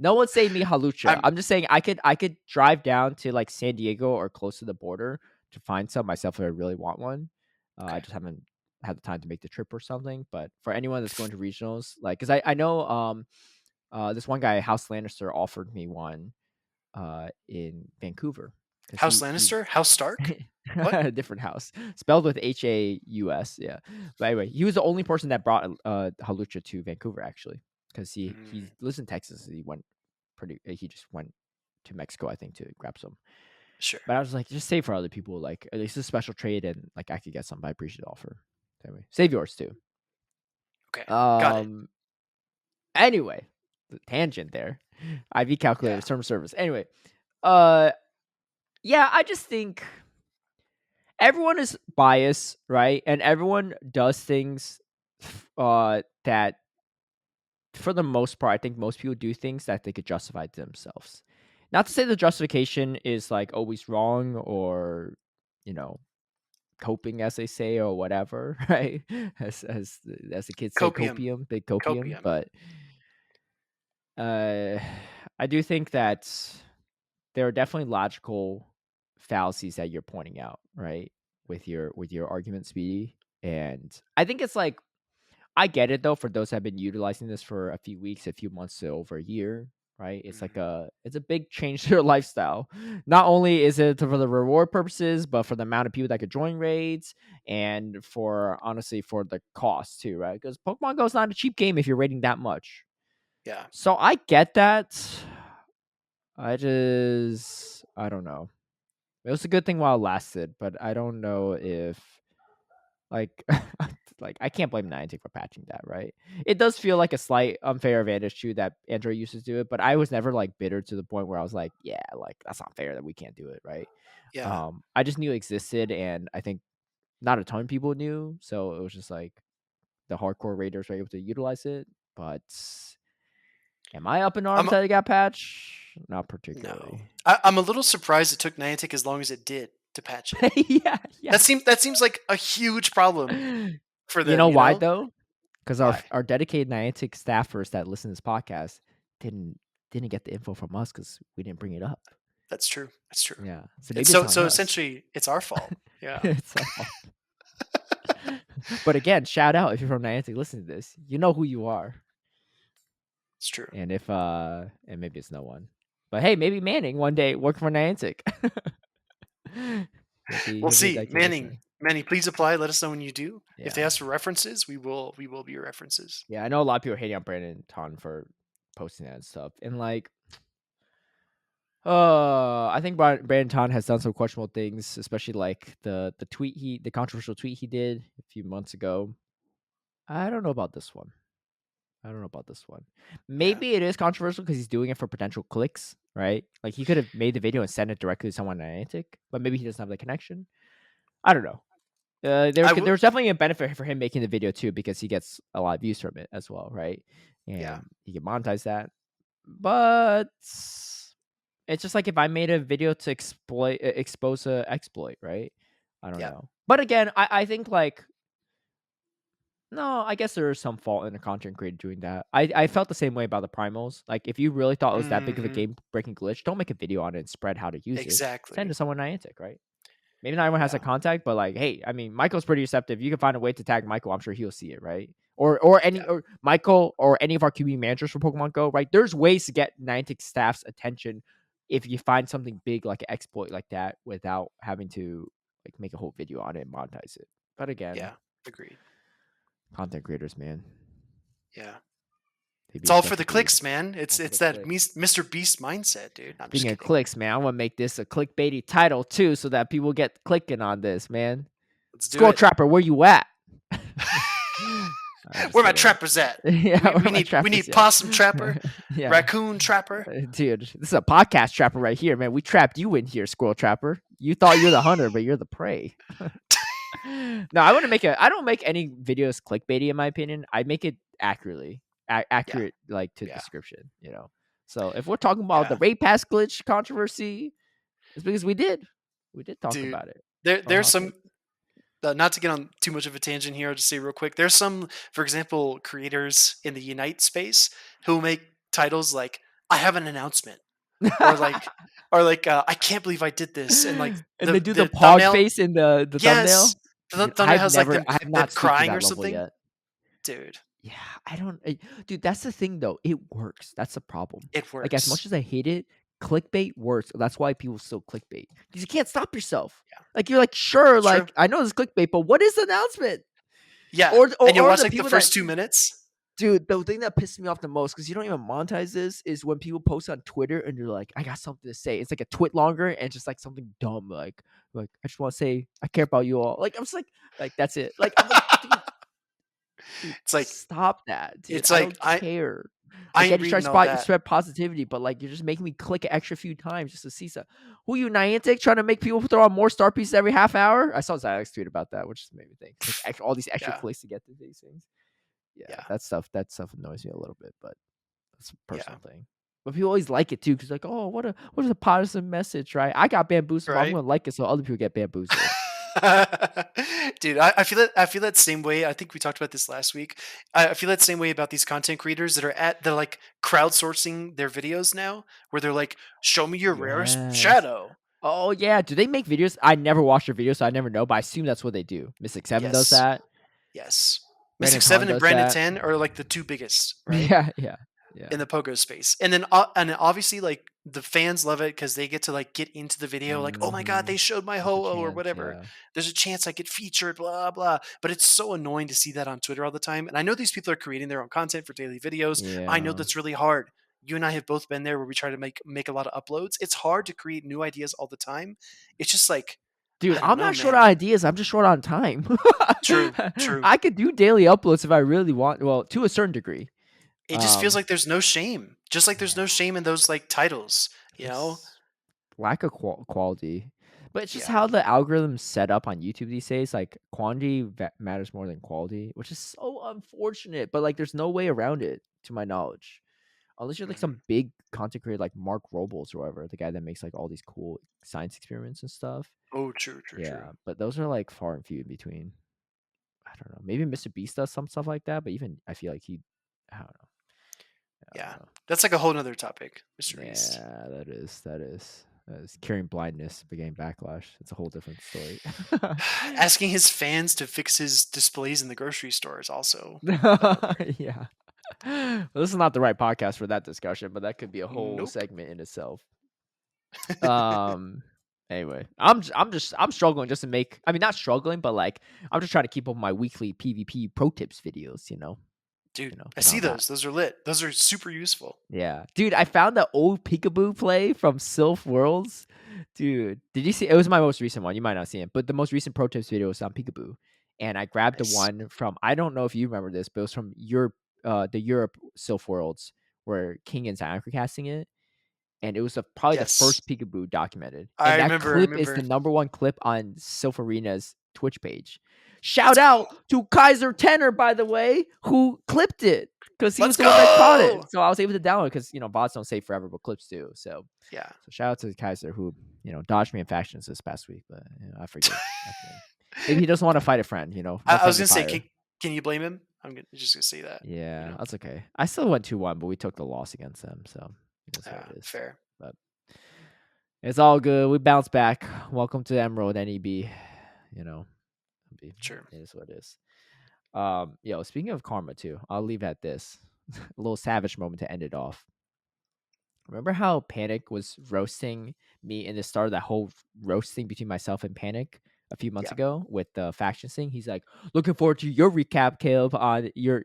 No one's saying me Hawlucha. I'm I'm just saying I could drive down to like San Diego or close to the border to find some myself if I really want one. I okay. just haven't had the time to make the trip or something. But for anyone that's going to regionals, like, cause I know this one guy, House Lannister, offered me one in Vancouver because House he Lannister, House Stark. What? a different house spelled with Haus. Yeah, but anyway, he was the only person that brought Hawlucha to Vancouver actually because he Mm, lives in Texas. He just went to Mexico, I think, to grab some. sure. But I was like, just save for other people. Like, at least a special trade, and like I could get some. But I appreciate the offer. Anyway, save yours too. Okay. Got it. Um. Anyway, the tangent there. IV calculator, Yeah. term service. Anyway, uh, yeah, I just think everyone is biased, right? And everyone does things that for the most part, I think most people do things that they could justify to themselves. Not to say the justification is like always wrong or, you know, coping as they say or whatever, right? As the kids say, Copium. copium, big copium. Copium. But uh I do think that there are definitely logical fallacies that you're pointing out, right? With your argument, Speedy. And I think it's like I get it though for those that have been utilizing this for a few weeks, a few months to over a year, right? Mhm. It's a big change to their lifestyle. Not only is it for the reward purposes, but for the amount of people that could join raids and for honestly for the cost too, right? Because Pokemon Go is not a cheap game if you're rating that much. Yeah. So I get that. I don't know. It was a good thing while it lasted, but I don't know if like like I can't blame Niantic for patching that, right? It does feel like a slight unfair advantage too that Android users do it, but I was never like bitter to the point where I was like, yeah, like that's not fair that we can't do it, right? Yeah. I just knew it existed, and I think not a ton of people knew, so it was just like the hardcore raiders were able to utilize it. But am I up in I'm arms that it got patched? Not no. particularly. I'm a little surprised it took Niantic as long as it did to patch it. Yeah, yeah. That seems like a huge problem for You them, know you why know? though? Because our Why? our dedicated Niantic staffers that listen to this podcast didn't didn't get the info from us because we didn't bring it up. That's true. That's true. Yeah, so It's maybe it's so on so us. essentially it's our fault. Yeah. It's our fault. But again, shout out if you're from Niantic listening to this. You know who you are. It's true. And if and maybe it's no one. But hey, maybe Manning one day work for Niantic. We'll He'll be a see. dedicated Manning, listener. Manning, please apply. Let us know when you do. If they Yeah. ask for references, we will be your references. Yeah, I know a lot of people are hating on Brandon Ton for posting that and stuff. And like I think Brandon Ton has done some questionable things, especially like the controversial tweet he did a few months ago. I don't know about this one. I don't know about this one. Yeah. Maybe it is controversial because he's doing it for potential clicks, right? Like he could have made the video and sent it directly to someone on Niantic, but maybe he doesn't have the connection. I don't know. I would There's definitely a benefit for him making the video too because he gets a lot of views from it as well, right? yeah. And he can monetize that. But it's just like if I made a video to expose a exploit, right? I don't Yeah. know. But again, I think like no, I guess there is some fault in a content creator doing that. I felt the same way about the primals. Like if you really thought it was that big of a Mhm. game breaking glitch, don't make a video on it and spread how to use it. Send it Exactly. to someone Niantic, right? Maybe not everyone has Yeah. that contact, but like, hey, I mean, Michael's pretty receptive. You can find a way to tag Michael. I'm sure he'll see it, right? Yeah. Or Michael or any of our QB managers for Pokemon Go, right? There's ways to get Niantic staff's attention if you find something big like an exploit like that without having to like make a whole video on it and monetize it. But again, Yeah. Agreed. content creators, man, Yeah. they It's be all for the expected to be clicks, man. It's all for it's the that clicks. Mr. Beast mindset, dude. I'm just Speaking of kidding. clicks, man, I want to make this a clickbaity title too, so that people get clicking on this, man. Let's do Squirrel it. Trapper, where you at? I'm just Where my kidding. trappers at? Yeah, We where we my need we trappers need at? possum trapper, Yeah, raccoon trapper. dude, this is a podcast trapper right here, man. We trapped you in here, Squirrel Trapper. You thought you're the hunter, but you're the prey. No, I want to make a. I don't make any videos clickbaity in my opinion. I make it accurately, Yeah. accurate like to Yeah. description. So if we're talking about the Yeah. raid pass glitch controversy, it's because we did talk Dude. about it. It's There's hot some take. not to get on too much of a tangent here, I'll just say real quick. There's some, for example, creators in the Unite space who make titles like I have an announcement, or like I can't believe I did this, and like And they do the the pog thumbnail. face in the Yes, thumbnail. the Dude, thumbnail has like I have them not stooped to crying or that level something, yet. dude. Yeah, I don't dude, that's the thing though, it works, that's the problem. It Like, as much works. as I hate it, clickbait works, that's why people still clickbait, because you can't stop yourself. Yeah, Like, you're like, "Sure, it's true. like, I know this is clickbait, but what is the announcement?" Yeah, Or and you or watch the like the people that first 2 minutes. dude, the thing that pisses me off the most, because you don't even monetize this, is when people post on Twitter and you're like, "I got something to say." It's like a twit longer and just, like, something dumb, like, "I just wanna say I care about you all." Like, I'm just like, that's it. Like, I'm like, dude, It's like stop that, dude. it's I like don't care. I I get ain't you try to reading all that. spread positivity, but like you're just making me click an extra few times just to see some. Who you Niantic trying to make people throw on more star pieces every half hour? I saw Zylex tweet about that, which just made me think like all these extra Yeah, clicks to get to these things. Yeah, yeah, that stuff annoys me a little bit, but that's a yeah. personal thing. But people always like it too, because like, oh, what a positive message, right? I got bamboozled, but I'm Right. gonna like it so other people get bamboozled. Dude, I feel that same way. I think we talked about this last week. I feel that same way about these content creators that are they're like crowdsourcing their videos now, where they're like, "Show me your rarest Yes. shadow." Oh yeah, do they make videos? I never watch their videos, so I never know. But I assume that's what they do. Mystic Seven does Yes, that. yes. Brandon Mystic Kahn Seven and does Brandon that. 10 are like the two biggest, right? Yeah, yeah, yeah. In the pogo space, and then obviously like the fans love it because they get to like get into the video, like, oh my god, Mhm. they showed my There's a ho or chance, whatever. yeah. There's a chance I get featured, blah blah. But it's so annoying to see that on Twitter all the time. And I know these people are creating their own content for daily videos. I know Yeah. that's really hard. You and I have both been there where we try to make a lot of uploads. It's hard to create new ideas all the time. It's just like, Dude, I don't I'm know, not short on man. ideas, I'm just short on time. True, true. I could do daily uploads if I really want, well, to a certain degree. It just feels Um, like there's no shame. Just like there's no yeah, shame in those like titles, you know? it's lack of quality. But it's just Yeah. how the algorithm's set up on YouTube these days, like, quantity matters more than quality, which is so unfortunate, but, like, there's no way around it, to my knowledge. Unless you're, like, Mhm. some big content creator like Mark Robles or whatever, the guy that makes, like, all these cool science experiments and stuff. Oh, true, true, true. Yeah, but those are, like, far and few in between. I don't know. Maybe Mr. Beast does some stuff like that, but even I feel like I don't know. I don't Yeah. know. That's like a whole nother topic, Mr. Beast. Yeah, that is carrying blindness, but getting backlash. It's a whole different story. Asking his fans to fix his displays in the grocery store is also another. Yeah. Well, this is not the right podcast for that discussion, but that could be a whole Nope. segment in itself. Um. Anyway, I'm struggling just to make. I mean, not struggling, but like I'm just trying to keep up my weekly PvP pro tips videos. Dude, I Get see on that. those. Those are lit. Those are super useful. Yeah, dude, I found the old Peekaboo play from Sylph Worlds. Dude, did you see? It was my most recent one. You might not see it, but the most recent pro tips video was on Peekaboo, and I grabbed the Nice. one from. I don't know if you remember this, but it was from Europe, the Europe Sylph Worlds, where King and Zion were casting it, and it was probably the Yes. first Peekaboo documented. I And that remember. I clip is the remember. number one clip on Sylph Arena's Twitch page. Shout out to Kaiser Tenor, by the way, who clipped it because he was Let's the one that caught go. it. So I was able to download it because bots don't save forever, but clips do. Yeah. So shout out to Kaiser who dodged me in factions this past week, but I forgive. Maybe he doesn't want to fight a friend. No I was friendly gonna say, fire. can you blame him? Just gonna say that. You Yeah, know. that's okay. I still went 2-1, but we took the loss against them, so that's what it is. Fair. But it's all good. We bounce back. Welcome to Emerald NEB. You know, it Sure. is what it is. Speaking of karma too, I'll leave at this. A little savage moment to end it off. Remember how Panic was roasting me in the start of that whole roasting between myself and Panic a few months Yeah. ago with the faction thing? He's like, looking forward to your recap, Caleb, on your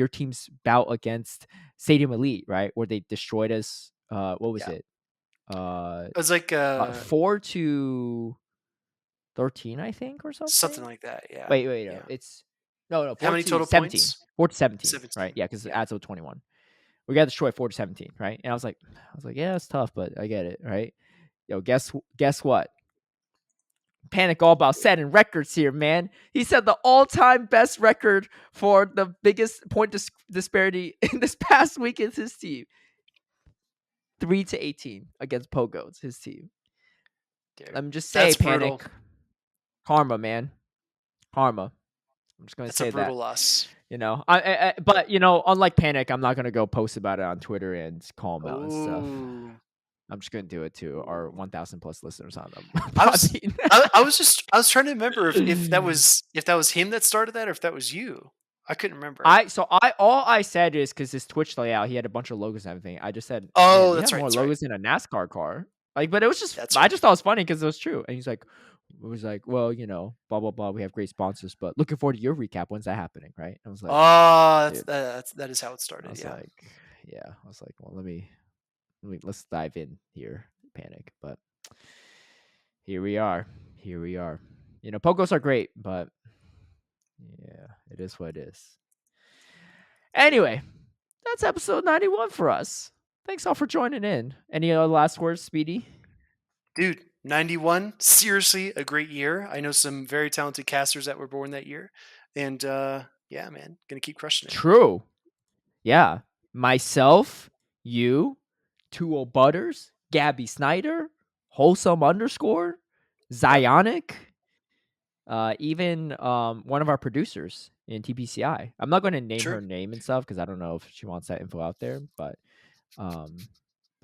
team's bout against Stadium Elite, right? Where they destroyed us. What was Yeah. it? Uh, It was like 4-13, I think, or something something. like that. Yeah. Wait, no, Yeah. it's no, How 4 many to total 17, points? 4 to 17, right? 17. Yeah, because it Yeah. adds to 21. We got destroyed 4-17, right? And I was like, yeah, it's tough, but I get it, right? Yo, guess what? Panic all about setting records here, man. He said the all-time best record for the biggest point disparity in this past week is his team. 3-18 against Pogos, his team. Dude, Let me just say, that's brutal. Panic. Karma, man. Karma. I'm just gonna That's a say that. brutal loss. But unlike Panic, I'm not gonna go post about it on Twitter and call him out and stuff. Oh, I'm just gonna do it to our 1,000 plus listeners on the I was Podbean. I was trying to remember if that was him that started that or if that was you. I couldn't remember. All I said is because his Twitch layout, he had a bunch of logos and everything. I just said, man, Oh, you that's have right. more That's right. logos than a NASCAR car. Like, but it was just, That's I right. just thought it was funny because it was true. And he's like, it was like, well, blah blah blah. We have great sponsors, but looking forward to your recap. When's that happening? Right? I was like, Oh, dude. that is how it I started. was Yeah. like, yeah. I was like, well, let's dive in here. Panic, but here we are. Here we are. Pokos are great, but yeah, it is what it is. Anyway, that's episode 91 for us. Thanks all for joining in. Any other last words, Speedy? Dude, 91, seriously a great year. I know some very talented casters that were born that year. And yeah, man, gonna keep crushing it. True. Yeah. Myself, you, Two Old Butters, Gabby Snyder, Wholesome _, Zionic, even one of our producers in TPCI. I'm not going to name True. her name and stuff because I don't know if she wants that info out there, but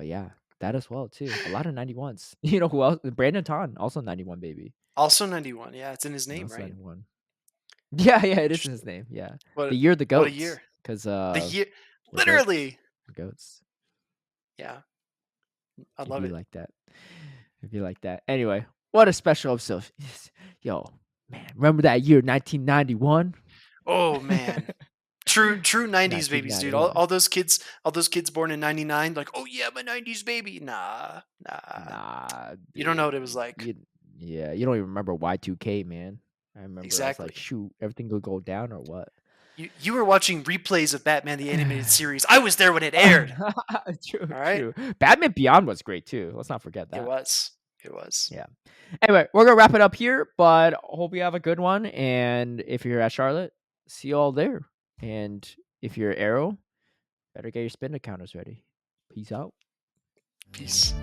yeah, that as well too. A lot of 91s. You know who else? Brandon Ton, also 91 baby. Also 91. Yeah, it's in his name, Also right? 91. Yeah, it is in his name. Yeah, the year of the What a goats year. because The year, the literally. goats. Yeah, I It'd love be it. like that. It'd be like that. Anyway, what a special episode. Yo, man, remember that year 1991? Oh man. True 90s babies, dude. 1991. All those kids born in 99, like, oh yeah, my 90s baby. Nah. Nah, You don't know what it dude. was like. Yeah, you don't even remember Y2K, man. I remember I was Exactly. like, shoot, everything will go down or what? You were watching replays of Batman the Animated Series. I was there when it aired. True, All right? true. Batman Beyond was great too. Let's not forget It that. was. It was. Yeah. Anyway, we're gonna wrap it up here, but hope you have a good one. And if you're at Charlotte, see you all there. And if you're Arrow, better get your spin counters ready. Peace out. Peace.